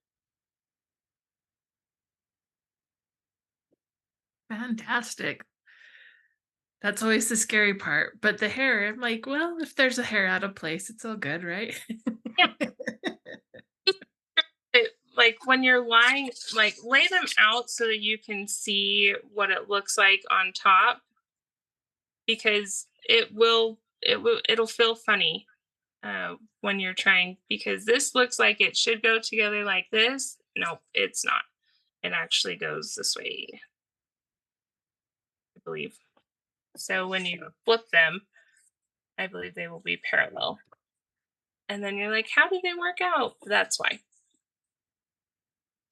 Fantastic. That's always the scary part, but the hair, I'm like, "Well, if there's a hair out of place, it's all good, right?" Yeah, like, when you're lying, like, lay them out so that you can see what it looks like on top, because it'll feel funny, when you're trying, because this looks like it should go together like this. No, it's not. It actually goes this way, I believe. So when you flip them, I believe they will be parallel. And then you're like, how did they work out? That's why.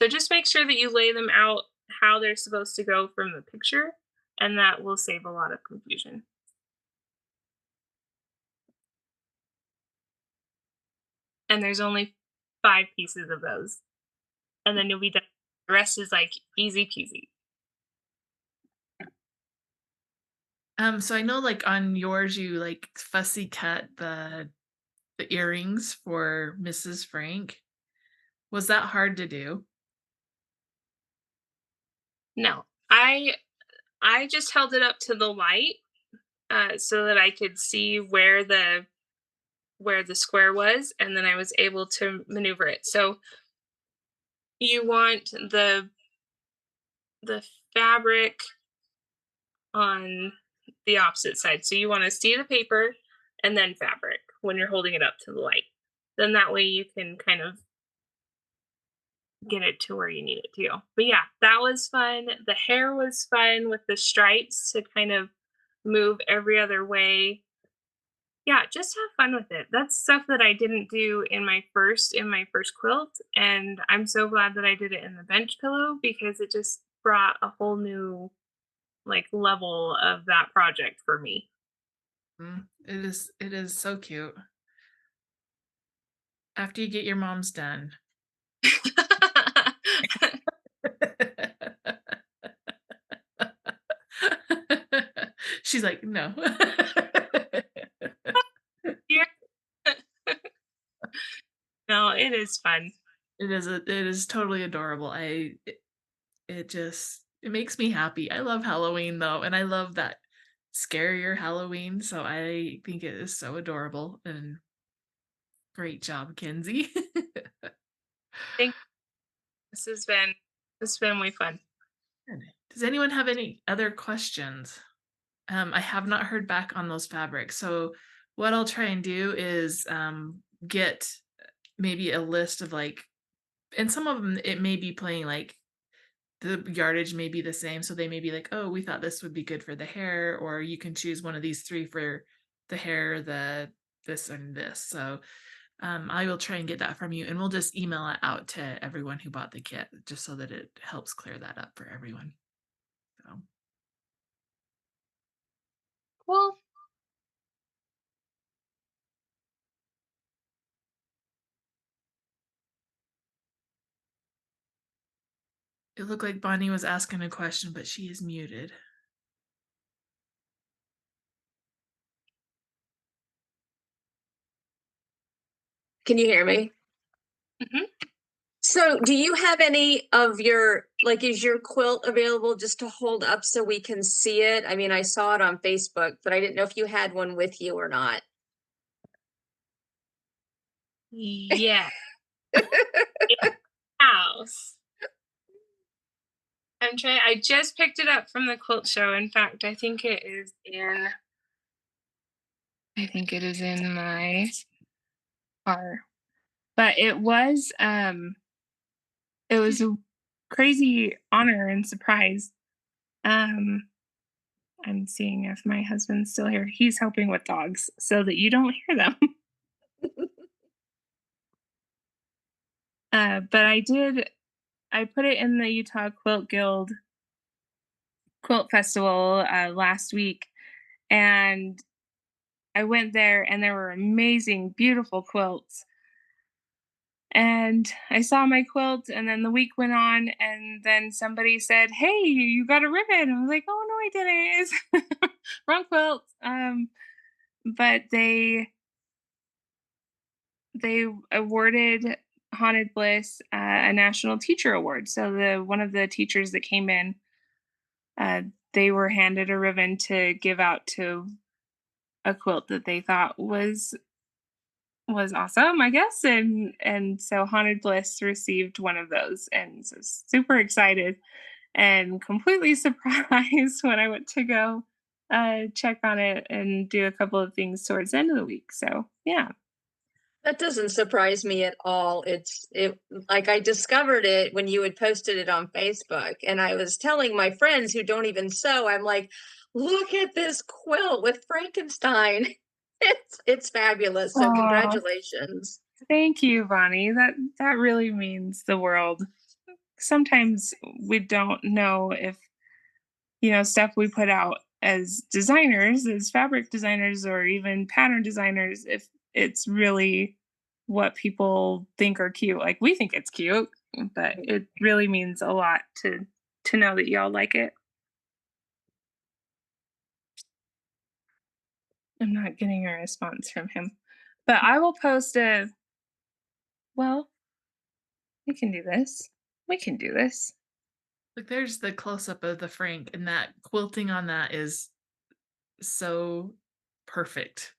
So just make sure that you lay them out how they're supposed to go from the picture, and that will save a lot of confusion. And there's only 5 pieces of those, and then you'll be done. The rest is like easy peasy. So I know, like, on yours, you, like, fussy cut the earrings for Mrs. Frank. Was that hard to do? No, I just held it up to the light, so that I could see where the square was, and then I was able to maneuver it. So you want the fabric on the opposite side. So you want to see the paper and then fabric when you're holding it up to the light. Then that way you can kind of get it to where you need it to go. But yeah, that was fun. The hair was fun with the stripes to kind of move every other way. Yeah, just have fun with it. That's stuff that I didn't do in my first quilt, and I'm so glad that I did it in the bench pillow, because it just brought a whole new, like, level of that project for me. It is so cute. After you get your mom's done. She's like, "No." Yeah. No, it is fun. It is totally adorable. it makes me happy. I love Halloween though, and I love that scarier Halloween, so I think it is so adorable and great job, Kenzie. Thank this has been way fun. Good. Does anyone have any other questions? I have not heard back on those fabrics, so what I'll try and do is get maybe a list of like, and some of them it may be playing like the yardage may be the same, so they may be like, oh, we thought this would be good for the hair, or you can choose one of these three for the hair, the this and this. So I will try and get that from you, and we'll just email it out to everyone who bought the kit, just so that it helps clear that up for everyone. So Well, it looked like Bonnie was asking a question, but she is muted. Can you hear me? mhm. So, do you have any of your, like, is your quilt available just to hold up so we can see it? I mean, I saw it on Facebook, but I didn't know if you had one with you or not. Yeah. House. I just picked it up from the quilt show. In fact, I think it is in my car. But it was a crazy honor and surprise. Um I'm seeing if my husband's still here. He's helping with dogs so that you don't hear them. But I put it in the Utah Quilt Guild Quilt Festival last week, and I went there and there were amazing, beautiful quilts. And I saw my quilt, and then the week went on, and then somebody said, "Hey, you got a ribbon." I was like, "Oh no, I didn't. It's wrong quilt." But they awarded Haunted Bliss a national teacher award. So the one of the teachers that came in, uh, they were handed a ribbon to give out to a quilt that they thought was awesome, I guess. And so Haunted Bliss received one of those, and so super excited and completely surprised when I went to go check on it and do a couple of things towards the end of the week. So yeah. That doesn't surprise me at all. It like I discovered it when you had posted it on Facebook, and I was telling my friends who don't even sew, I'm like, look at this quilt with Frankenstein. It's fabulous. So Oh, congratulations. thank you, Bonnie. That really means the world. Sometimes we don't know if stuff we put out as designers, as fabric designers, or even pattern designers, if it's really what people think are cute. Like we think it's cute, but it really means a lot to know that y'all like it. I'm not getting a response from him, but I will post a. Well, we can do this. We can do this. Like there's the close up of the Frank, and that quilting on that is so perfect.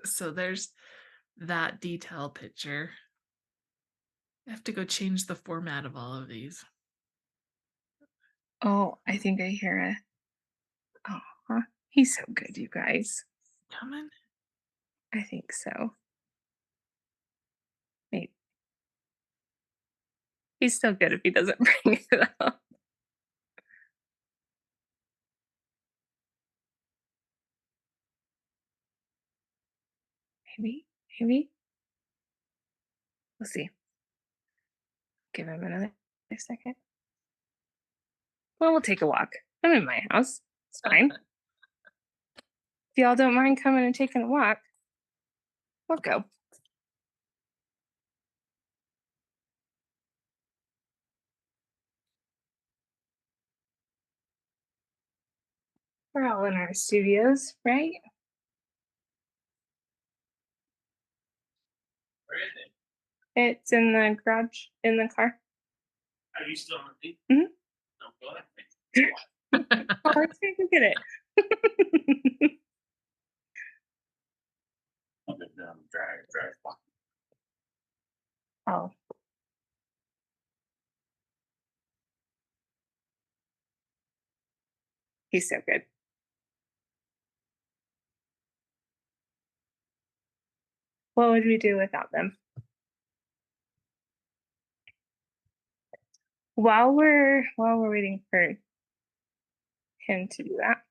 So there's that detail picture. I have to go change the format of all of these. Oh, I think I hear a. Oh, huh? He's so good, you guys. Coming? I think so. Wait, he's still good if he doesn't bring it up. Maybe, maybe. We'll see. Give him another second. Well, we'll take a walk. I'm in my house. It's fine. If y'all don't mind coming and taking a walk, we'll go. We're all in our studios, right? Where is it? It's in the garage, in the car. Are you still on the? Mhm. Oh, let's go get it. Oh. He's so good. What would we do without them? While we're waiting for him to do that,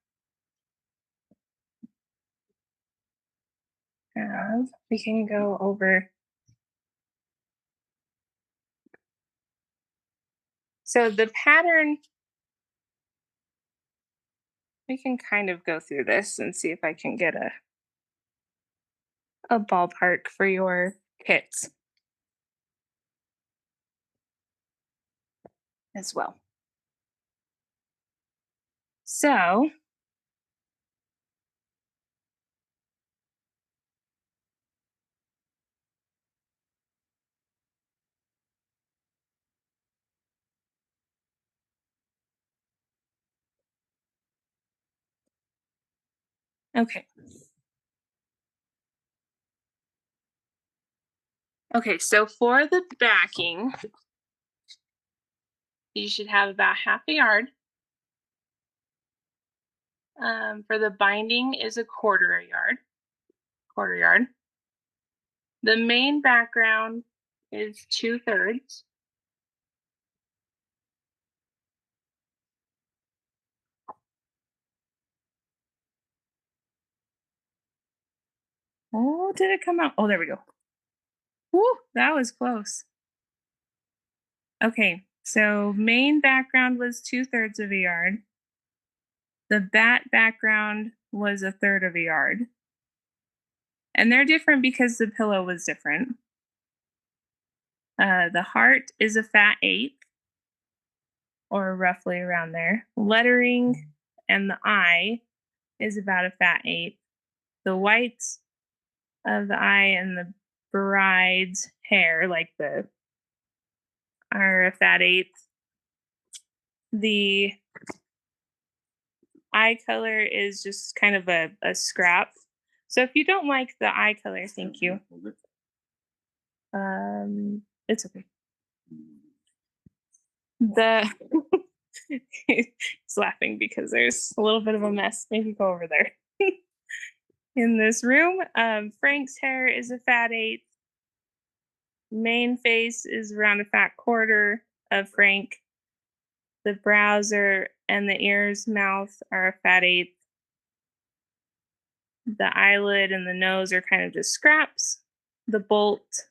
we can go over. So the pattern, we can kind of go through this and see if I can get a ballpark for your kits as well. So okay. Okay, so for the backing, you should have about half a yard. For the binding is a quarter yard. The main background is 2/3. Oh, did it come out? Oh, there we go. Woo, that was close. Okay, so main background was 2/3 of a yard. The bat background was a third of a yard. And they're different because the pillow was different. The heart is a fat eighth, or roughly around there. Lettering and the eye is about a fat eighth. The whites of the eye and the bride's hair, like are a fat eighth. The eye color is just kind of a scrap. So if you don't like the eye color, thank you. It's okay. The he's laughing because there's a little bit of a mess. Maybe go over there. In this room, Frank's hair is a fat eighth. Main face is around a fat quarter of Frank. The brows and the ears, mouth are a fat eighth. The eyelid and the nose are kind of just scraps. The bolt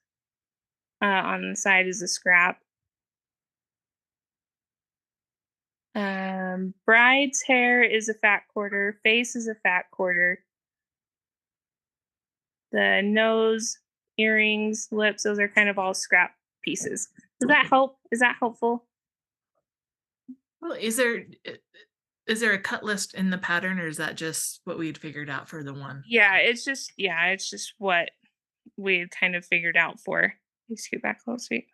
on the side is a scrap. Bride's hair is a fat quarter. Face is a fat quarter. The nose, earrings, lips, those are kind of all scrap pieces. Does that help? Is that helpful? Well, is there a cut list in the pattern, or is that just what we'd figured out for the one? Yeah, it's just what we kind of figured out for. You scoot back a little, sweet.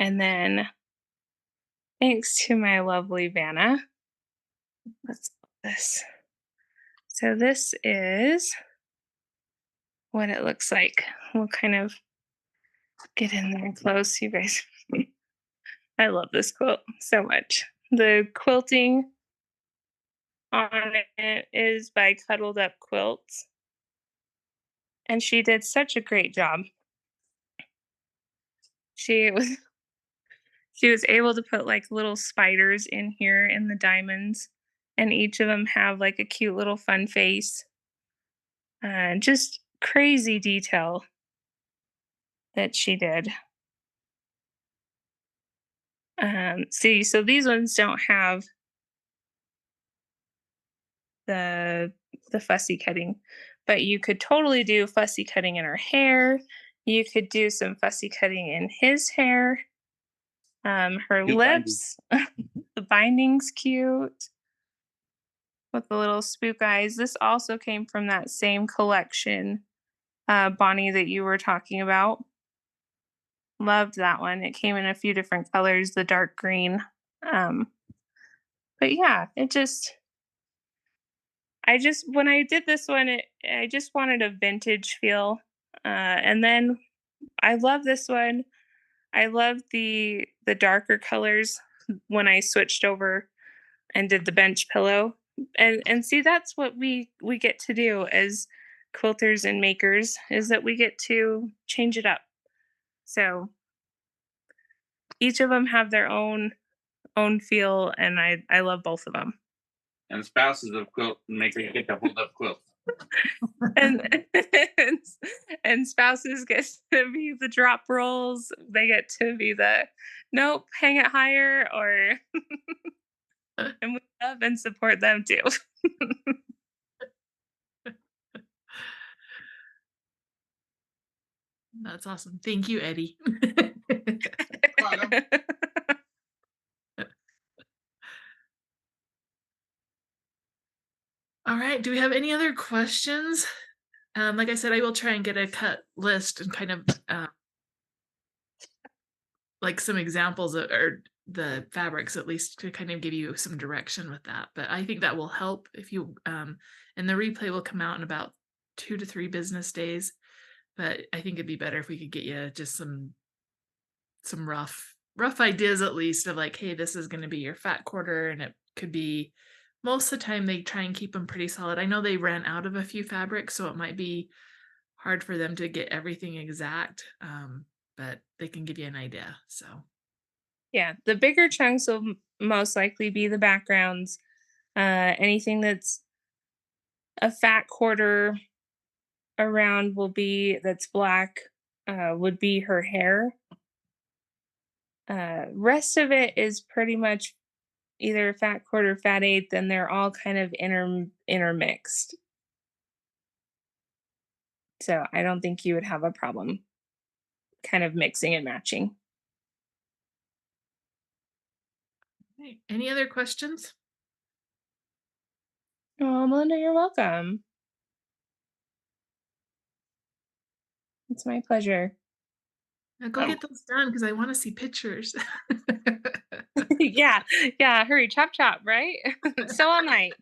And then thanks to my lovely Vanna. Let's put this. So this is what it looks like. We'll kind of get in there close, you guys. I love this quilt so much. The quilting on it is by Cuddled Up Quilts. And she did such a great job. She was she was able to put like little spiders in here in the diamonds, and each of them have like a cute little fun face. Just crazy detail that she did. See, so these ones don't have the fussy cutting, but you could totally do fussy cutting in her hair. You could do some fussy cutting in his hair. Her lips, the binding's cute with the little spook eyes. This also came from that same collection, Bonnie, that you were talking about. Loved that one. It came in a few different colors, the dark green But yeah, when I did this one, I just wanted a vintage feel. And then I love this one. I love the darker colors when I switched over and did the bench pillow. And see, that's what we get to do as quilters and makers, is that we get to change it up. So each of them have their own feel, and I love both of them. And spouses of quilt makers get to hold up quilts. And and spouses get to be the drop rolls. They get to be the nope, hang it higher, or and we love and support them too. That's awesome. Thank you, Eddie. All right. Do we have any other questions? Like I said, I will try and get a cut list and kind of like some examples or the fabrics, at least, to kind of give you some direction with that. But I think that will help if you and the replay will come out in about 2 to 3 business days. But I think it'd be better if we could get you just some rough ideas, at least, of like, hey, this is going to be your fat quarter, and it could be, most of the time they try and keep them pretty solid. I know they ran out of a few fabrics, so it might be hard for them to get everything exact, but they can give you an idea. So Yeah, the bigger chunks will most likely be the backgrounds. Anything that's a fat quarter around that's black, would be her hair. Rest of it is pretty much either fat quarter, fat eighth, and they're all kind of intermixed. So I don't think you would have a problem kind of mixing and matching. okay. Any other questions? Oh, Melinda, you're welcome. It's my pleasure. Now go get those done because I want to see pictures. Yeah, hurry, chop, chop, right? So all night.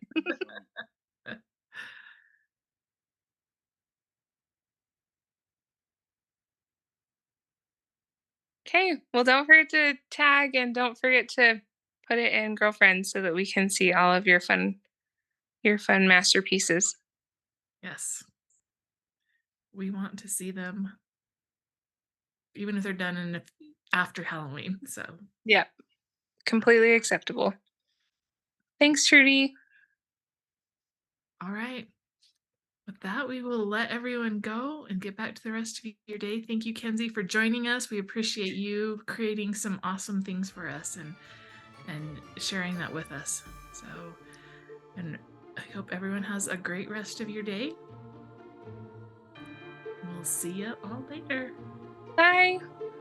Okay, well, don't forget to tag and don't forget to put it in girlfriends so that we can see all of your fun masterpieces. Yes. We want to see them, even if they're done after Halloween. So Yep, completely acceptable. Thanks, Trudy. all right. With that, we will let everyone go and get back to the rest of your day. Thank you, Kenzy, for joining us. We appreciate you creating some awesome things for us and sharing that with us. So, and I hope everyone has a great rest of your day. We'll see you all later. Bye.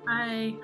Bye.